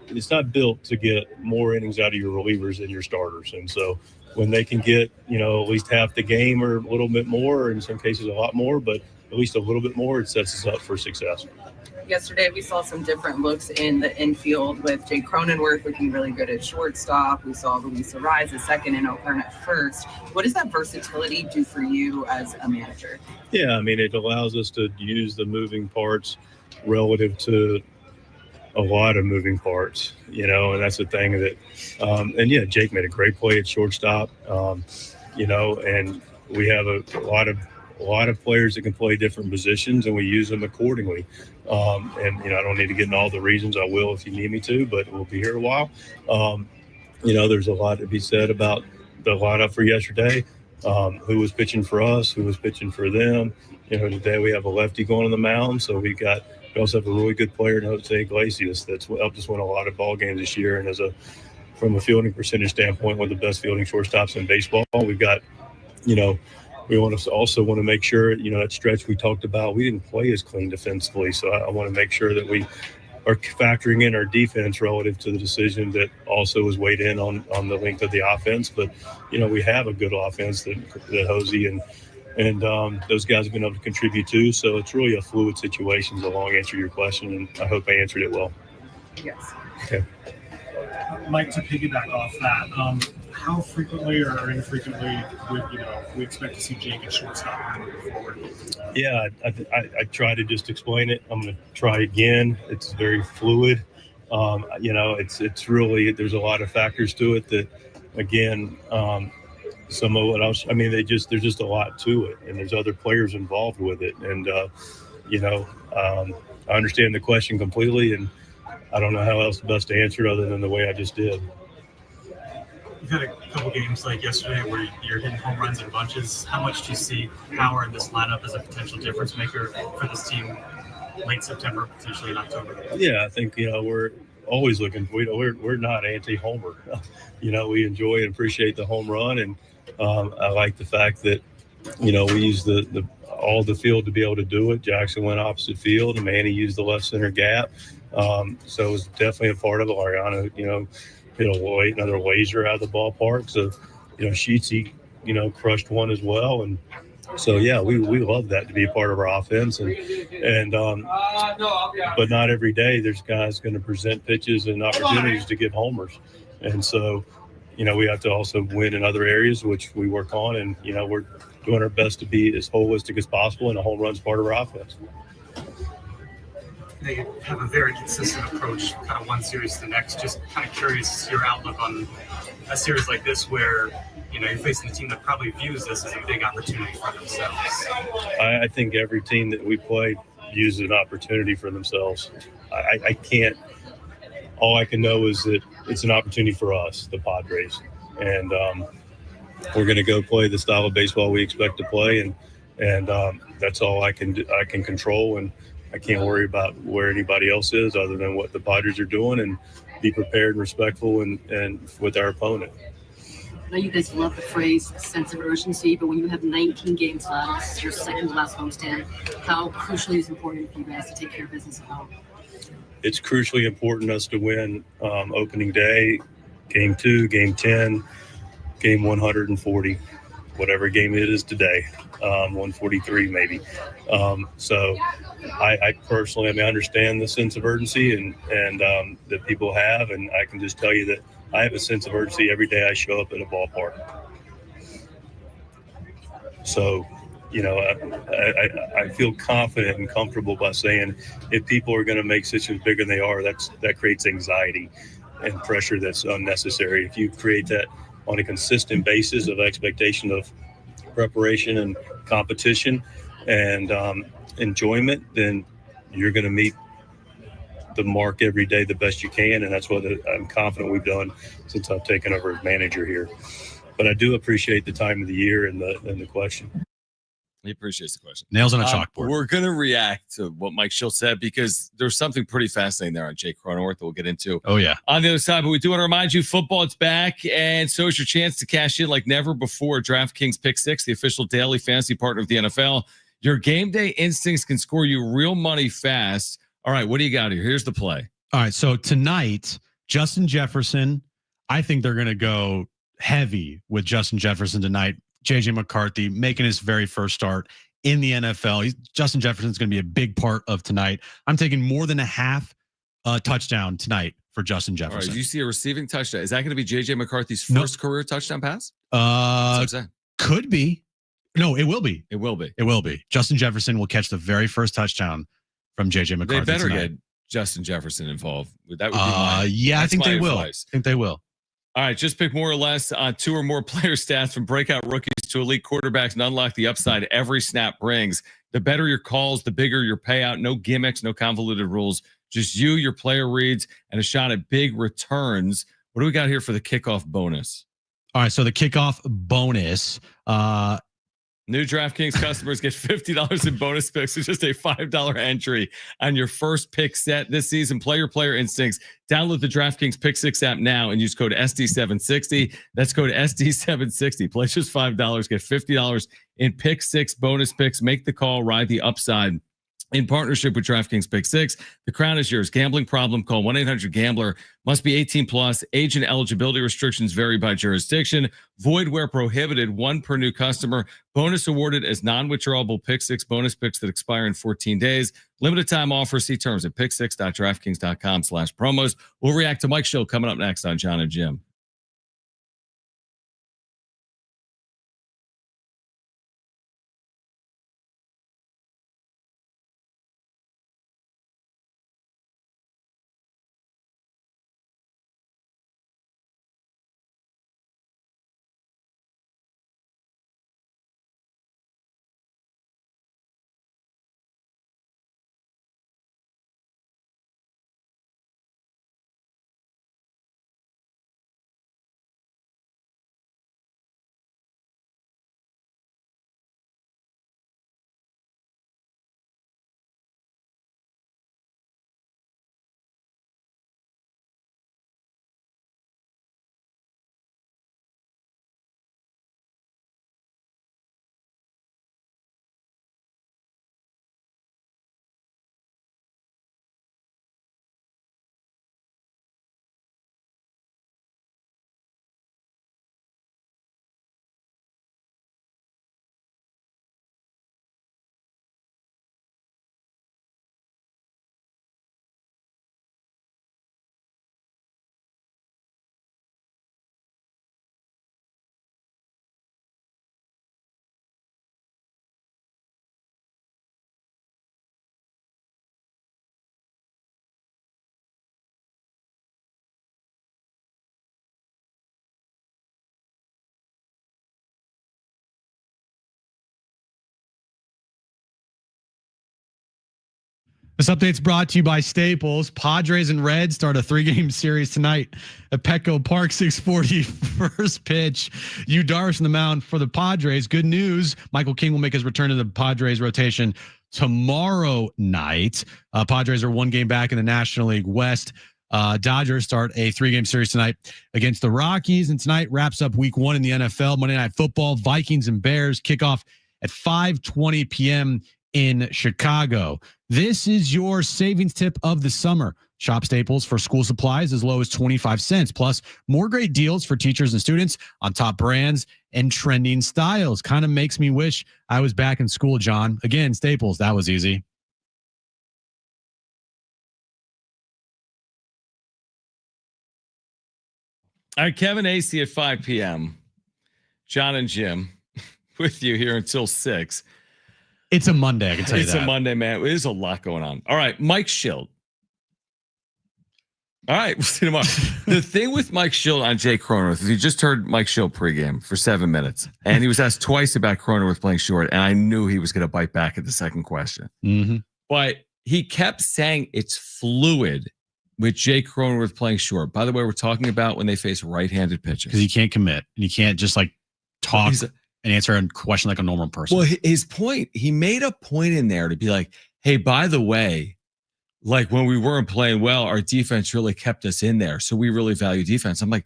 it's not built to get more innings out of your relievers than your starters. And so when they can get at least half the game or a little bit more, or in some cases a lot more, but at least a little bit more, it sets us up for success. Yesterday, we saw some different looks in the infield with Jake Cronenworth looking really good at shortstop. We saw Luis Arraez at second and O'Hearn at first. What does that versatility do for you as a manager? Yeah, it allows us to use the moving parts relative to a lot of moving parts, and that's the thing that, Jake made a great play at shortstop, and we have a lot of players that can play different positions, and we use them accordingly. I don't need to get into all the reasons. I will if you need me to, but we'll be here a while. There's a lot to be said about the lineup for yesterday. Who was pitching for us, who was pitching for them. Today we have a lefty going on the mound, so we also have a really good player in Jose Iglesias that's helped us win a lot of ball games this year. And from a fielding percentage standpoint, one of the best fielding shortstops in baseball. We've got, we want to make sure, that stretch we talked about, we didn't play as clean defensively. So I want to make sure that we are factoring in our defense relative to the decision that also was weighed in on the length of the offense. But, we have a good offense that Jose and those guys have been able to contribute to. So it's really a fluid situation, is a long answer to your question, and I hope I answered it well. Yes. Okay. Mike, to piggyback off that, how frequently or infrequently would we expect to see Jake at shortstop moving forward? Yeah, I try to just explain it. I'm going to try again. It's very fluid. It's really, there's a lot of factors to it that again, some of what else. I mean, there's just a lot to it, and there's other players involved with it. And I understand the question completely, and I don't know how else best to answer it other than the way I just did. You've had a couple games like yesterday where you're hitting home runs in bunches. How much do you see power in this lineup as a potential difference maker for this team late September, potentially in October? Yeah, I think we're always looking. We're not anti-homer. We enjoy and appreciate the home run, and I like the fact that we use all the field to be able to do it. Jackson went opposite field, and Manny used the left center gap. So it was definitely a part of it. Ariana, hit another laser out of the ballpark. So, Sheetsy, crushed one as well. And so, yeah, we love that to be a part of our offense. But not every day there's guys going to present pitches and opportunities to get homers. And so, we have to also win in other areas, which we work on. And, we're doing our best to be as holistic as possible, and a home run's part of our offense. They have a very consistent approach, kind of one series to the next. Just kind of curious your outlook on a series like this where, you're facing a team that probably views this as a big opportunity for themselves. I think every team that we play views an opportunity for themselves. I can't – all I can know is that it's an opportunity for us, the Padres. And we're going to go play the style of baseball we expect to play, and that's all I can do. I can control, and I can't worry about where anybody else is other than what the Padres are doing, and be prepared and respectful and with our opponent. I know you guys love the phrase sense of urgency, but when you have 19 games left, this is your second to last homestand, how crucially is it important for you guys to take care of business at home? It's crucially important us to win opening day, game 2, game 10, game 140, whatever game it is today, 143 maybe. So I personally, I understand the sense of urgency and that people have, and I can just tell you that I have a sense of urgency every day I show up at a ballpark. So, I feel confident and comfortable by saying if people are going to make situations bigger than they are, that creates anxiety and pressure that's unnecessary. If you create that on a consistent basis of expectation of preparation and competition and enjoyment, then you're going to meet the mark every day the best you can, and that's what I'm confident we've done since I've taken over as manager here. But I do appreciate the time of the year and the question. He appreciates the question. Nails on a chalkboard. We're going to react to what Mike Shildt said because there's something pretty fascinating there on Jake Cronenworth that we'll get into. Oh, yeah. On the other side, but we do want to remind you, football, it's back, and so is your chance to cash in like never before. DraftKings Pick 6, the official daily fantasy partner of the NFL. Your game day instincts can score you real money fast. All right, what do you got here? Here's the play. All right, so tonight, Justin Jefferson, I think they're going to go heavy with Justin Jefferson tonight. JJ McCarthy making his very first start in the NFL. Justin Jefferson's going to be a big part of tonight. I'm taking more than a half touchdown tonight for Justin Jefferson. All right, did you see a receiving touchdown? Is that going to be JJ McCarthy's first career touchdown pass? Could be. No, it will be. It will be. It will be. Justin Jefferson will catch the very first touchdown from JJ McCarthy. They better tonight. get Justin Jefferson involved. That would be my, yeah, I think they will. advice. I think they will. All right, just pick more or less on 2 or more player stats from breakout rookies to elite quarterbacks and unlock the upside every snap brings. The better your calls, the bigger your payout. No gimmicks, no convoluted rules. Just you, your player reads, and a shot at big returns. What do we got here for the kickoff bonus? All right, so the kickoff bonus. New DraftKings customers get $50 in bonus picks. It's just a $5 entry on your first pick set this season. Play your player instincts. Download the DraftKings Pick 6 app now and use code SD760. That's code SD760. Play just $5. Get $50 in Pick 6 bonus picks. Make the call. Ride the upside. In partnership with DraftKings Pick 6, the crown is yours. Gambling problem? Call 1-800-GAMBLER. Must be 18 plus. Age and eligibility restrictions vary by jurisdiction. Void where prohibited. 1 per new customer. Bonus awarded as non-withdrawable Pick 6 bonus picks that expire in 14 days. Limited time offer. See terms at pick6.draftkings.com/promos. We'll react to Mike Shildt coming up next on Jon and Jim. This update's brought to you by Staples. Padres and Reds start a 3-game series tonight at Petco Park, 6:40 first pitch. Yu Darvish on the mound for the Padres. Good news, Michael King will make his return to the Padres rotation tomorrow night. Padres are 1 game back in the National League West. Dodgers start a 3-game series tonight against the Rockies. And tonight wraps up week 1 in the NFL. Monday Night Football, Vikings and Bears kick off at 5:20 p.m. in Chicago. This is your savings tip of the summer. Shop Staples for school supplies as low as 25 cents. Plus, more great deals for teachers and students on top brands and trending styles. Kind of makes me wish I was back in school, John. Again, Staples, that was easy. All right, Kevin Acee at 5 p.m. Jon and Jim with you here until 6. It's a Monday, I can tell you that. It's a Monday, man. There's a lot going on. All right, Mike Shildt. All right, we'll see tomorrow. The thing with Mike Shildt on Jay Cronenworth is you just heard Mike Shildt pregame for 7 minutes, and he was asked twice about Cronenworth playing short, and I knew he was going to bite back at the second question. Mm-hmm. But he kept saying it's fluid with Jay Cronenworth playing short. By the way, we're talking about when they face right-handed pitchers. Because he can't commit, and he can't just like talk and answer a question like a normal person. Well, his point, he made a point in there to be like, hey, by the way, like when we weren't playing well, our defense really kept us in there. So we really value defense. I'm like,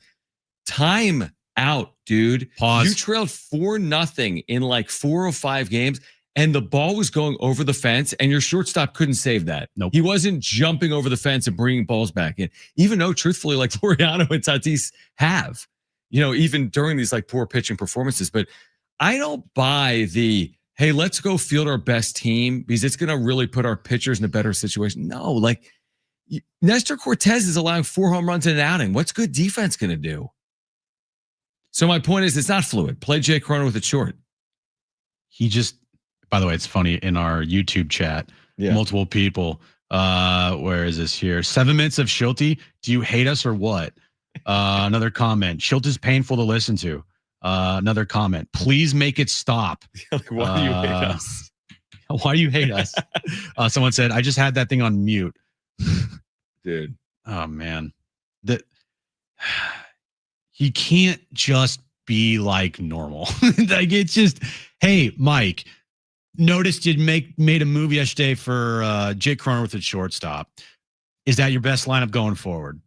time out, dude. Pause. You trailed 4-0 in like 4 or 5 games, and the ball was going over the fence, and your shortstop couldn't save that. Nope. He wasn't jumping over the fence and bringing balls back in, even though truthfully, like Laureano and Tatis have, even during these like poor pitching performances. But I don't buy the, hey, let's go field our best team because it's going to really put our pitchers in a better situation. No, like Nestor Cortez is allowing 4 home runs in an outing. What's good defense going to do? So my point is, it's not fluid. Play Jay Cronenworth at short. He just, by the way, it's funny in our YouTube chat, multiple people. Where is this here? 7 minutes of Shildt. Do you hate us or what? Another comment. Shildt is painful to listen to. Another comment. Please make it stop. Like, why do you hate us? Why do you hate us? Someone said, I just had that thing on mute. Dude. Oh, man. He can't just be like normal. Like, it's just, hey, Mike, noticed you made a move yesterday for Jake Cronenworth at shortstop. Is that your best lineup going forward?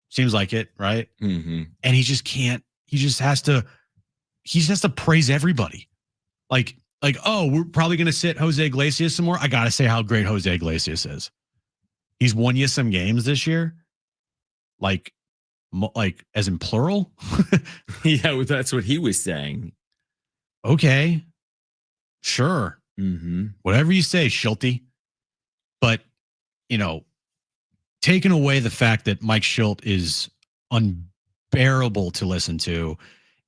Seems like it, right? Mm-hmm. And he just can't. He just has to praise everybody. Like, oh, we're probably going to sit Jose Iglesias some more. I got to say how great Jose Iglesias is. He's won you some games this year. Like as in plural. Yeah, well, that's what he was saying. Okay. Sure. Mm-hmm. Whatever you say, Shildt. But, taking away the fact that Mike Shildt is unbearable to listen to,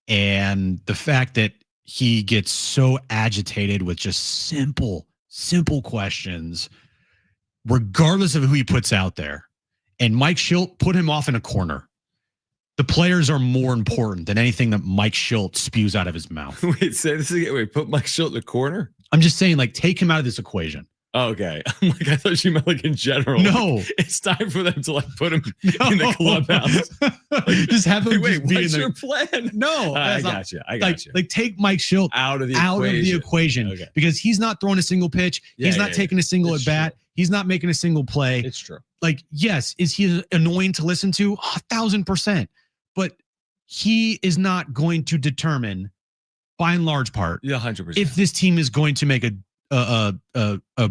and the fact that he gets so agitated with just simple questions, regardless of who he puts out there. And Mike Shildt put him off in a corner. The players are more important than anything that Mike Shildt spews out of his mouth. Wait, say this again. Wait, put Mike Shildt in the corner? I'm just saying, like, take him out of this equation. Oh, okay. I'm like, I thought you meant like in general. No. Like, it's time for them to like put him in the clubhouse. Like, just have him. Wait, just what's your plan? No. I got you. Like, take Mike Shildt out of the equation okay. Because he's not throwing a single pitch. He's not taking a single at bat. He's not making a single play. It's true. Like, yes, is he annoying to listen to? 1,000%. But he is not going to determine, by and large part, 100%, if this team is going to make a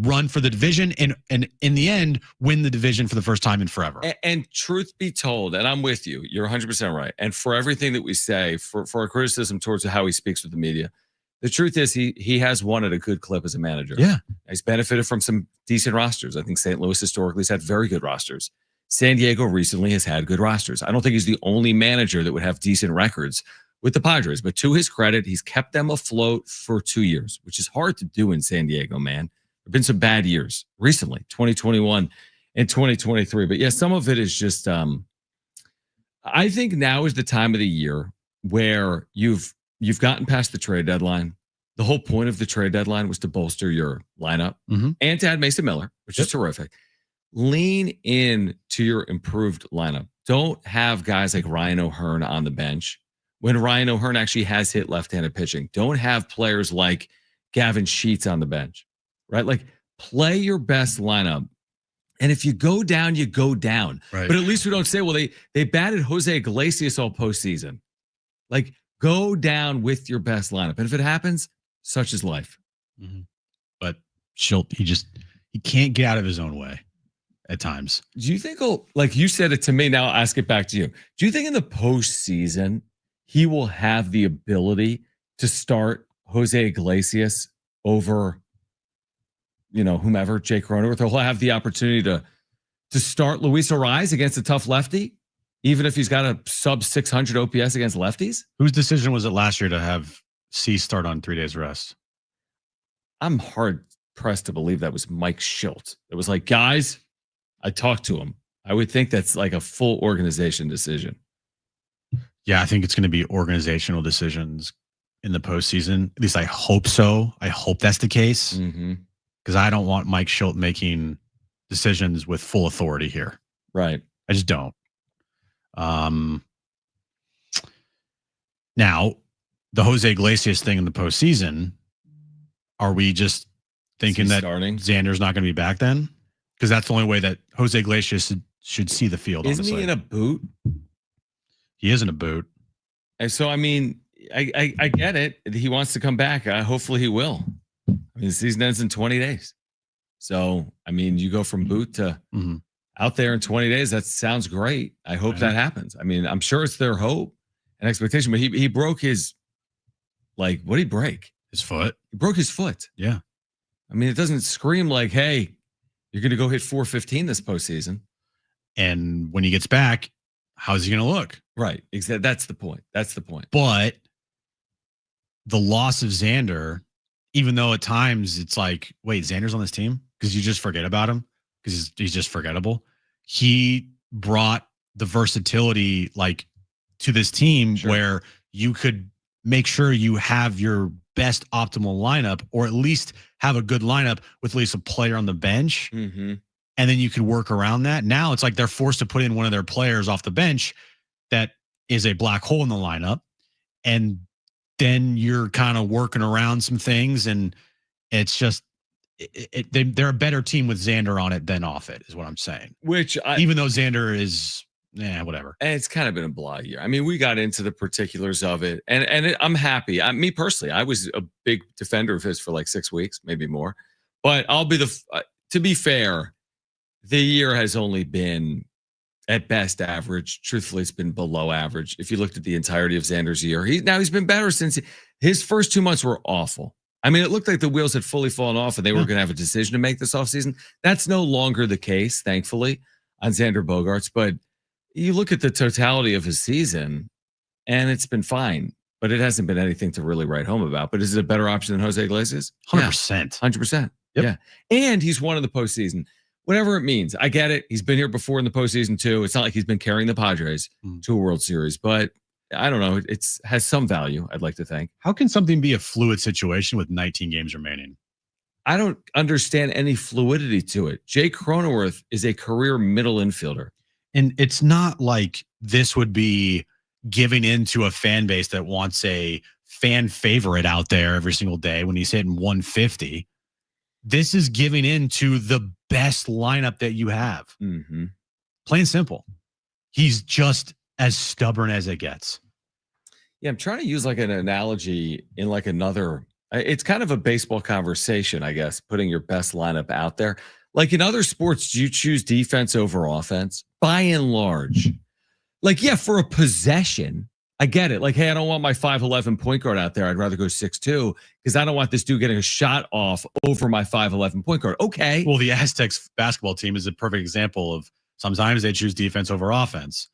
run for the division and in the end win the division for the first time in forever. And truth be told, and I'm with you, you're 100% right. And for everything that we say, for our criticism towards how he speaks with the media, the truth is he has won at a good clip as a manager. Yeah, he's benefited from some decent rosters. I think St. Louis historically has had very good rosters. San Diego recently has had good rosters. I don't think he's the only manager that would have decent records with the Padres, but to his credit, he's kept them afloat for 2 years, which is hard to do in San Diego, man. There have been some bad years recently, 2021 and 2023. But yeah, some of it is just, I think now is the time of the year where you've gotten past the trade deadline. The whole point of the trade deadline was to bolster your lineup and to add Mason Miller, which is terrific. lean in to your improved lineup. Don't have guys like Ryan O'Hearn on the bench when Ryan O'Hearn actually has hit left-handed pitching. Don't have players like Gavin Sheets on the bench, right? Like, play your best lineup. And if you go down, you go down. Right. But at least we don't say, well, they batted Jose Iglesias all postseason. Like, go down with your best lineup. And if it happens, such is life. Mm-hmm. But Shildt, he can't get out of his own way at times. Do you think, like you said it to me, now I'll ask it back to you. Do you think in the postseason he will have the ability to start Jose Iglesias over, whomever, Jake Cronenworth? He'll have the opportunity to start Luis Ariz against a tough lefty, even if he's got a sub 600 OPS against lefties? Whose decision was it last year to have C start on 3 days rest? I'm hard pressed to believe that was Mike Shildt. It was like, guys, I talked to him. I would think that's like a full organization decision. Yeah, I think it's going to be organizational decisions in the postseason. At least I hope so. I hope that's the case. Because I don't want Mike Shildt making decisions with full authority here. Right. I just don't. Now, the Jose Iglesias thing in the postseason, are we just thinking that Xander's not going to be back then? Because that's the only way that Jose Iglesias should see the field. Isn't he in a boot? He is in a boot. And so, I mean, I get it. He wants to come back. Hopefully he will. I mean, the season ends in 20 days. So, I mean, you go from boot to out there in 20 days. That sounds great. I hope that happens. I mean, I'm sure it's their hope and expectation, but he broke his, what did he break? His foot. He broke his foot. Yeah. I mean, it doesn't scream like, hey, you're going to go hit 415 this postseason. And when he gets back, how's he going to look? Right. Exactly. That's the point. That's the point. But the loss of Xander, even though at times it's like, wait, Xander's on this team? Because you just forget about him because he's just forgettable. He brought the versatility to this team where you could make sure you have your best optimal lineup, or at least have a good lineup with at least a player on the bench. And then you could work around that. Now it's like they're forced to put in one of their players off the bench that is a black hole in the lineup. And then you're kind of working around some things. And it's just, they're a better team with Xander on it than off it, is what I'm saying. Even though Xander is, whatever. And it's kind of been a blah year. I mean, we got into the particulars of it, and I'm happy. Me personally, I was a big defender of his for 6 weeks, maybe more. But I'll be to be fair, the year has only been at best average. Truthfully, it's been below average. If you looked at the entirety of Xander's year, he's been better since his first 2 months were awful. I mean, it looked like the wheels had fully fallen off and they were going to have a decision to make this offseason. That's no longer the case, thankfully, on Xander Bogarts. But you look at the totality of his season and it's been fine, but it hasn't been anything to really write home about. But is it a better option than Jose Iglesias? 100%. 100%. Yep. Yeah. And he's won in the postseason. Whatever it means. I get it. He's been here before in the postseason too. It's not like he's been carrying the Padres to a World Series, but I don't know. It has some value, I'd like to think. How can something be a fluid situation with 19 games remaining? I don't understand any fluidity to it. Jake Cronenworth is a career middle infielder. And it's not like this would be giving into a fan base that wants a fan favorite out there every single day when he's hitting 150. This is giving into the best lineup that you have. Plain and simple. He's just as stubborn as it gets. Yeah, I'm trying to use an analogy in another. It's kind of a baseball conversation, I guess, putting your best lineup out there. Like in other sports, do you choose defense over offense? By and large. For a possession, I get it. Hey, I don't want my 5'11" point guard out there. I'd rather go 6'2" because I don't want this dude getting a shot off over my 5'11" point guard. Okay. Well, the Aztecs basketball team is a perfect example of sometimes they choose defense over offense.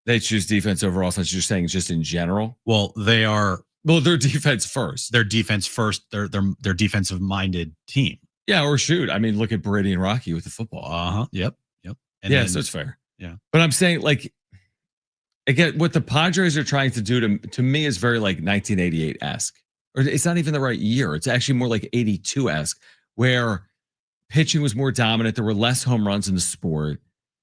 They choose defense over offense. You're saying just in general? Well, they are. Well, they're defense first. They're defense first. They're defensive minded team. Yeah, or shoot. I mean, look at Brady and Rocky with the football. Yep. And so it's fair. Yeah. But I'm saying, again, what the Padres are trying to do to me is very 1988-esque. Or it's not even the right year. It's actually more 82-esque, where pitching was more dominant. There were less home runs in the sport.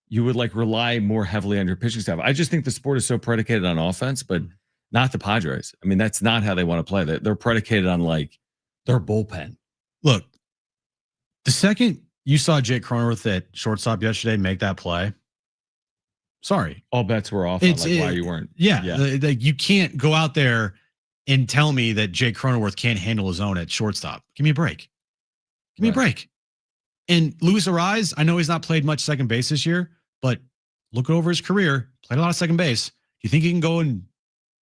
You would like rely more heavily on your pitching staff. I just think the sport is so predicated on offense, but not the Padres. I mean, that's not how they want to play. They're predicated on like their bullpen. Look, the second you saw Jake Cronenworth at shortstop yesterday make that play, sorry, all bets were off on like why you weren't. Yeah, you can't go out there and tell me that Jake Cronenworth can't handle his own at shortstop. Give me a break. Give me a break. And Luis Ariz, I know he's not played much second base this year, but look over his career, played a lot of second base. Do you think he can go and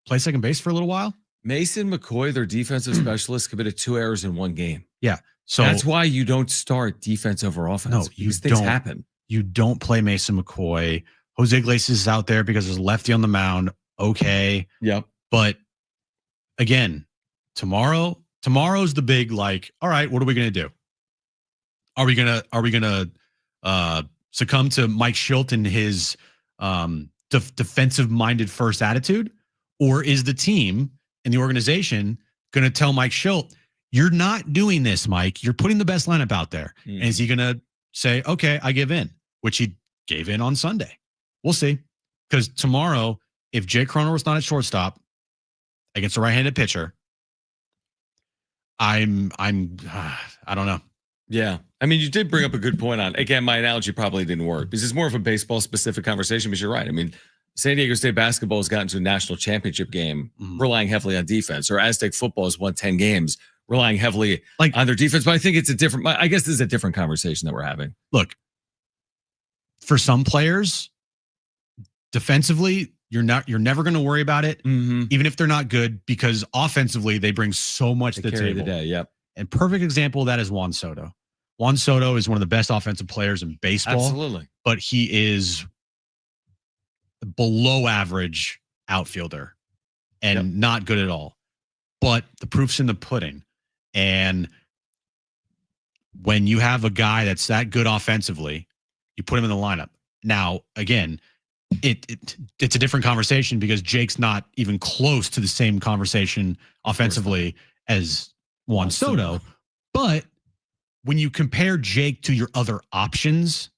play second base for a little while? Mason McCoy, their defensive specialist, committed 2 errors in one game. Yeah. So that's why you don't start defense over offense. No, these things happen. You don't play Mason McCoy. Jose Iglesias is out there because there's a lefty on the mound. Okay. Yep. But again, tomorrow's the big, like, all right, what are we going to do? Are we gonna succumb to Mike Shildt and his defensive minded first attitude? Or is the team and the organization going to tell Mike Shildt, you're not doing this, Mike. You're putting the best lineup out there. And is he going to say, okay, I give in, which he gave in on Sunday? We'll see. Because tomorrow, if Jake Cronenworth's not at shortstop against a right-handed pitcher, I don't know. Yeah. I mean, you did bring up a good point on, again, my analogy probably didn't work because it's more of a baseball specific conversation, but you're right. I mean, San Diego State basketball has gotten to a national championship game relying heavily on defense, or Aztec football has won 10 games relying heavily on their defense. But I think it's I guess this is a different conversation that we're having. Look, for some players, defensively, you're never going to worry about it, even if they're not good, because offensively they bring so much to the table. The day, yep. And perfect example of that is Juan Soto. Juan Soto is one of the best offensive players in baseball. Absolutely. But he is below average outfielder and not good at all. But the proof's in the pudding. And when you have a guy that's that good offensively, you put him in the lineup. Now, again, it's a different conversation because Jake's not even close to the same conversation offensively as Juan Soto. But when you compare Jake to your other options,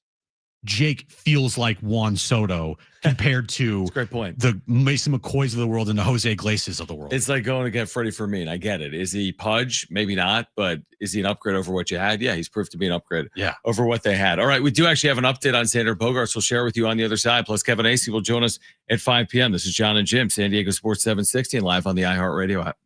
Jake feels like Juan Soto compared to great point. The Mason McCoys of the world and the Jose Iglesias of the world. It's like going to get Freddie Fermin. I get it. Is he Pudge? Maybe not, but is he an upgrade over what you had? Yeah, he's proved to be an upgrade over what they had. All right, we do actually have an update on Xander Bogarts. We'll share with you on the other side. Plus, Kevin Acee will join us at 5 p.m. This is Jon and Jim, San Diego Sports 760, and live on the iHeartRadio app.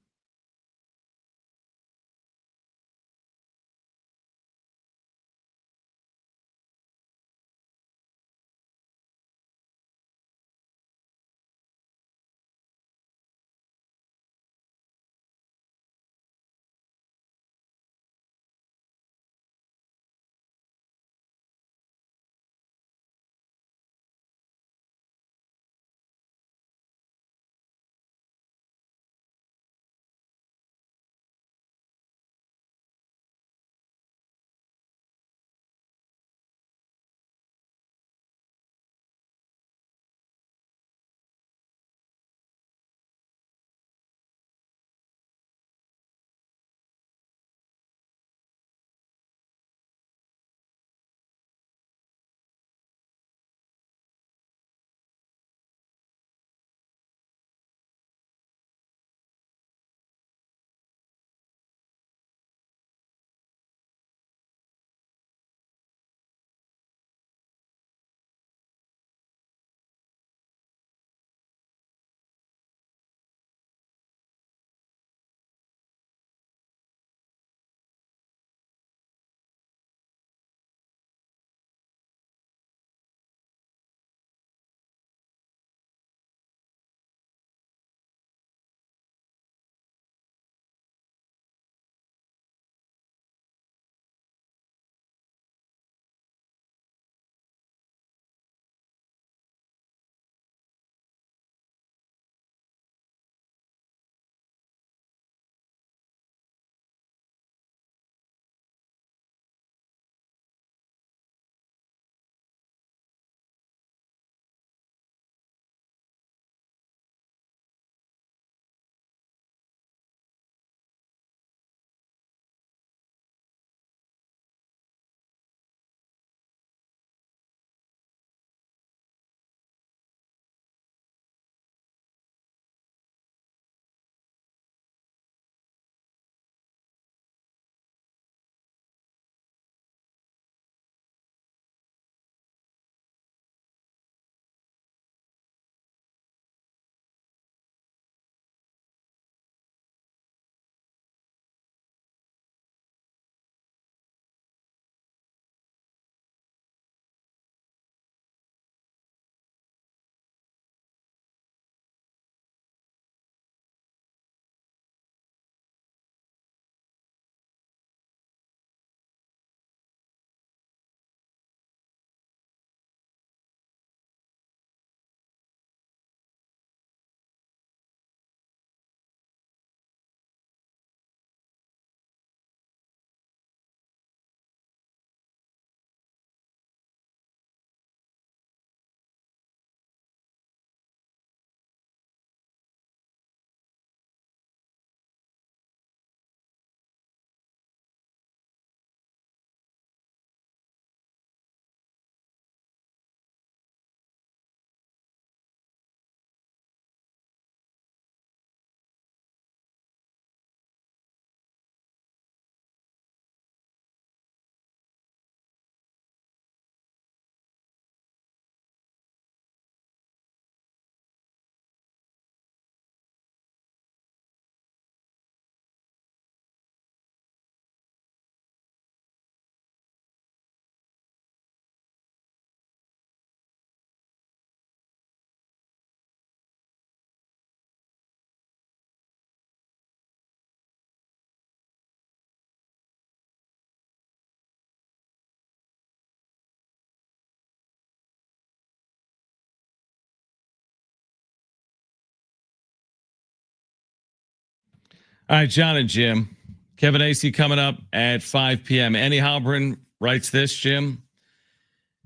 All right, Jon and Jim. Kevin Acee coming up at 5 p.m. Andy Halbrin writes this, Jim.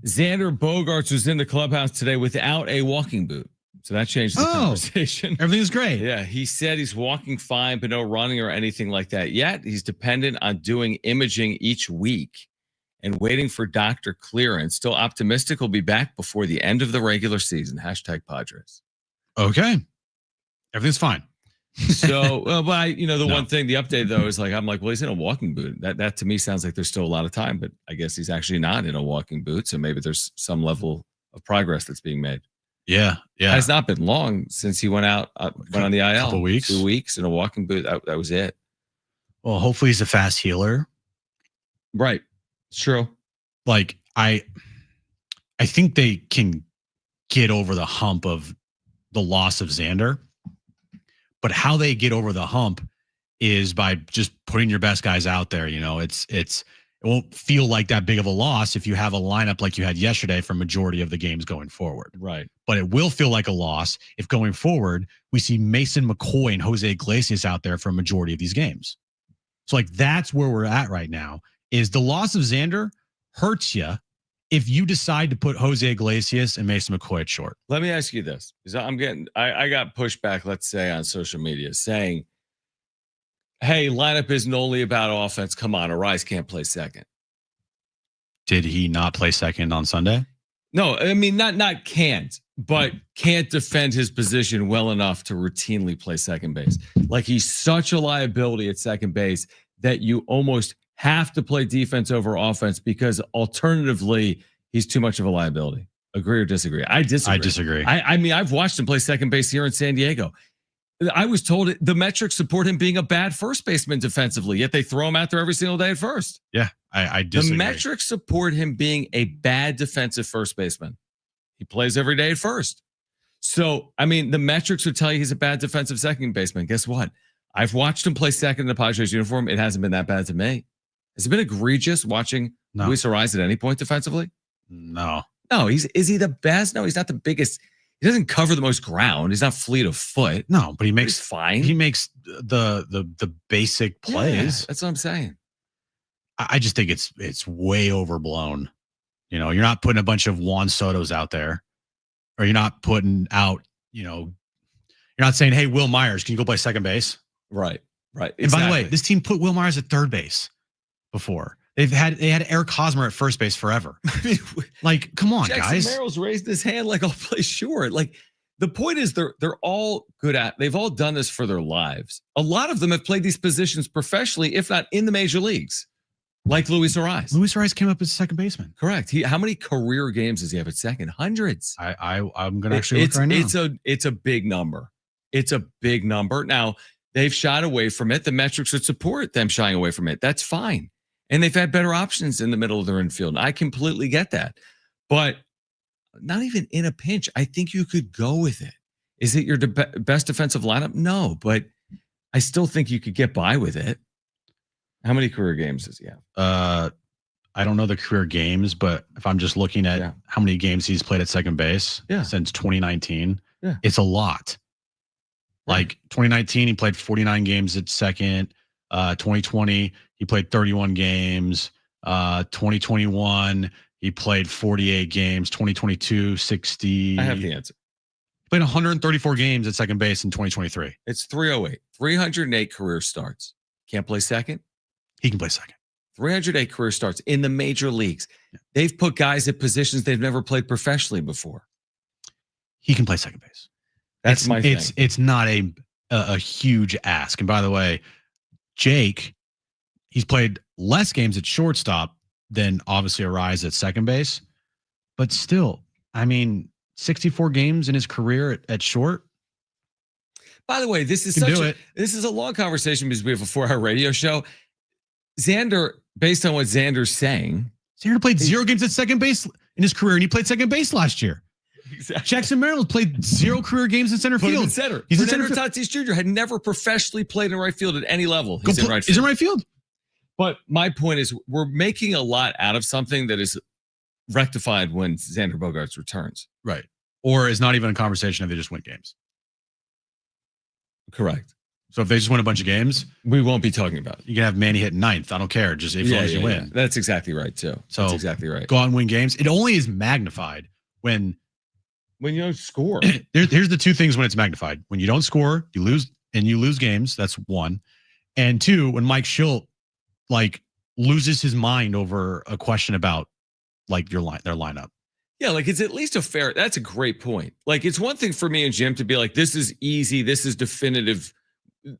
Xander Bogarts was in the clubhouse today without a walking boot. So that changed the conversation. Everything's great. Yeah, he said he's walking fine, but no running or anything like that yet. He's dependent on doing imaging each week and waiting for doctor clearance. Still optimistic he'll be back before the end of the regular season. # Padres. Okay. Everything's fine. So, but one thing, the update though is I'm like, well, he's in a walking boot. That to me sounds like there's still a lot of time, but I guess he's actually not in a walking boot. So maybe there's some level of progress that's being made. Yeah. It has not been long since he went on the IL. Couple weeks. 2 weeks in a walking boot. That was it. Well, hopefully he's a fast healer. Right. It's true. I think they can get over the hump of the loss of Xander. But how they get over the hump is by just putting your best guys out there. It won't feel like that big of a loss if you have a lineup like you had yesterday for majority of the games going forward. Right. But it will feel like a loss if going forward we see Mason McCoy and Jose Iglesias out there for a majority of these games. So that's where we're at right now. Is the loss of Xander hurts you if you decide to put Jose Iglesias and Mason McCoy at short. Let me ask you this, because I got pushback, let's say, on social media saying, hey, lineup isn't only about offense. Come on, Arise can't play second. Did he not play second on Sunday? No, I mean, not can't, but can't defend his position well enough to routinely play second base. He's such a liability at second base that you almost have to play defense over offense because alternatively, he's too much of a liability. Agree or disagree? I disagree. I mean, I've watched him play second base here in San Diego. I was told the metrics support him being a bad first baseman defensively, yet they throw him out there every single day at first. Yeah, I disagree. The metrics support him being a bad defensive first baseman. He plays every day at first. So, I mean, the metrics would tell you he's a bad defensive second baseman. Guess what? I've watched him play second in the Padres uniform. It hasn't been that bad to me. Has it been egregious watching Luis Arise at any point defensively? No. Is he the best? No, he's not the biggest. He doesn't cover the most ground. He's not fleet of foot. No, but he's fine. He makes the basic plays. Yeah, that's what I'm saying. I just think it's way overblown. You're not putting a bunch of Juan Sotos out there, or you're not putting out, you're not saying, hey, Will Myers, can you go play second base? Right. And by the way, this team put Will Myers at third base before. They had Eric Hosmer at first base forever. Come on, Jackson guys. Merrill's raised his hand I'll play short. The point is they're all good at. They've all done this for their lives. A lot of them have played these positions professionally, if not in the major leagues, like Luis Arise. Luis Arise came up as second baseman. Correct. How many career games does he have at second? Hundreds. I'm going to actually look right now. It's a big number. It's a big number. Now they've shied away from it. The metrics would support them shying away from it. That's fine. And they've had better options in the middle of their infield. I completely get that. But not even in a pinch, I think you could go with it. Is it your best defensive lineup? No, but I still think you could get by with it. How many career games does he have? I don't know the career games, but if I'm just looking at how many games he's played at second base since 2019, it's a lot. 2019, he played 49 games at second. 2020, he played 31 games. 2021, he played 48 games. 2022, 60. I have the answer. He played 134 games at second base in 2023. It's 308. 308 career starts. Can't play second? He can play second. 308 career starts in the major leagues. They've put guys at positions they've never played professionally before. He can play second base. That's my thing. It's not a huge ask. And by the way, Jake, he's played less games at shortstop than obviously Arise at second base. But still, 64 games in his career at short. By the way, this is a long conversation because we have a 4-hour radio show. Xander, based on what Xander's saying, Xander played 0 games at second base in his career, and he played second base last year. Exactly. Jackson Merrill played 0 career games in center field. He's in center. Tatis Jr. had never professionally played in right field at any level. He's in right field. He's in right field. But my point is, we're making a lot out of something that is rectified when Xander Bogarts returns. Right. Or is not even a conversation if they just win games. Correct. So if they just win a bunch of games, we won't be talking about it. You can have Manny hit ninth. I don't care. Just as long as you win. Yeah. That's exactly right too. So that's exactly right. Go out and win games. It only is magnified when you don't score. Here's the two things when it's magnified. When you don't score, you lose, and you lose games. That's one. And two, when Mike Shildt like loses his mind over a question about like their lineup. Yeah, like it's at least a fair. That's a great point. Like it's one thing for me and Jim to be like, this is easy, this is definitive.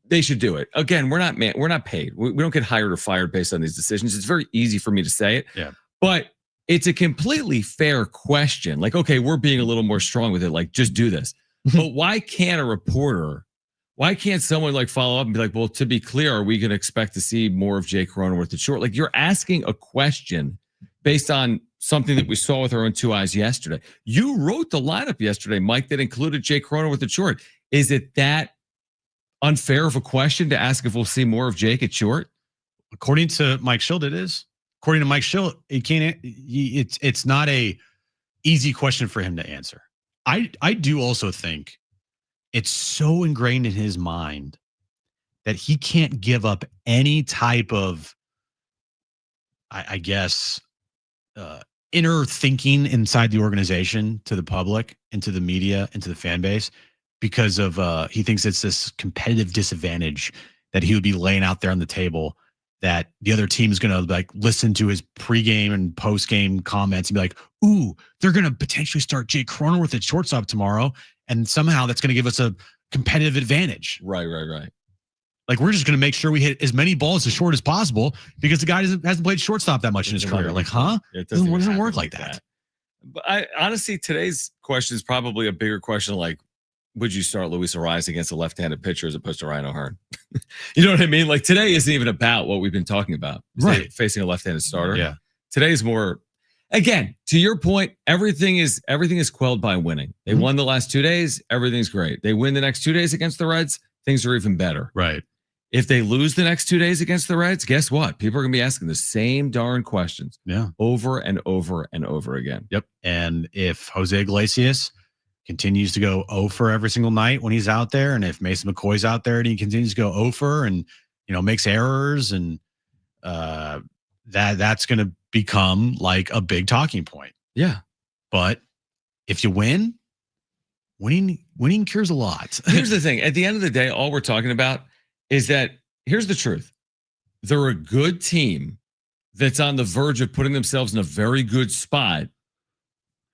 They should do it. Again, we're not paid. We don't get hired or fired based on these decisions. It's very easy for me to say it. Yeah. But it's a completely fair question. Like, okay, we're being a little more strong with it. Like, just do this. But why can't a reporter? Why can't someone like follow up and be like, well, to be clear, are we going to expect to see more of Jake Cronenworth at short? Like you're asking a question based on something that we saw with our own two eyes yesterday. You wrote the lineup yesterday, Mike, that included Jake Cronenworth at short. Is it that unfair of a question to ask if we'll see more of Jake at short? According to Mike Shildt, it is. According to Mike Shildt, it can't. It's not a easy question for him to answer. I do also think it's so ingrained in his mind that he can't give up any type of, I guess, inner thinking inside the organization to the public and to the media and to the fan base because of he thinks it's this competitive disadvantage that he would be laying out there on the table that the other team is going to like listen to his pregame and postgame comments and be like, ooh, they're going to potentially start Jake Cronenworth at shortstop tomorrow. And somehow that's going to give us a competitive advantage. Right. Like we're just going to make sure we hit as many balls as short as possible because the guy hasn't played shortstop that much in his career. Like, huh? It doesn't work like that. But I honestly, today's question is probably a bigger question. Like, would you start Luis Arias against a left-handed pitcher as opposed to Ryan O'Hearn? You know what I mean? Like today isn't even about what we've been talking about. Right. Facing a left-handed starter. Yeah. Today is more, again, to your point, everything is quelled by winning. They won the last 2 days. Everything's great. They win the next 2 days against the Reds. Things are even better. Right. If they lose the next 2 days against the Reds, guess what? People are going to be asking the same darn questions. Yeah. Over and over and over again. Yep. And if Jose Iglesias continues to go 0 for every single night when he's out there, and if Mason McCoy's out there and he continues to go 0 for and makes errors, and that's going to become like a big talking point. Yeah. But if you winning cures a lot. Here's the thing. At the end of the day, all we're talking about is that here's the truth. They're a good team that's on the verge of putting themselves in a very good spot.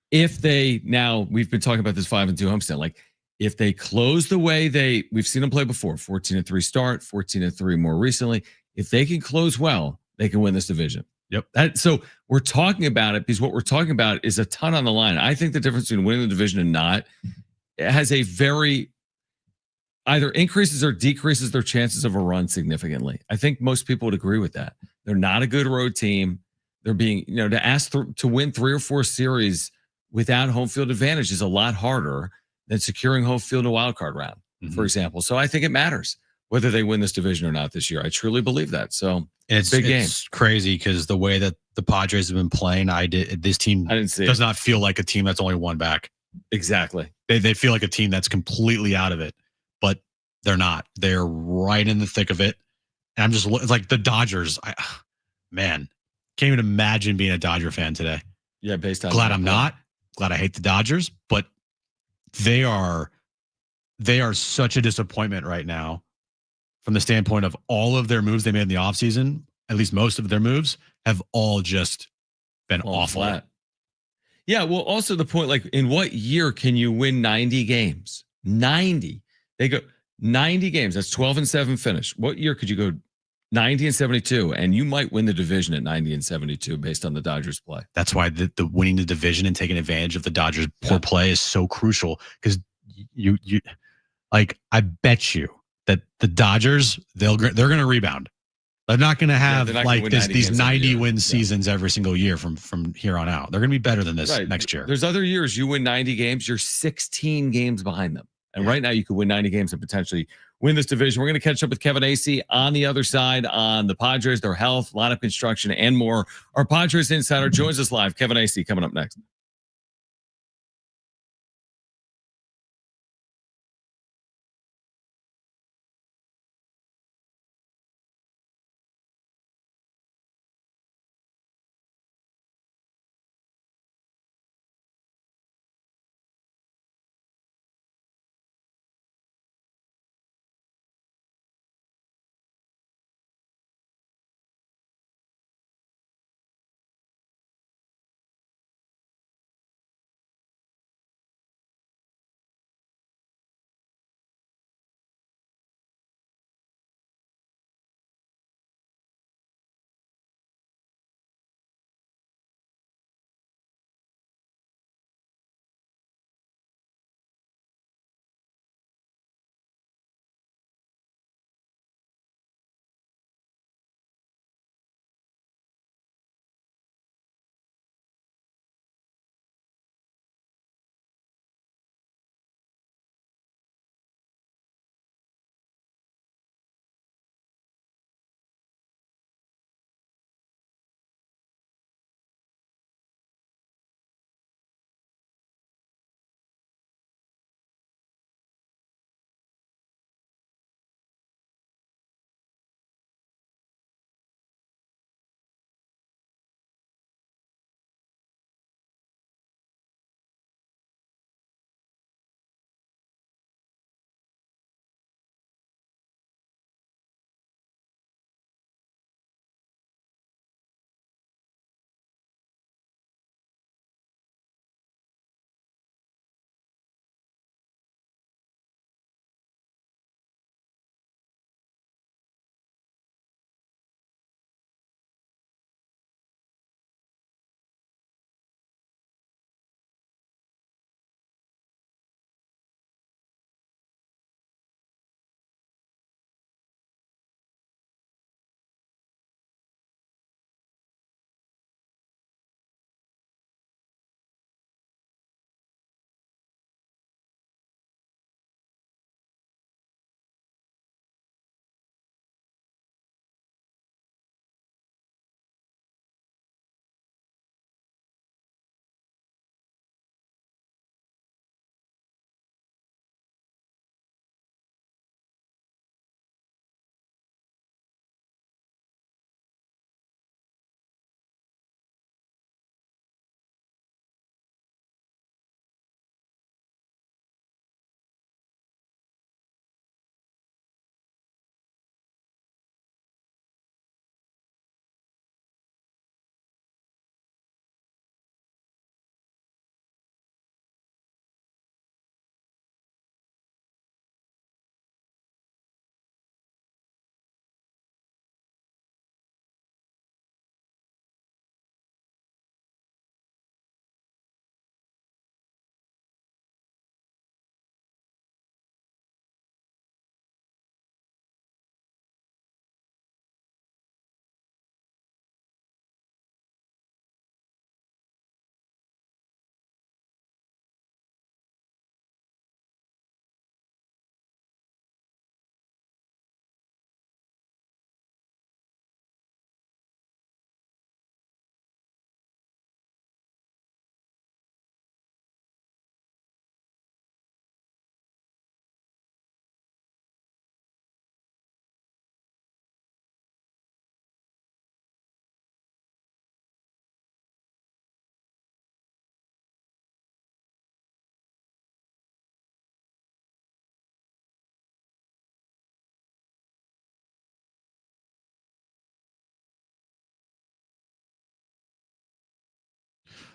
If we've been talking about this 5-2 homestand, like if they close the way we've seen them play before, 14-3 start, 14-3 more recently. If they can close well, they can win this division. Yep. So we're talking about it because what we're talking about is a ton on the line. I think the difference between winning the division and not has a very either increases or decreases their chances of a run significantly. I think most people would agree with that. They're not a good road team. They're being, to ask to win 3 or 4 series without home field advantage is a lot harder than securing home field in a wild card round, for example. So I think it matters whether they win this division or not this year. I truly believe that. So it's big game. It's crazy because the way that the Padres have been playing, this team does not feel like a team that's only one back. Exactly. They feel like a team that's completely out of it, but they're not. They're right in the thick of it. And I'm just it's like the Dodgers. Can't even imagine being a Dodger fan today. Yeah, based on glad I'm not. Glad I hate the Dodgers, but they are such a disappointment right now from the standpoint of all of their moves they made in the offseason. At least most of their moves have all just been awful. Flat. Yeah, well, also the point, like, in what year can you win 90 games? 90. They go 90 games. That's 12-7 finish. What year could you go 90-72? And you might win the division at 90-72 based on the Dodgers play. That's why the winning the division and taking advantage of the Dodgers' poor play is so crucial. Because you like, I bet you that the Dodgers, they're going to rebound. They're not going to have like these 90 win seasons every single year from here on out. They're going to be better than this next year. There's other years you win 90 games, you're 16 games behind them. And right now you could win 90 games and potentially win this division. We're going to catch up with Kevin Acee on the other side on the Padres, their health, lineup construction, and more. Our Padres Insider joins us live. Kevin Acee coming up next.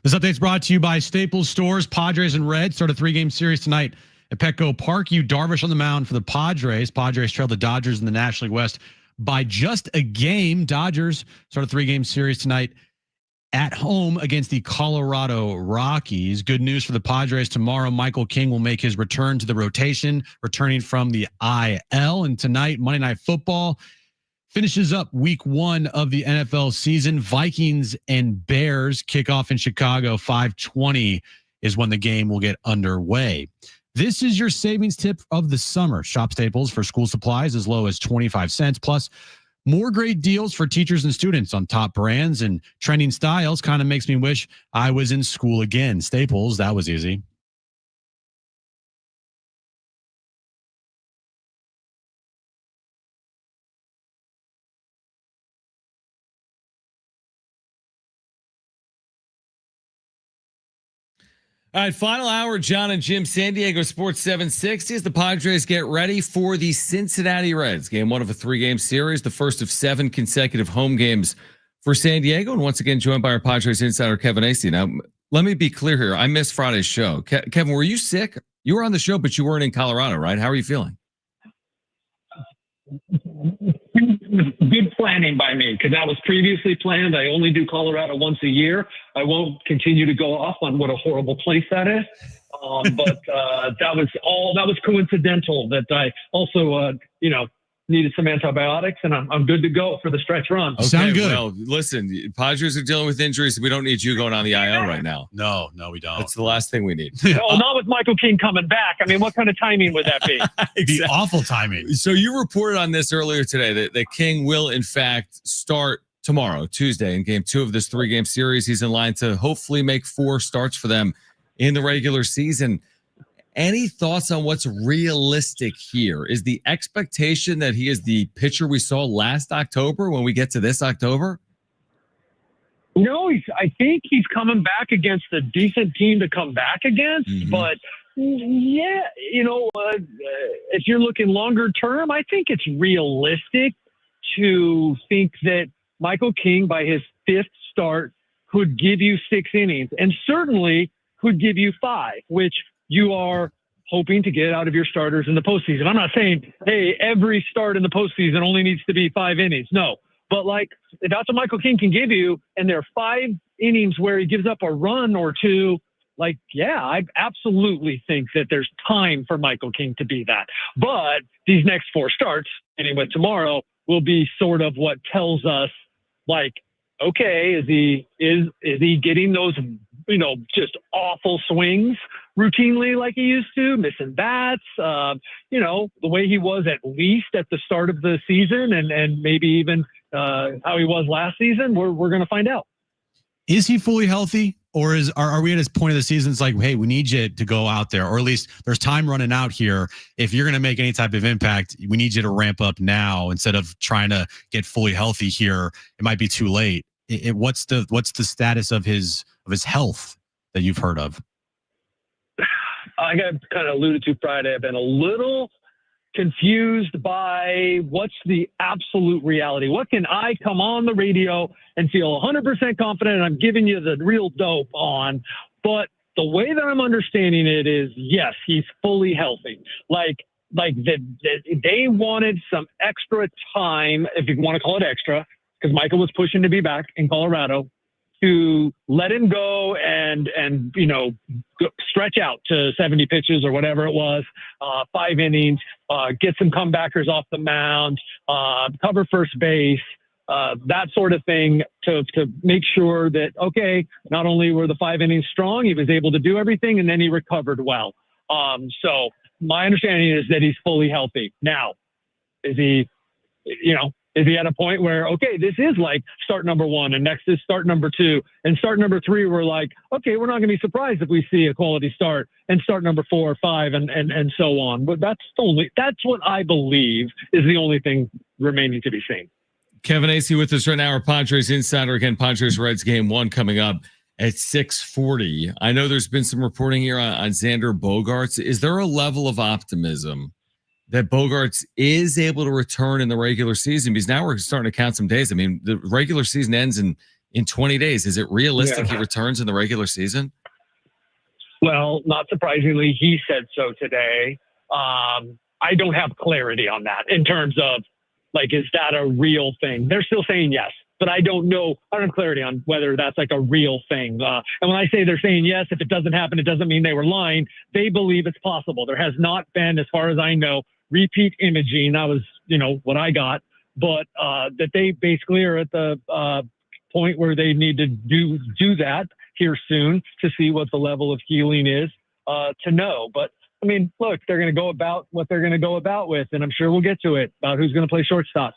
This update's brought to you by Staples Stores. Padres and Reds start a 3-game series tonight at Petco Park. Yu Darvish on the mound for the Padres. Padres trail the Dodgers in the National League West by just a game. Dodgers start a 3-game series tonight at home against the Colorado Rockies. Good news for the Padres. Tomorrow, Michael King will make his return to the rotation, returning from the IL. And tonight, Monday Night Football finishes up week 1 of the NFL season. Vikings and Bears kick off in Chicago. 5:20 is when the game will get underway. This is your savings tip of the summer. Shop Staples for school supplies as low as 25 cents. Plus, more great deals for teachers and students on top brands and trending styles. Kind of makes me wish I was in school again. Staples, that was easy. All right, final hour, Jon and Jim, San Diego Sports 760 as the Padres get ready for the Cincinnati Reds. Game 1 of a 3-game series, the first of 7 consecutive home games for San Diego. And once again, joined by our Padres Insider Kevin Acee. Now, let me be clear here. I missed Friday's show. Kevin, were you sick? You were on the show, but you weren't in Colorado, right? How are you feeling? Good planning by me, because that was previously planned. I only do Colorado once a year. I won't continue to go off on what a horrible place that is. But that was coincidental that I also, needed some antibiotics, and I'm good to go for the stretch run. Okay, sound good. Well, listen, Padres are dealing with injuries. We don't need you going on the IL right now. No, we don't. That's the last thing we need. No, not with Michael King coming back. I mean, what kind of timing would that be? Exactly. The awful timing. So you reported on this earlier today that King will, in fact, start tomorrow, Tuesday, in game 2 of this 3-game series. He's in line to hopefully make 4 starts for them in the regular season. Any thoughts on what's realistic here? Is the expectation that he is the pitcher we saw last October when we get to this October? No, I think he's coming back against a decent team to come back against. Mm-hmm. But, yeah, if you're looking longer term, I think it's realistic to think that Michael King, by his 5th start, could give you 6 innings and certainly could give you 5, which you are hoping to get out of your starters in the postseason. I'm not saying, hey, every start in the postseason only needs to be 5 innings. No, but if that's what Michael King can give you, and there are 5 innings where he gives up a run or 2, I absolutely think that there's time for Michael King to be that. But these next 4 starts, anyway, tomorrow, will be sort of what tells us, okay, is he getting those, just awful swings routinely like he used to, missing bats, the way he was at least at the start of the season and maybe even how he was last season, we're going to find out. Is he fully healthy, or are we at his point of the season? It's hey, we need you to go out there, or at least there's time running out here. If you're going to make any type of impact, we need you to ramp up now instead of trying to get fully healthy here. It might be too late. What's the status of his health that you've heard of? I got kind of alluded to Friday. I've been a little confused by what's the absolute reality. What can I come on the radio and feel 100% confident I'm giving you the real dope on? But the way that I'm understanding it is, yes, he's fully healthy. They wanted some extra time, if you want to call it extra, because Michael was pushing to be back in Colorado, to let him go and stretch out to 70 pitches or whatever it was, 5 innings, get some comebackers off the mound, cover first base, that sort of thing to make sure that, okay, not only were the 5 innings strong, he was able to do everything, and then he recovered well. So my understanding is that he's fully healthy. Now, is he at a point where, okay, this is start number 1 and next is start number 2 and start number 3, we're okay, we're not going to be surprised if we see a quality start, and start number 4 or 5 and so on. But that's what I believe is the only thing remaining to be seen. Kevin Acee with us right now, our Padres Insider. Again, Padres Reds game 1 coming up at 6:40. I know there's been some reporting here on Xander Bogarts. Is there a level of optimism that Bogarts is able to return in the regular season? Because now we're starting to count some days. I mean, the regular season ends in in 20 days. Is it realistic he returns in the regular season? Well, not surprisingly, he said so today. I don't have clarity on that in terms of, like, is that a real thing? They're still saying yes, but I don't know. I don't have clarity on whether that's like a real thing. And when I say they're saying yes, if it doesn't happen, it doesn't mean they were lying. They believe it's possible. There has not been, as far as I know, repeat imaging. That was, what I got, but that they basically are at the point where they need to do that here soon to see what the level of healing is, to know. But I mean, look, they're going to go about what they're going to go about with, and I'm sure we'll get to it about who's going to play shortstop.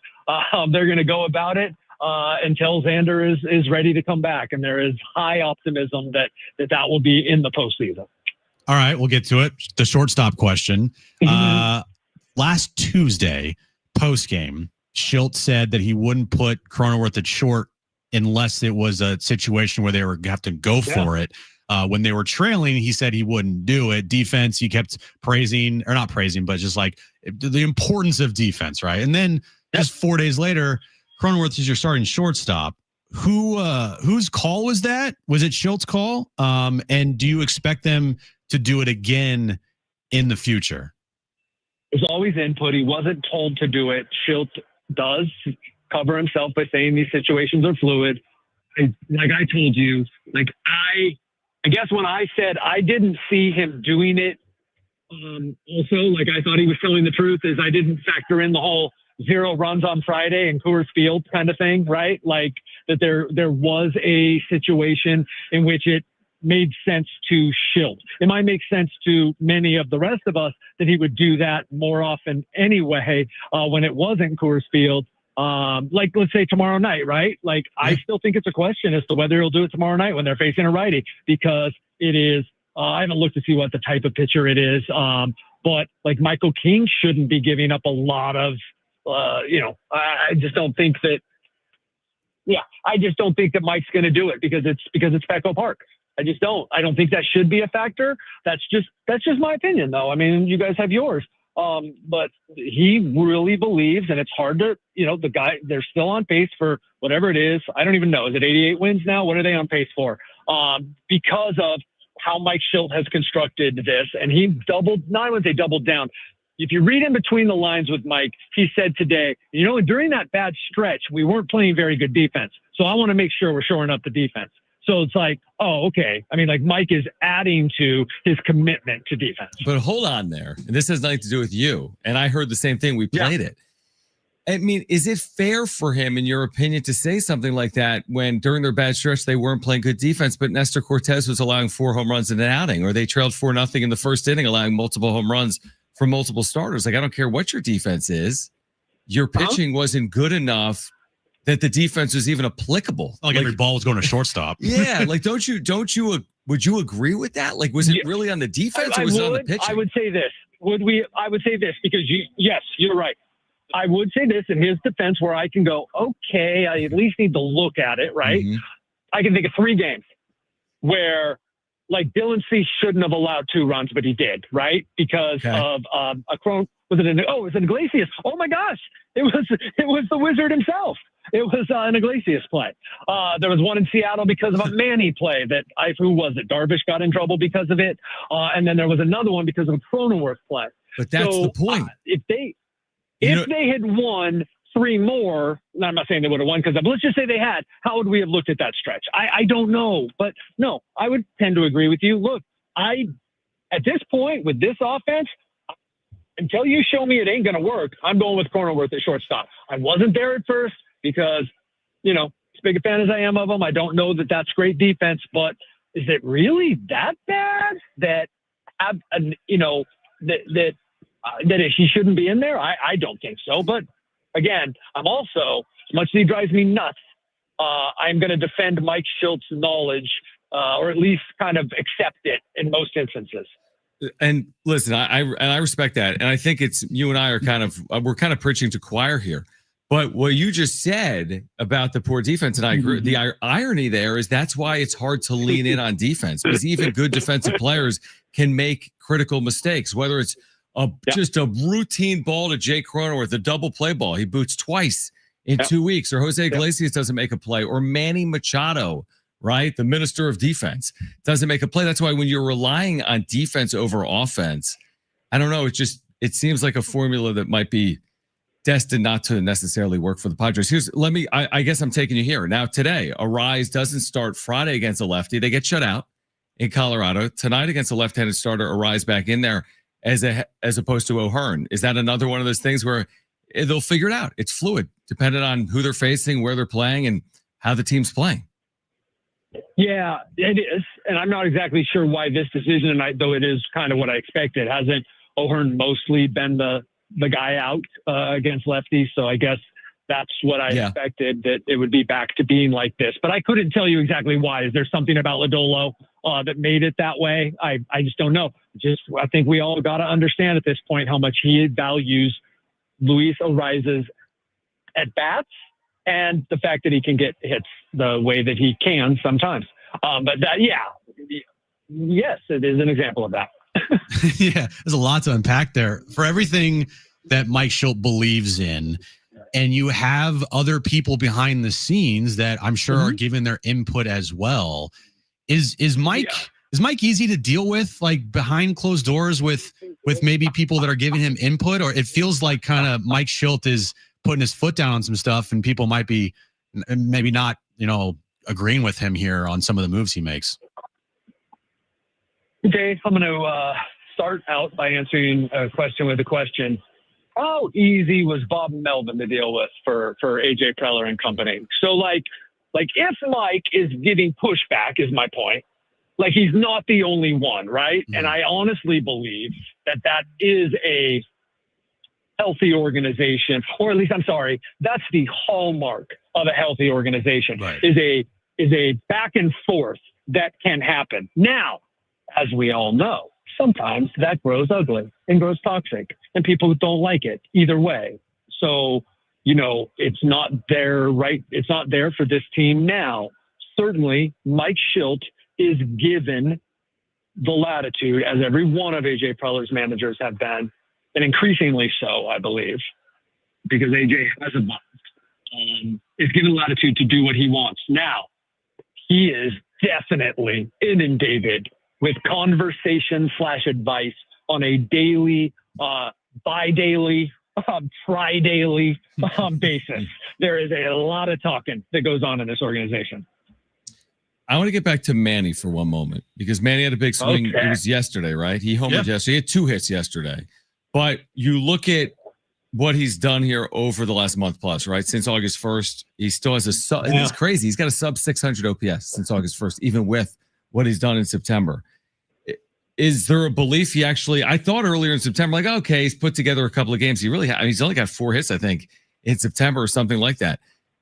They're going to go about it until Xander is ready to come back, and there is high optimism that will be in the postseason. All right, we'll get to it. The shortstop question. Last Tuesday, postgame, Shildt said that he wouldn't put Cronenworth at short unless it was a situation where they were have to go for it. When they were trailing, he said he wouldn't do it. Defense, he kept praising, or not praising, but just like the importance of defense, right? And then just 4 days later, Cronenworth is your starting shortstop. Whose call was that? Was it Shilt's call? And do you expect them to do it again in the future? There's always input. He wasn't told to do it. Shildt does cover himself by saying these situations are fluid. Like I told you, I guess when I said I didn't see him doing it, also, like I thought he was telling the truth, is I didn't factor in the whole 0 runs on Friday in Coors Field kind of thing, right? Like that there was a situation in which it made sense to Shildt. It might make sense to many of the rest of us that he would do that more often anyway when it wasn't Coors Field. Like, let's say tomorrow night, right? Like, I still think it's a question as to whether he'll do it tomorrow night when they're facing a righty, because it is, I haven't looked to see what the type of pitcher it is. But like Michael King shouldn't be giving up a lot of, I just don't think that, I just don't think that Mike's going to do it because it's Petco Park. I just don't. I don't think that should be a factor. That's just my opinion, though. I mean, you guys have yours. But he really believes, and it's hard to, the guy, they're still on pace for whatever it is. I don't even know. Is it 88 wins now? What are they on pace for? Because of how Mike Shildt has constructed this, and he doubled down. If you read in between the lines with Mike, he said today, during that bad stretch, we weren't playing very good defense. So I want to make sure we're shoring up the defense. So it's like, oh, okay. I mean, like Mike is adding to his commitment to defense. But hold on there. And this has nothing to do with you. And I heard the same thing. We played it. I mean, is it fair for him, in your opinion, to say something like that when during their bad stretch they weren't playing good defense, but Nestor Cortez was allowing 4 home runs in an outing, or they trailed 4-0 in the first inning, allowing multiple home runs from multiple starters? Like, I don't care what your defense is. Your pitching wasn't good enough that the defense was even applicable. Like every ball was going to shortstop. Yeah. Like, would you agree with that? Like, was it really on the defense or was it on the pitching? I would say this. I would say this because yes, you're right. I would say this in his defense where I can go, okay, I at least need to look at it, right? Mm-hmm. I can think of 3 games where like Dylan Cease shouldn't have allowed 2 runs, but he did, right? Because of a Cron. Was it an Iglesias? Oh my gosh. It was the Wizard himself. It was an Iglesias play. There was one in Seattle because of a Manny play who was it? Darvish got in trouble because of it. And then there was another one because of a Cronenworth play. But that's the point. If they had won 3 more, I'm not saying they would have won, because let's just say they had, how would we have looked at that stretch? I don't know. But no, I would tend to agree with you. Look, at this point with this offense, until you show me it ain't going to work, I'm going with Cronenworth at shortstop. I wasn't there at first because, as big a fan as I am of him, I don't know that that's great defense, but is it really that bad that he shouldn't be in there? I don't think so. But again, I'm also, as much as he drives me nuts, I'm going to defend Mike Shildt's knowledge, or at least kind of accept it in most instances. And listen, I respect that. And I think it's you and I are we're kind of preaching to choir here. But what you just said about the poor defense, and I agree, the irony there is that's why it's hard to lean in on defense, because even good defensive players can make critical mistakes, whether it's just a routine ball to Jake Cronenworth, a double play ball. He boots twice in 2 weeks, or Jose Iglesias doesn't make a play, or Manny Machado, right? The minister of defense doesn't make a play. That's why when you're relying on defense over offense, I don't know. It seems like a formula that might be destined not to necessarily work for the Padres. I guess I'm taking you here. Now today, Arise doesn't start Friday against a lefty. They get shut out in Colorado. Tonight against a left-handed starter, Arise back in there as opposed to O'Hearn. Is that another one of those things where they'll figure it out? It's fluid, depending on who they're facing, where they're playing, and how the team's playing. Yeah, it is. And I'm not exactly sure why this decision, though it is kind of what I expected. Hasn't O'Hearn mostly been the guy out against lefties? So I guess that's what I expected, that it would be back to being like this. But I couldn't tell you exactly why. Is there something about Lodolo that made it that way? I just don't know. I think we all got to understand at this point how much he values Luis Ariza's at-bats and the fact that he can get hits the way that he can sometimes. But yes, it is an example of that. Yeah, there's a lot to unpack there. For everything that Mike Shildt believes in, and you have other people behind the scenes that I'm sure are giving their input as well. Is Mike easy to deal with, like behind closed doors with maybe people that are giving him input, or it feels like kind of Mike Shildt is putting his foot down on some stuff and people might be maybe not, agreeing with him here on some of the moves he makes? Okay, I'm going to start out by answering a question with a question. How easy was Bob Melvin to deal with for AJ Preller and company? So like if Mike is getting pushback, is my point. Like, he's not the only one, right? And I honestly believe that is a healthy organization, or at least, I'm sorry, that's the hallmark of a healthy organization, is a back and forth that can happen. Now, as we all know, sometimes that grows ugly and grows toxic, and people don't like it either way. So, it's not there, right? It's not there for this team now. Certainly, Mike Shildt is given the latitude, as every one of AJ Preller's managers have been, and increasingly so, I believe, because AJ has evolved, is given latitude to do what he wants. Now, he is definitely inundated with conversation/advice on a daily, bi-daily, tri-daily basis. There is a lot of talking that goes on in this organization. I want to get back to Manny for one moment, because Manny had a big swing. Okay. It was yesterday, right? He homered yesterday. He had 2 hits yesterday. But you look at what he's done here over the last month plus, right? Since August 1st, he still has it's crazy. He's got a sub 600 OPS since August 1st, even with what he's done in September. Is there a belief he actually, I thought earlier in September, like, okay, he's put together a couple of games. He's only got 4 hits, I think, in September or something like that.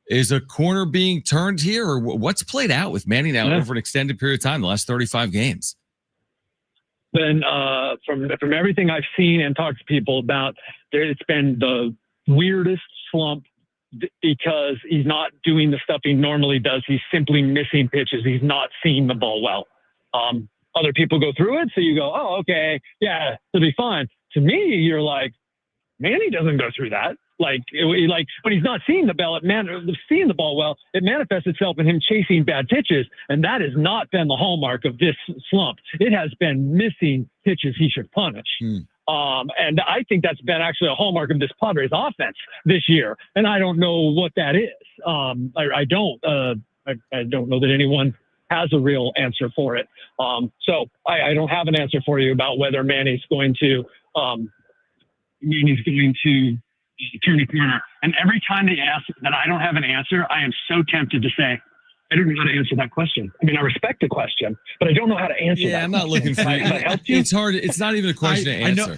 Is a corner being turned here, or what's played out with Manny now over an extended period of time, the last 35 games? Then from everything I've seen and talked to people about, it's been the weirdest slump because he's not doing the stuff he normally does. He's simply missing pitches. He's not seeing the ball well. Other people go through it, so you go, oh, okay, yeah, it'll be fine. To me, you're like, Manny doesn't go through that. Like when he's not seeing the ball well, it manifests itself in him chasing bad pitches, and that has not been the hallmark of this slump. It has been missing pitches he should punish. And I think that's been actually a hallmark of this Padres offense this year, and I don't know what that is. I don't know that anyone has a real answer for it. So I don't have an answer for you about whether Manny's going to turn a corner. And every time they ask that I don't have an answer, I am so tempted to say, I don't know how to answer that question. I mean, I respect the question, but I don't know how to answer that. Yeah, I'm not looking for you. It's hard. It's not even a question to answer. I know.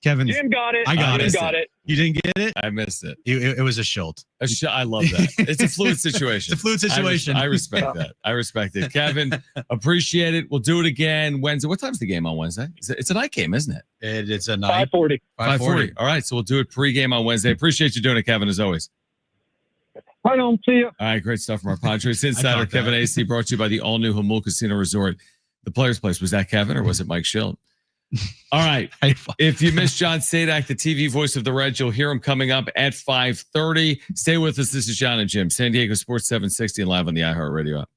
Kevin, Jim got it. I got it. You didn't get it? I missed it. It was a Shildt. I love that. It's a fluid situation. It's a fluid situation. I respect that. I respect it. Kevin, appreciate it. We'll do it again Wednesday. What time's the game on Wednesday? It's a night game, isn't it? It's a night. 5:40. 5:40. All right, so we'll do it pregame on Wednesday. Appreciate you doing it, Kevin, as always. Right on. See you. All right, great stuff from our Padres Insider Kevin Acee, brought to you by the all-new Jamul Casino Resort. The Players Place. Was that Kevin or was it Mike Shildt? All right. If you missed John Sadak, the TV voice of the Reds, you'll hear him coming up at 5:30. Stay with us. This is Jon and Jim, San Diego Sports 760 and live on the iHeartRadio app.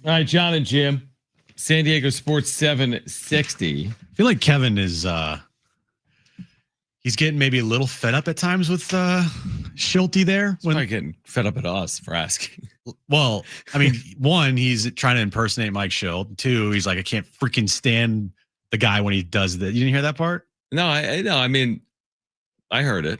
All right, Jon and Jim, San Diego Sports 760. I feel like Kevin is he's getting maybe a little fed up at times with Shildt there. When I getting fed up at us for asking. Well, I mean, one, he's trying to impersonate Mike Shildt. Two, he's like, I can't freaking stand the guy when he does that. You didn't hear that part? No, I know. I mean, I heard it.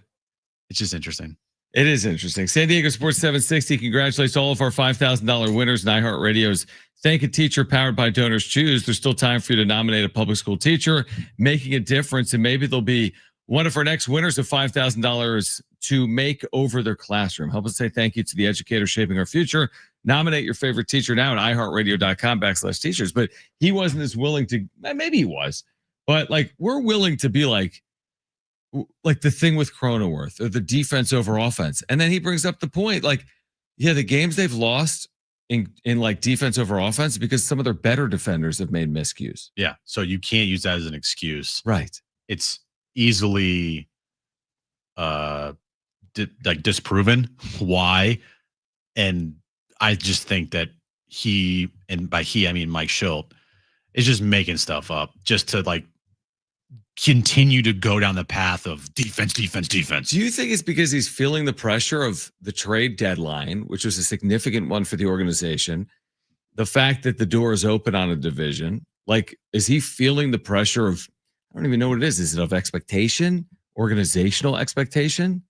It's just interesting. It is interesting. San Diego Sports 760 congratulates all of our $5,000 winners in iHeartRadio's Thank a Teacher powered by Donors Choose. There's still time for you to nominate a public school teacher making a difference, and maybe they'll be one of our next winners of $5,000 to make over their classroom. Help us say thank you to the educators shaping our future. Nominate your favorite teacher now at iHeartRadio.com/teachers. But he wasn't as willing to, maybe he was, but like we're willing to be like the thing with Cronenworth or the defense over offense. And then he brings up the point, like, yeah, the games they've lost in like defense over offense because some of their better defenders have made miscues. Yeah. So you can't use that as an excuse. Right. It's easily disproven why. And I just think that he, and by he, I mean Mike Shildt, is just making stuff up just to like continue to go down the path of defense. Do you think it's because he's feeling the pressure of the trade deadline, which was a significant one for the organization, the fact that the door is open on a division? Like, is he feeling the pressure of, I don't even know what it is. Is it of expectation, organizational expectation?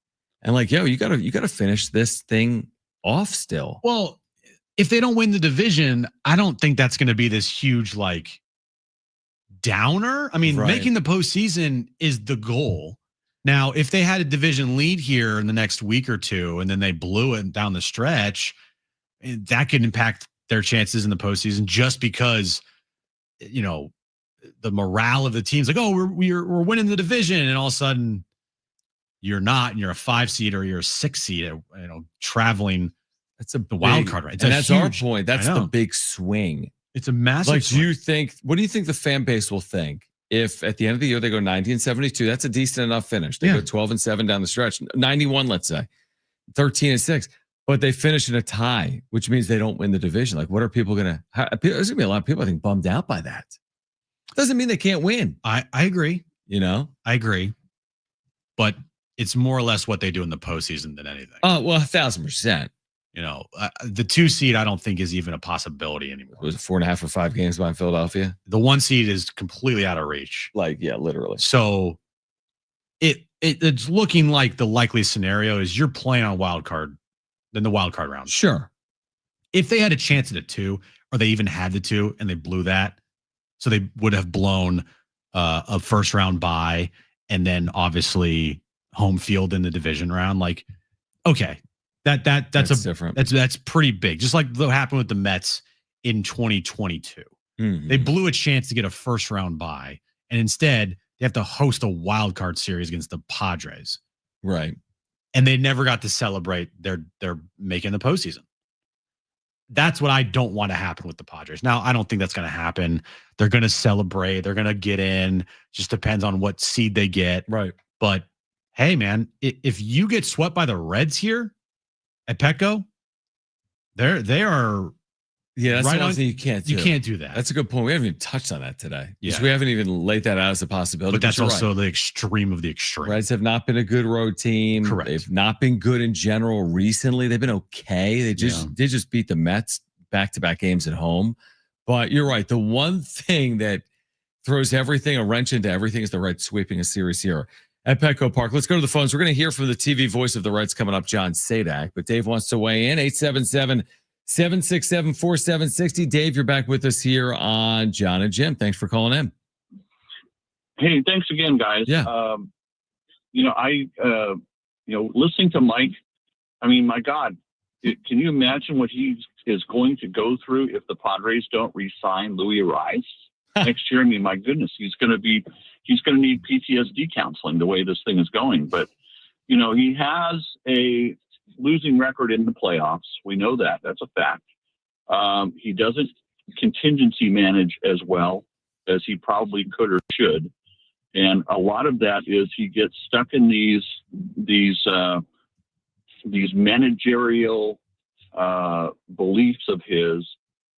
And like, yo, you gotta finish this thing off still. Well, if they don't win the division, I don't think that's going to be this huge like downer. I mean, making the postseason is the goal. Now, if they had a division lead here in the next week or two, and then they blew it down the stretch, that could impact their chances in the postseason just because, you know, the morale of the team's like, oh, we're winning the division, and all of a sudden you're not, and you're a 5 seed or you're a 6 seed, you know, traveling. That's the wild card, right? And that's our point. That's the big swing. It's a massive. Like, what do you think the fan base will think if at the end of the year they go 90-72? That's a decent enough finish. They go 12-7 down the stretch, 91, let's say, 13-6, but they finish in a tie, which means they don't win the division. Like, what are people gonna? There's gonna be a lot of people, I think, bummed out by that. Doesn't mean they can't win. I agree. You know, I agree, but it's more or less what they do in the postseason than anything. Oh, well, 1,000%. You know, the 2 seed I don't think is even a possibility anymore. Was it 4.5 or 5 games behind Philadelphia? The 1 seed is completely out of reach. Like, yeah, literally. So it's looking like the likely scenario is you're playing on wild card, then the wild card round. Sure. If they had a chance at a 2, or they even had the 2 and they blew that, so they would have blown a first round bye and then obviously home field in the division round. Like, okay. That's different. That's pretty big. Just like what happened with the Mets in 2022. Mm-hmm. They blew a chance to get a first round bye, and instead they have to host a wild card series against the Padres. Right. And they never got to celebrate their making the postseason. That's what I don't want to happen with the Padres. Now, I don't think that's going to happen. They're going to celebrate. They're going to get in. Just depends on what seed they get. Right. But hey, man, if you get swept by the Reds here at Petco, they are. Yeah, that's right one thing you can't do. You can't do that. That's a good point. We haven't even touched on that today. Yeah. We haven't even laid that out as a possibility. But that's also the extreme of the extreme. Reds have not been a good road team. Correct. They've not been good in general recently. They've been okay. They just beat the Mets back-to-back games at home. But you're right. The one thing that throws a wrench into everything is the Reds sweeping a series here at Petco Park. Let's go to the phones. We're going to hear from the TV voice of the Reds coming up, John Sadak. But Dave wants to weigh in. 877-767-4760. Dave, you're back with us here on Jon and Jim. Thanks for calling in. Hey, thanks again, guys. Yeah. Listening to Mike, I mean, my God, can you imagine what he is going to go through if the Padres don't re-sign Luis Ariz next year? I mean, my goodness, he's going to need PTSD counseling the way this thing is going. But, he has a losing record in the playoffs. We know that. That's a fact. He doesn't contingency manage as well as he probably could or should. And a lot of that is he gets stuck in these managerial beliefs of his.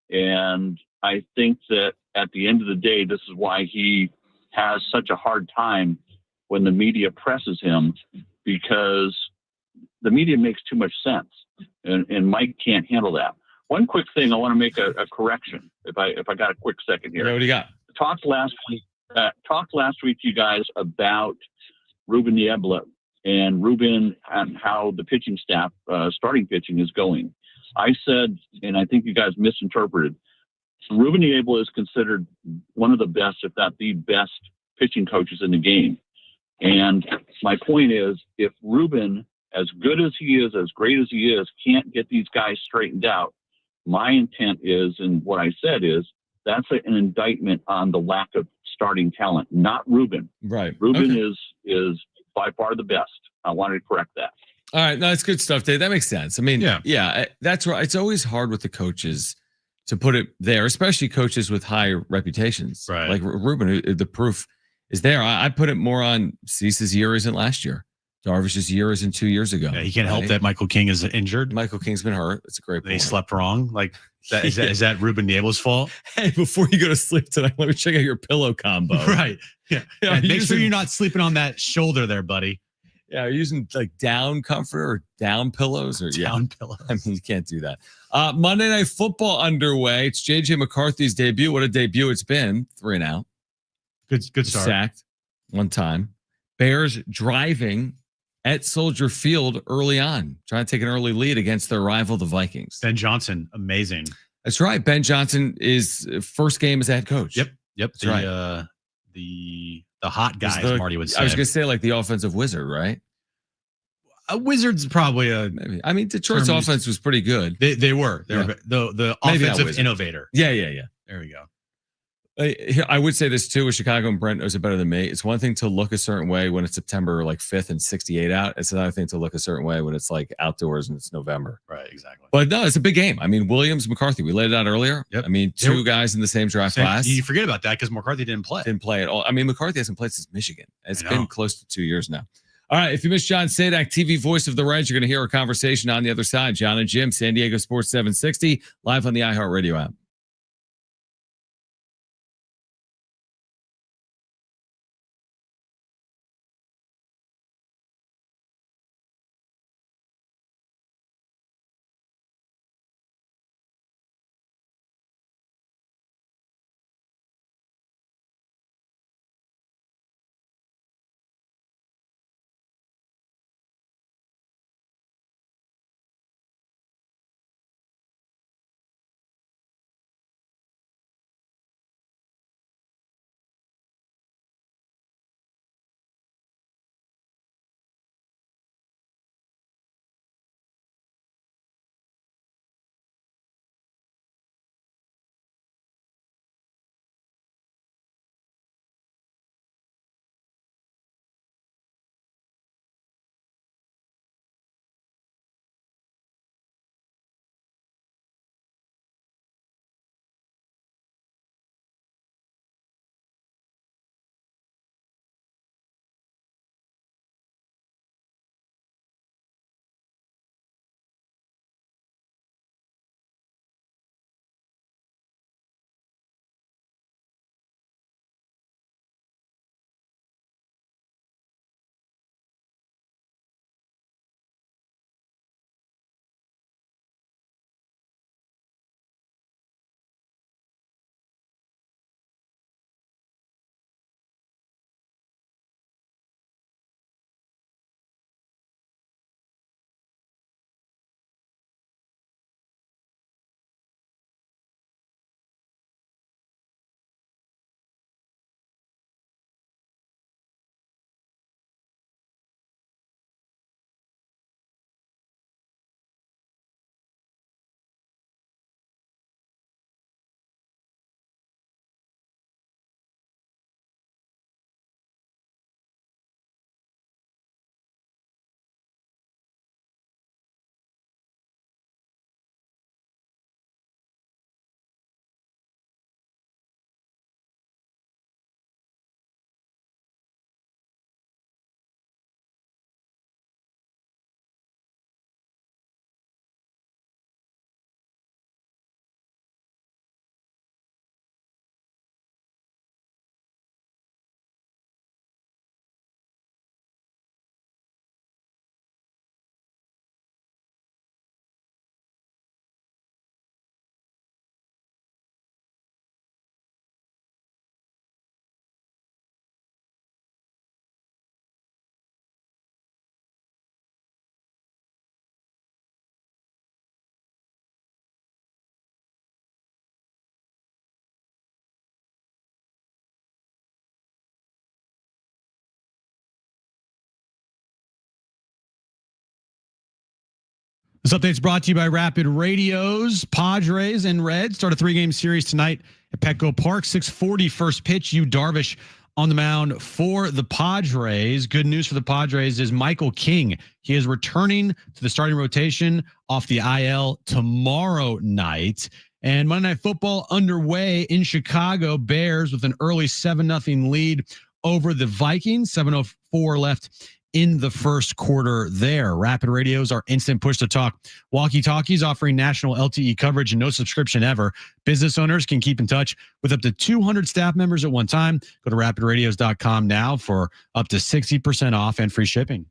And I think that at the end of the day, this is why he has such a hard time when the media presses him, because the media makes too much sense, and Mike can't handle that. One quick thing, I want to make a correction. If I got a quick second here. Yeah, what do you got? Talked last week to you guys about Ruben Niebla and Ruben and how the pitching staff, starting pitching, is going. I said, and I think you guys misinterpreted, Ruben Niebla is considered one of the best, if not the best, pitching coaches in the game. And my point is, if Ruben, as good as he is, as great as he is, can't get these guys straightened out, my intent is, and what I said is, that's an indictment on the lack of starting talent, not Ruben. Right. Ruben is by far the best. I wanted to correct that. All right. No, that's good stuff, Dave. That makes sense. I mean, yeah, that's right. It's always hard with the coaches to put it there, especially coaches with high reputations. Right. Like Ruben, the proof is there. I put it more on Cease's year isn't last year. Darvish's year isn't 2 years ago. Yeah, he can't help that Michael King is injured. Michael King's been hurt. It's a great point. He slept wrong. Like, is that Ruben Niebla's fault? Hey, before you go to sleep tonight, let me check out your pillow combo. Right. Yeah, make sure you're not sleeping on that shoulder there, buddy. Yeah, using like down comforter or down pillows or down pillows. I mean, you can't do that. Monday Night Football underway. It's JJ McCarthy's debut. What a debut it's been. 3 and out. Good start. Sacked 1 time. Bears driving at Soldier Field early on, trying to take an early lead against their rival, the Vikings. Ben Johnson, amazing. That's right. Ben Johnson is first game as a head coach. Yep. That's right. The hot guy, as Marty would say. I was going to say like the offensive wizard, right? A wizard's probably maybe. I mean, Detroit's offense was pretty good. They were. The offensive innovator. Yeah. There we go. I would say this too with Chicago, and Brent knows it better than me. It's one thing to look a certain way when it's September like 5th and 68 out. It's another thing to look a certain way when it's like outdoors and it's November. Right, exactly. But no, it's a big game. I mean, Williams, McCarthy, we laid it out earlier. Yep. I mean, 2 guys in the same draft class. You forget about that because McCarthy didn't play. Didn't play at all. I mean, McCarthy hasn't played since Michigan. It's been close to 2 years now. All right, if you missed John Sadak, TV voice of the Reds, you're going to hear a conversation on the other side. Jon and Jim, San Diego Sports 760, live on the iHeartRadio app. This update is brought to you by Rapid Radios. Padres and Reds start a 3-game series tonight at Petco Park. 6:40 first pitch. Yu Darvish on the mound for the Padres. Good news for the Padres is Michael King. He is returning to the starting rotation off the IL tomorrow night. And Monday Night Football underway in Chicago. Bears with an early 7-0 lead over the Vikings. 7:04 left in the first quarter there. Rapid Radios are instant push-to-talk walkie-talkies offering national LTE coverage and no subscription ever. Business owners can keep in touch with up to 200 staff members at one time. Go to rapidradios.com now for up to 60% off and free shipping.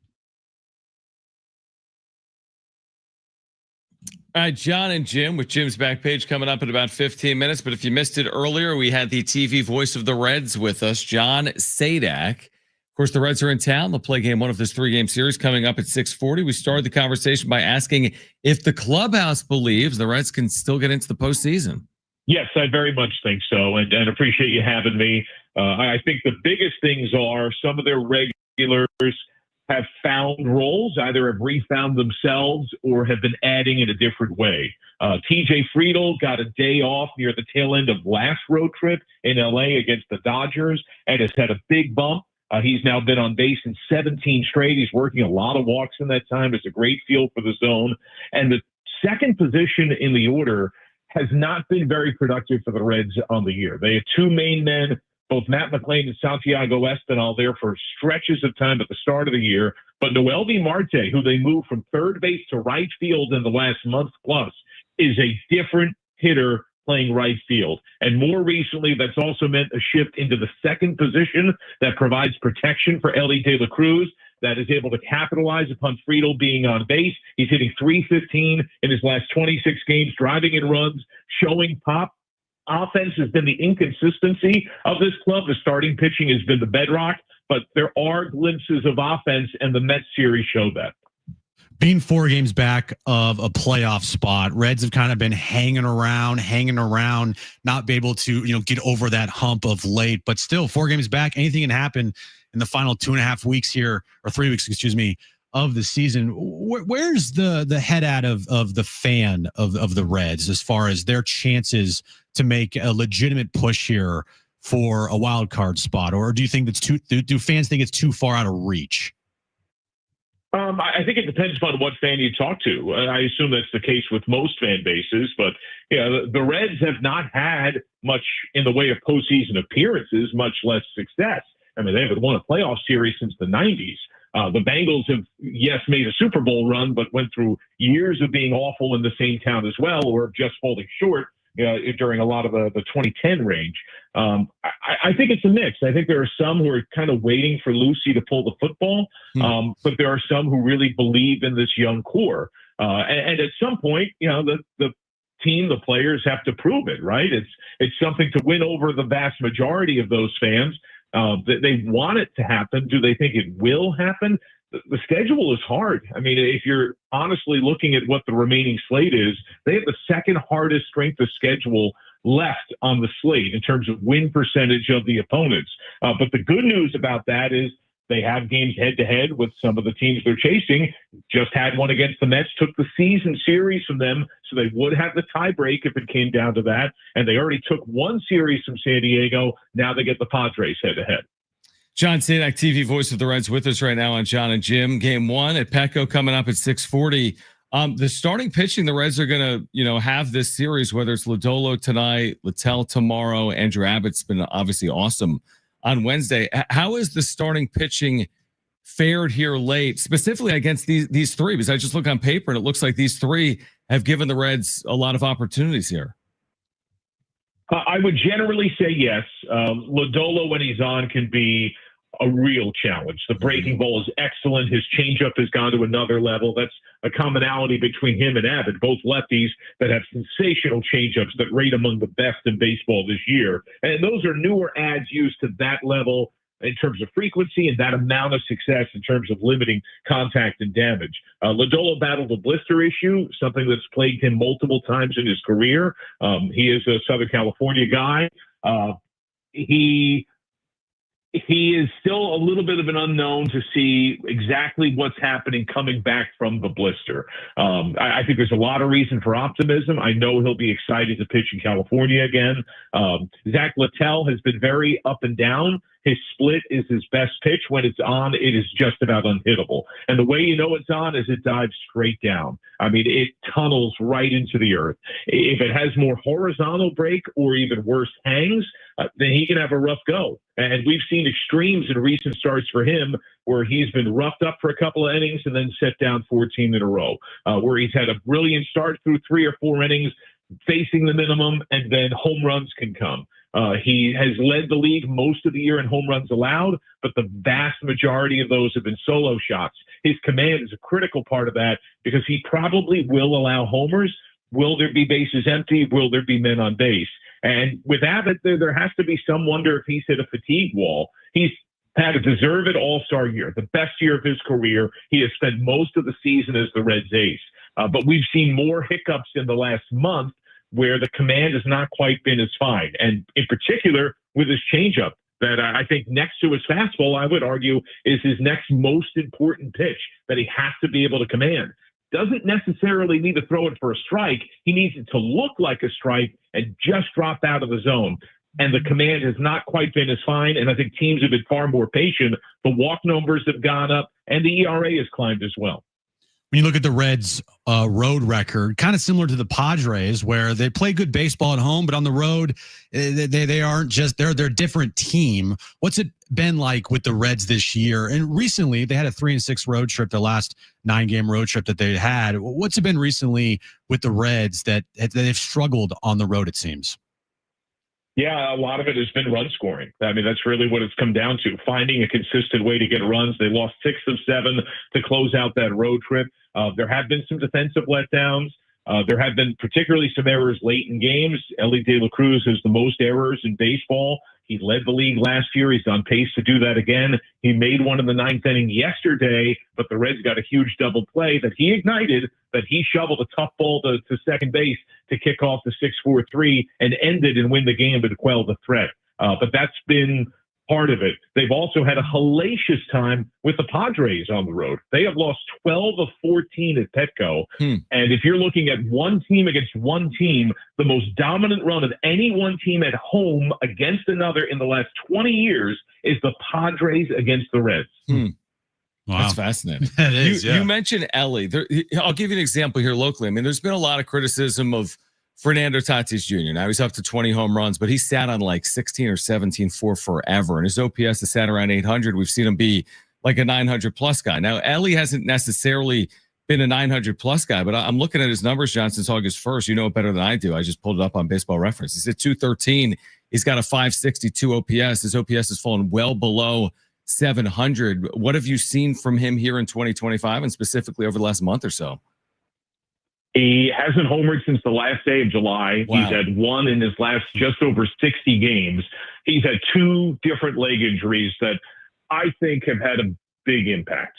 All right, Jon and Jim with Jim's Back Page coming up in about 15 minutes. But if you missed it earlier, we had the TV voice of the Reds with us, John Sadak. Of course, the Reds are in town. They'll play game one of this 3-game series coming up at 6:40. We started the conversation by asking if the clubhouse believes the Reds can still get into the postseason. Yes, I very much think so, and appreciate you having me. I think the biggest things are some of their regulars have found roles, either have refound themselves or have been adding in a different way. TJ Friedl got a day off near the tail end of last road trip in LA against the Dodgers and has had a big bump. He's now been on base in 17 straight. He's working a lot of walks in that time. It's a great feel for the zone. And the second position in the order has not been very productive for the Reds on the year. They had two main men, both Matt McLean and Santiago Espinal, there for stretches of time at the start of the year. But Noelvi Marte, who they moved from third base to right field in the last month plus, is a different hitter playing right field. And more recently, that's also meant a shift into the second position that provides protection for Elly De La Cruz, that is able to capitalize upon Friedl being on base. He's hitting .315 in his last 26 games, driving in runs, showing pop. Offense has been the inconsistency of this club. The starting pitching has been the bedrock, but there are glimpses of offense, and the Mets series showed that. Being 4 games back of a playoff spot, Reds have kind of been hanging around, not be able to, get over that hump of late, but still 4 games back. Anything can happen in the final 2.5 weeks here, or 3 weeks, of the season. Where's the head at of the fan of the Reds as far as their chances to make a legitimate push here for a wild card spot? Or do you think do fans think it's too far out of reach? I think it depends upon what fan you talk to. I assume that's the case with most fan bases, but the Reds have not had much in the way of postseason appearances, much less success. I mean, they haven't won a playoff series since the 90s. The Bengals have, yes, made a Super Bowl run, but went through years of being awful in the same town as well, or just falling short during a lot of the 2010 range. I think it's a mix. I think there are some who are kind of waiting for Lucy to pull the football, but there are some who really believe in this young core. And at some point, the team, the players have to prove it, right? It's something to win over the vast majority of those fans. They want it to happen. Do they think it will happen? The schedule is hard. I mean, if you're honestly looking at what the remaining slate is, they have the second hardest strength of schedule left on the slate in terms of win percentage of the opponents. But the good news about that is they have games head-to-head with some of the teams they're chasing. Just had one against the Mets, took the season series from them, so they would have the tiebreak if it came down to that. And they already took one series from San Diego. Now they get the Padres head-to-head. Jon Sadak, TV voice of the Reds, with us right now on Jon and Jim. Game 1 at Petco coming up at 6:40. The starting pitching, the Reds are going to, have this series, whether it's Lodolo tonight, Littell tomorrow. Andrew Abbott's been obviously awesome on Wednesday. How is the starting pitching fared here late, specifically against these three? Because I just look on paper and it looks like these three have given the Reds a lot of opportunities here. I would generally say yes. Lodolo, when he's on, can be a real challenge. The breaking ball is excellent. His changeup has gone to another level. That's a commonality between him and Abbott, both lefties that have sensational changeups that rate among the best in baseball this year. And those are newer adds used to that level in terms of frequency and that amount of success in terms of limiting contact and damage. Lodolo battled a blister issue, something that's plagued him multiple times in his career. He is a Southern California guy. He is still a little bit of an unknown to see exactly what's happening coming back from the blister. I think there's a lot of reason for optimism. I know he'll be excited to pitch in California again. Zach Littell has been very up and down. His split is his best pitch. When it's on, it is just about unhittable. And the way you know it's on is it dives straight down. I mean, it tunnels right into the earth. If it has more horizontal break or even worse hangs, then he can have a rough go. And we've seen extremes in recent starts for him where he's been roughed up for a couple of innings and then set down 14 in a row, where he's had a brilliant start through 3 or 4 innings, facing the minimum, and then home runs can come. He has led the league most of the year in home runs allowed, but the vast majority of those have been solo shots. His command is a critical part of that because he probably will allow homers. Will there be bases empty? Will there be men on base? And with Abbott, there has to be some wonder if he's hit a fatigue wall. He's had a deserved all-star year, the best year of his career. He has spent most of the season as the Reds' ace. But we've seen more hiccups in the last month where the command has not quite been as fine. And in particular, with his changeup, that I think next to his fastball, I would argue, is his next most important pitch that he has to be able to command. Doesn't necessarily need to throw it for a strike. He needs it to look like a strike and just drop out of the zone. And the command has not quite been as fine, and I think teams have been far more patient. The walk numbers have gone up, and the ERA has climbed as well. When you look at the Reds' road record, kind of similar to the Padres, where they play good baseball at home, but on the road, they aren't just they're a different team. What's it been like with the Reds this year? And recently, they had a 3-6 road trip, the last 9-game road trip that they had. What's it been recently with the Reds that they've struggled on the road? It seems. Yeah, a lot of it has been run scoring. I mean, that's really what it's come down to, finding a consistent way to get runs. They lost 6 of 7 to close out that road trip. There have been some defensive letdowns. There have been particularly some errors late in games. Ellie De La Cruz has the most errors in baseball. He led the league last year. He's on pace to do that again. He made one in the 9th inning yesterday, but the Reds got a huge double play that he ignited, that he shoveled a tough ball to second base to kick off the 6-4-3 and ended and win the game to quell the threat. But that's been part of it. They've also had a hellacious time with the Padres on the road. They have lost 12 of 14 at Petco. And if you're looking at one team against one team, the most dominant run of any one team at home against another in the last 20 years is the Padres against the Reds. Wow. That's fascinating. That is, you mentioned Ellie. I'll give you an example here locally. I mean, there's been a lot of criticism of Fernando Tatis Jr. Now he's up to 20 home runs, but he sat on like 16 or 17 for forever. And his OPS has sat around 800. We've seen him be like a 900 plus guy. Now, Ellie hasn't necessarily been a 900 plus guy, but I'm looking at his numbers, John, since August 1st. You know it better than I do. I just pulled it up on Baseball Reference. He's at 213. He's got a 562 OPS. His OPS has fallen well below 700. What have you seen from him here in 2025 and specifically over the last month or so? He hasn't homered since the last day of July. Wow. He's had one in his last just over 60 games. He's had 2 different leg injuries that I think have had a big impact.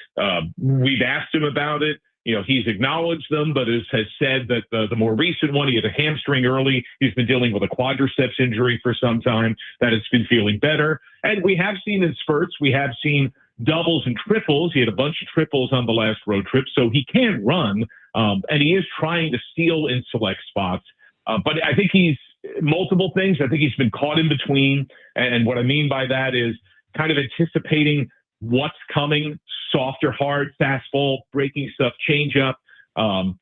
We've asked him about it. You know, he's acknowledged them, but has said that the more recent one, he had a hamstring early. He's been dealing with a quadriceps injury for some time. That has been feeling better. And we have seen in spurts, we have seen doubles and triples. He had a bunch of triples on the last road trip, so he can run. And he is trying to steal in select spots. But I think he's multiple things. I think he's been caught in between. And what I mean by that is kind of anticipating what's coming, softer, hard, fastball, breaking stuff, changeup,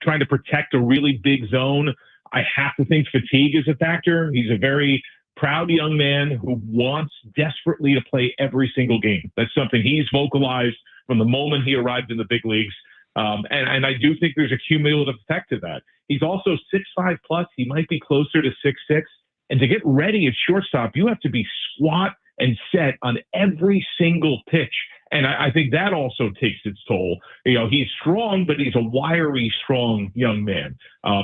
trying to protect a really big zone. I have to think fatigue is a factor. He's a very proud young man who wants desperately to play every single game. That's something he's vocalized from the moment he arrived in the big leagues. And I do think there's a cumulative effect to that. He's also 6'5 plus. He might be closer to 6'6. And to get ready at shortstop, you have to be squat and set on every single pitch. And I think that also takes its toll. You know, he's strong, but he's a wiry, strong young man.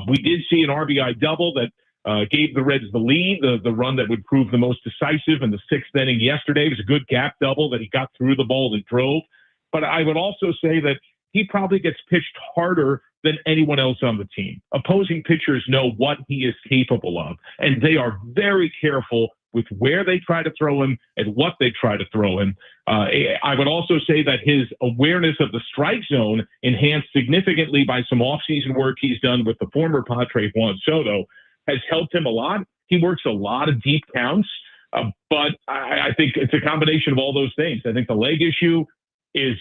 We did see an RBI double that gave the Reds the lead, the run that would prove the most decisive in the 6th inning yesterday. It was a good gap double that he got through the ball and drove. But I would also say that he probably gets pitched harder than anyone else on the team. Opposing pitchers know what he is capable of, and they are very careful with where they try to throw him and what they try to throw him. I would also say that his awareness of the strike zone, enhanced significantly by some offseason work he's done with the former Padre Juan Soto, has helped him a lot. He works a lot of deep counts. But I think it's a combination of all those things. I think the leg issue is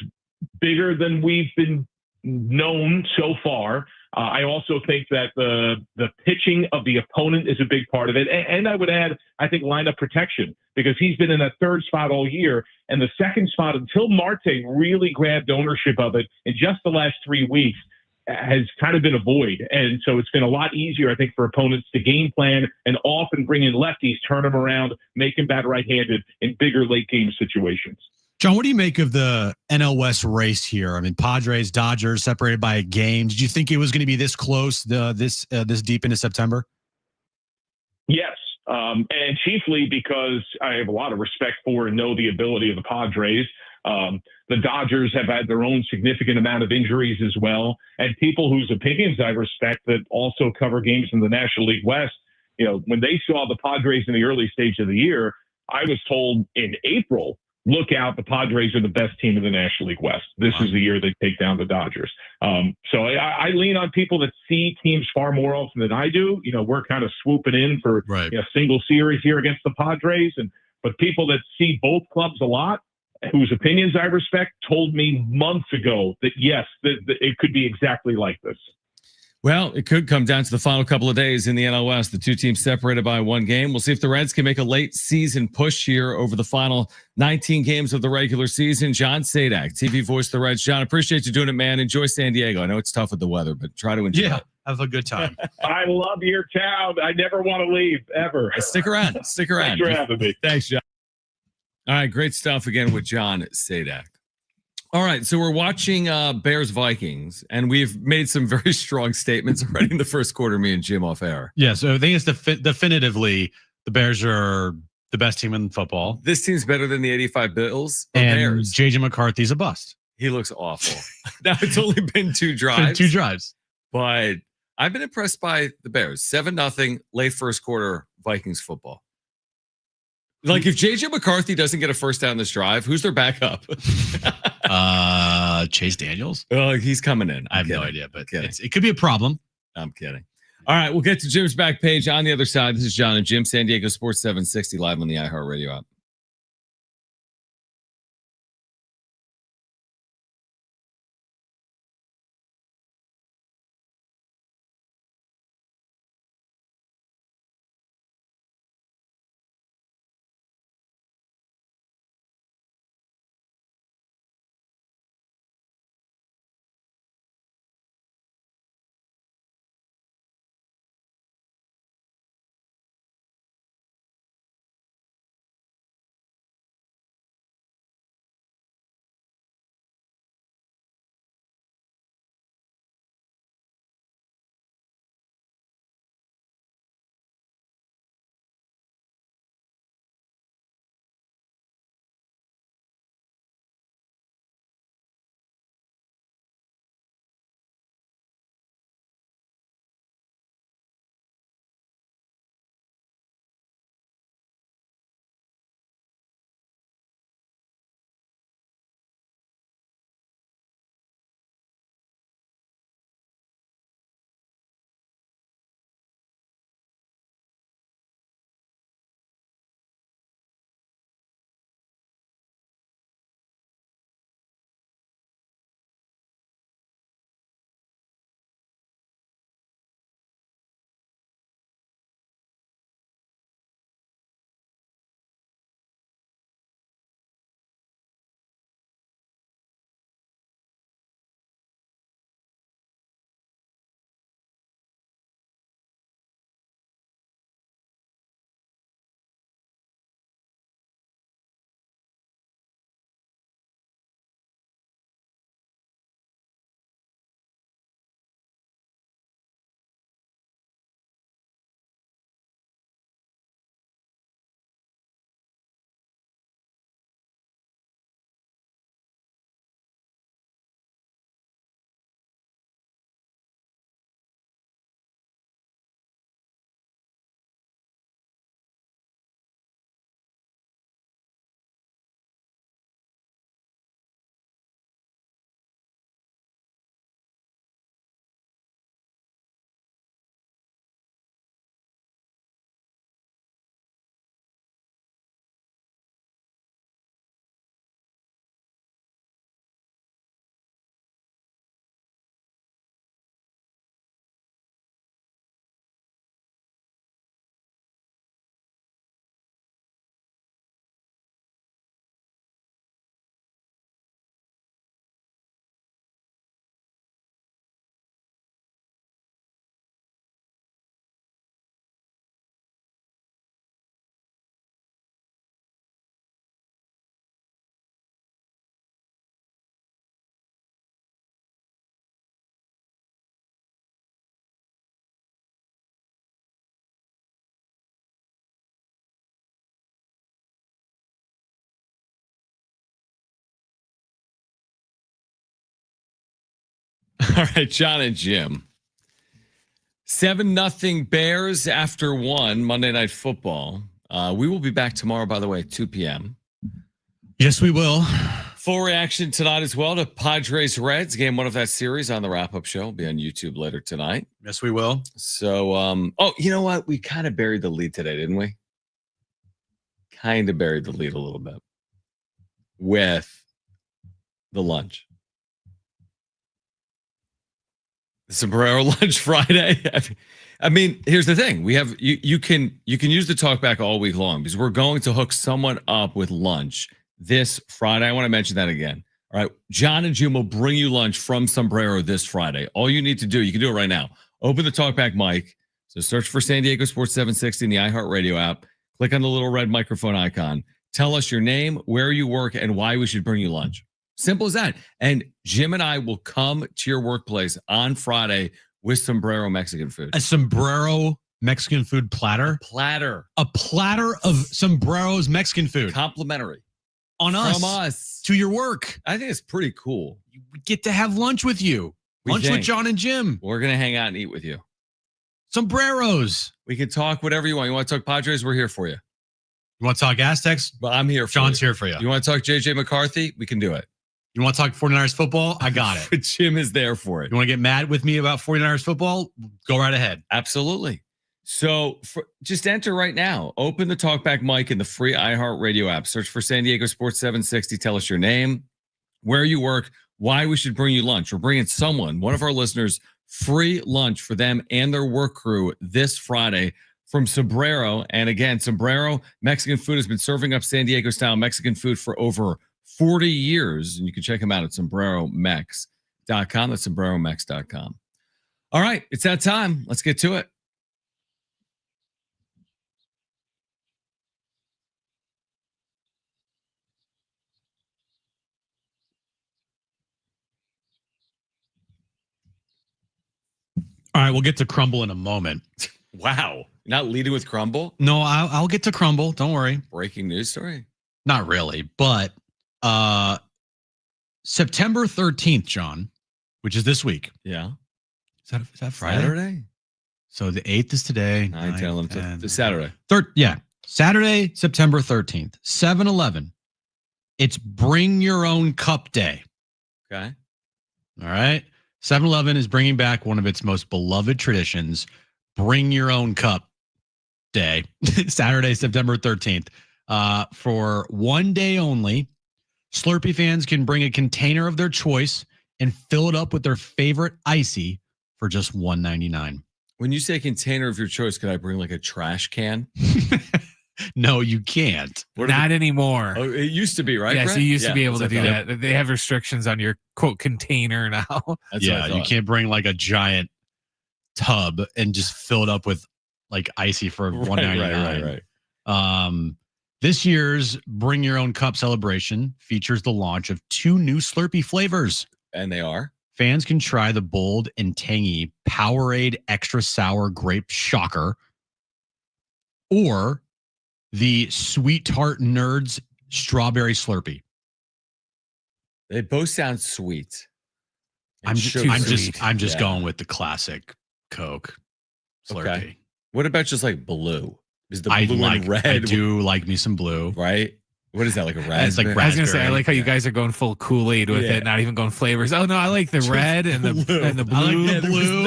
bigger than we've been known so far. I also think that the pitching of the opponent is a big part of it. And I would add, I think, lineup protection, because he's been in that third spot all year. And the second spot, until Marte really grabbed ownership of it in just the last 3 weeks, has kind of been a void. And so it's been a lot easier, I think, for opponents to game plan and often bring in lefties, turn them around, make them bat right-handed in bigger late game situations. John, what do you make of the NL West race here? I mean, Padres, Dodgers separated by a game. Did you think it was going to be this close, this deep into September? Yes, and chiefly because I have a lot of respect for and know the ability of the Padres. The Dodgers have had their own significant amount of injuries as well, and people whose opinions I respect that also cover games in the National League West. You know, when they saw the Padres in the early stage of the year, I was told in April, look out, the Padres are the best team in the National League West. This is the year they take down the Dodgers. So I lean on people that see teams far more often than I do. You know, we're kind of swooping in for a single series here against the Padres. But people that see both clubs a lot, whose opinions I respect, told me months ago that, yes, that it could be exactly like this. Well, it could come down to the final couple of days in the NL West. The two teams separated by one game. We'll see if the Reds can make a late season push here over the final 19 games of the regular season. John Sadak, TV voice of the Reds. John, appreciate you doing it, man. Enjoy San Diego. I know it's tough with the weather, but try to enjoy it. Have a good time. I love your town. I never want to leave, ever. Stick around. Stick around. Thanks for having me. Thanks, John. All right, great stuff again with John Sadak. All right, so we're watching Bears Vikings, and we've made some very strong statements already in the first quarter, me and Jim off air. Yeah, so I think it's definitively the Bears are the best team in football. This team's better than the 85 Bills and Bears. JJ McCarthy's a bust. He looks awful. Now, it's only been 2 drives. 2 drives. But I've been impressed by the Bears. 7-0 late first quarter Vikings football. Like, if JJ McCarthy doesn't get a first down this drive, who's their backup? Chase Daniels. Oh, he's coming in. I have no idea, but it could be a problem. I'm kidding. All right, we'll get to Jim's back page on the other side. This is Jon and Jim, San Diego Sports 760 live on the iHeartRadio app. All right, Jon and Jim. 7-0 Bears after 1 Monday Night Football. We will be back tomorrow, by the way, 2 p.m. Yes, we will. Full reaction tonight as well to Padres Reds, game 1 of that series on the wrap-up show. Will be on YouTube later tonight. Yes, we will. So, you know what? We kind of buried the lead today, didn't we? Kind of buried the lead a little bit with the lunch. The Sombrero Lunch Friday. I mean, here's the thing. We have you can use the talkback all week long because we're going to hook someone up with lunch this Friday. I want to mention that again. All right. Jon and Jim will bring you lunch from Sombrero this Friday. All you need to do, you can do it right now. Open the talkback mic. So search for San Diego Sports 760 in the iHeartRadio app. Click on the little red microphone icon. Tell us your name, where you work, and why we should bring you lunch. Simple as that. And Jim and I will come to your workplace on Friday with Sombrero Mexican food. A Sombrero Mexican food platter? A platter of Sombrero's Mexican food. Complimentary. On us. From us. To your work. I think it's pretty cool. We get to have lunch with you. Lunch with Jon and Jim. We're going to hang out and eat with you. Sombreros. We can talk whatever you want. You want to talk Padres? We're here for you. You want to talk Aztecs? Well, I'm here for John's you. here for you. You want to talk JJ McCarthy? We can do it. You want to talk 49ers football? I got it. Jim is there for it. You want to get mad with me about 49ers football? Go right ahead. Absolutely. So just enter right now. Open the talkback mic in the free iHeartRadio app. Search for San Diego Sports 760. Tell us your name, where you work, why we should bring you lunch. We're bringing someone, one of our listeners, free lunch for them and their work crew this Friday from Sombrero. And again, Sombrero Mexican food has been serving up San Diego style Mexican food for over 40 years. And you can check them out at sombreromex.com. That's sombreromex.com. All right, it's that time. Let's get to it. All right, we'll get to Crumble in a moment. Wow. Not leading with Crumble? No, I'll get to Crumble. Don't worry. Breaking news story? Not really, but September 13th, Jon, which is this week. Yeah. Is that Friday? Saturday? So the 8th is today. 9, 10, 11, the Saturday. Saturday, September 13th, 7-Eleven. It's Bring Your Own Cup Day. Okay. All right. 7-Eleven is bringing back one of its most beloved traditions, Bring Your Own Cup Day, Saturday, September 13th. For one day only, Slurpee fans can bring a container of their choice and fill it up with their favorite icy for just $1.99. When you say container of your choice, could I bring like a trash can? No, you can't. Not anymore. Oh, it used to be, right? Yes, Brett? you used to be able to do that. that. They have restrictions on your quote container now. Yeah, you can't bring like a giant tub and just fill it up with like icy for $1.99. Right. This year's Bring Your Own Cup celebration features the launch of 2 new Slurpee flavors. And they are? Fans can try the bold and tangy Powerade Extra Sour Grape Shocker or the Sweet Tart Nerds Strawberry Slurpee. They both sound sweet. I'm just going with the classic Coke Slurpee. Okay. What about just like blue? Is the blue and red? I do like me some blue. Right? What is that, like a raspberry? It's like I was gonna say, I like how you guys are going full Kool-Aid with it, not even going flavors. Oh no, I like the red and the blue. I like the blue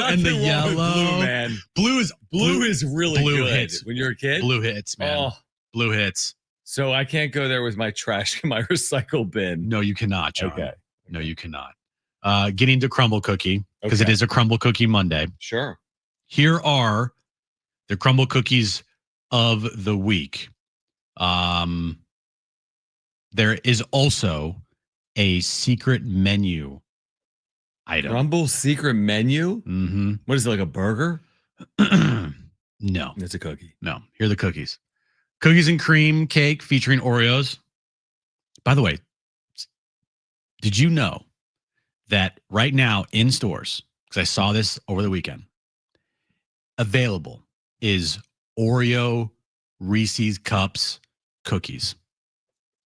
and the yellow. Blue, man. Blue is really good. Hits. When you're a kid. Blue hits, man. Oh. Blue hits. So I can't go there with my trash, my recycle bin. No, you cannot, Jon. Okay. No, you cannot. Getting to Crumble Cookie, because it Okay. is a Crumble Cookie Monday. Sure. Here are the Crumble Cookies of the week. There is also a secret menu item. Crumble secret menu? Mm-hmm. What is it, like a burger? No. It's a cookie. No. Here are the cookies. Cookies and cream cake featuring Oreos. By the way, did you know that right now in stores, because I saw this over the weekend, available is Oreo Reese's Cups cookies.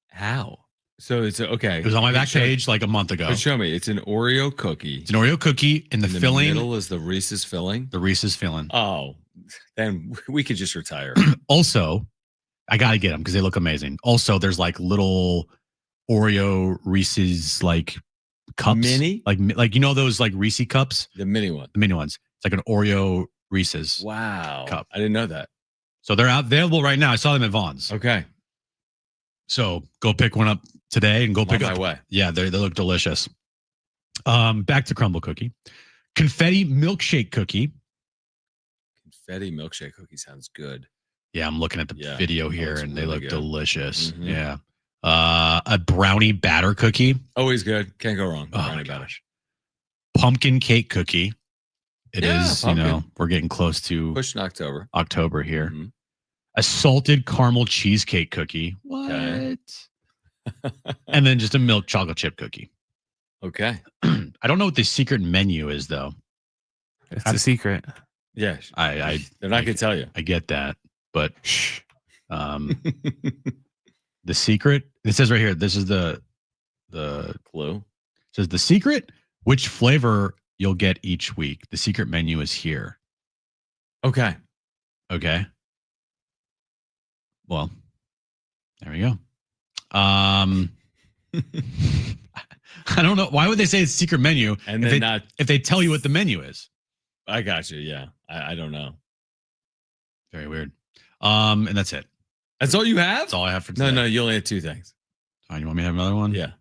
How? So it's okay. It was on my back page like a month ago. But show me. It's an Oreo cookie. It's an Oreo cookie, and the filling. In the middle is the Reese's filling. The Reese's filling. Oh, then we could just retire. Also, I got to get them because they look amazing. Also, there's like little Oreo Reese's like cups. Mini? Like you know those like Reese cups? The mini one. The mini ones. It's like an Oreo Reese's. Wow. Cup. I didn't know that. So they're available right now. I saw them at Vaughn's. Okay. So go pick one up today and go pick on up. my way. Yeah, they look delicious. Back to Crumble cookie. Confetti milkshake cookie. Confetti milkshake cookie sounds good. Yeah, I'm looking at the video here and they look good. delicious. Mhm. Yeah. A brownie batter cookie. Always good. Can't go wrong. Oh Brownie my batter. gosh. Pumpkin cake cookie. It is, pumpkin. we're getting close to Pushing October. October here. Mhm. A salted caramel cheesecake cookie. What? Okay. And then just a milk chocolate chip cookie. Okay. I don't know what the secret menu is though. It's a secret. Yeah. I They're not going to tell you. I get that, but the secret, it says right here, this is the clue. It says the secret, which flavor you'll get each week. The secret menu is here. Okay. Okay. Well, there we go. I don't know. Why would they say it's secret menu And if then they, if they tell you what the menu is? I got you. Yeah. I don't know. Very weird. And that's it. That's all you have? That's all I have for today. No, you only had two things. Fine. You want me to have another one? Yeah.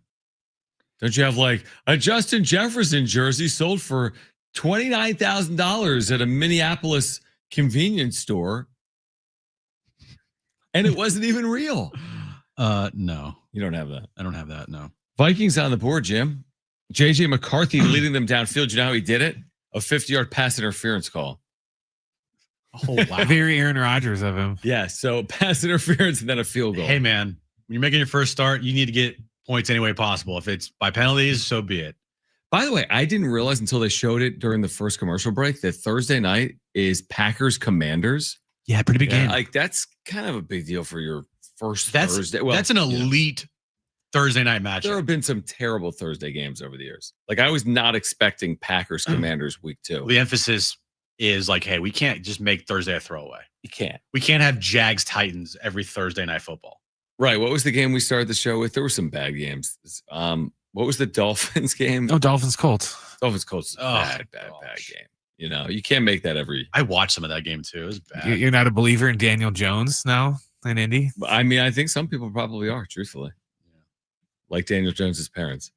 Don't you have like a Justin Jefferson jersey sold for $29,000 at a Minneapolis convenience store? And it wasn't even real. No. You don't have that. I don't have that. No. Vikings on the board, Jim. JJ McCarthy leading them downfield. You know how he did it? A 50-yard pass interference call. Oh, wow. Very Aaron Rodgers of him. Yeah. So pass interference and then a field goal. Hey, man, when you're making your first start, you need to get points any way possible. If it's by penalties, so be it. By the way, I didn't realize until they showed it during the first commercial break that Thursday night is Packers Commanders. Yeah, pretty big game. Like that's kind of a big deal for your first Thursday. Well, that's an elite Thursday night match. There have been some terrible Thursday games over the years. Like I was not expecting Packers Commanders week 2. The emphasis is like, hey, we can't just make Thursday a throwaway. You can't. We can't have Jags Titans every Thursday night football. Right. What was the game we started the show with? There were some bad games. What was the Dolphins game? Oh, Dolphins Colts. Dolphins Colts. Bad game. You know, you can't make that every. I watched some of that game too. It was bad. You're not a believer in Daniel Jones now in Indy? I mean, I think some people probably are, truthfully. Yeah. Like Daniel Jones's parents.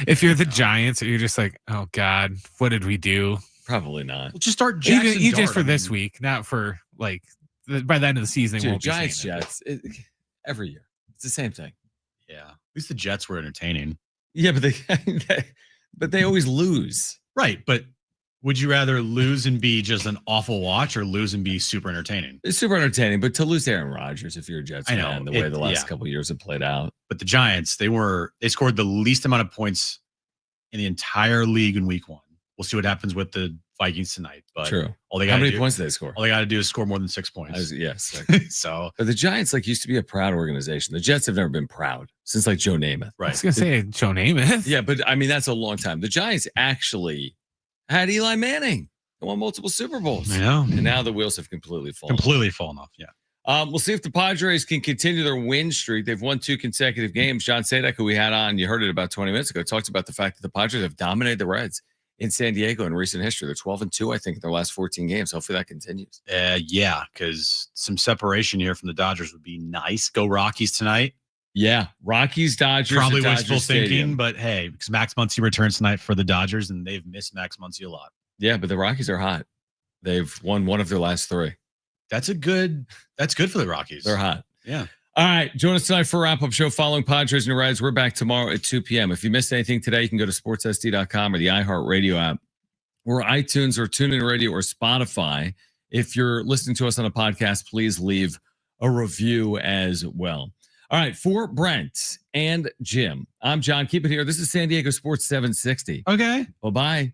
If you're the Giants, you're just like, oh God, what did we do? Probably not. Well, just start Jackson Even Dart, just for this week, not for like by the end of the season. Dude, won't Giants, be Jets, every year. It's the same thing. Yeah. At least the Jets were entertaining. Yeah, but they always lose. Right. But would you rather lose and be just an awful watch or lose and be super entertaining? It's super entertaining, but to lose Aaron Rodgers if you're a Jets fan, the way the last couple of years have played out. But the Giants, they scored the least amount of points in the entire league in week 1. We'll see what happens with the Vikings tonight. But true. How many points did they score? All they got to do is score more than 6 points. Yes. So, but the Giants used to be a proud organization. The Jets have never been proud since Joe Namath. Right. I was gonna say Joe Namath. Yeah, but I mean that's a long time. The Giants actually had Eli Manning and won multiple Super Bowls. Yeah. And now the wheels have completely fallen off. Yeah. We'll see if the Padres can continue their win streak. They've won 2 consecutive games. John Sadak, who we had on, you heard it about 20 minutes ago, talked about the fact that the Padres have dominated the Reds in San Diego in recent history. They're 12-2, I think, in their last 14 games. Hopefully that continues. Yeah, because some separation here from the Dodgers would be nice. Go Rockies tonight. Yeah, Rockies, Dodgers. Probably wishful thinking, but hey, because Max Muncy returns tonight for the Dodgers, and they've missed Max Muncy a lot. Yeah, but the Rockies are hot. They've won 1 of their last 3. That's good for the Rockies. They're hot. Yeah. All right. Join us tonight for a wrap-up show following Padres and Reds. We're back tomorrow at 2 p.m. If you missed anything today, you can go to sportssd.com or the iHeartRadio app or iTunes or TuneIn Radio or Spotify. If you're listening to us on a podcast, please leave a review as well. All right. For Brent and Jim, I'm John. Keep it here. This is San Diego Sports 760. Okay. Bye-bye.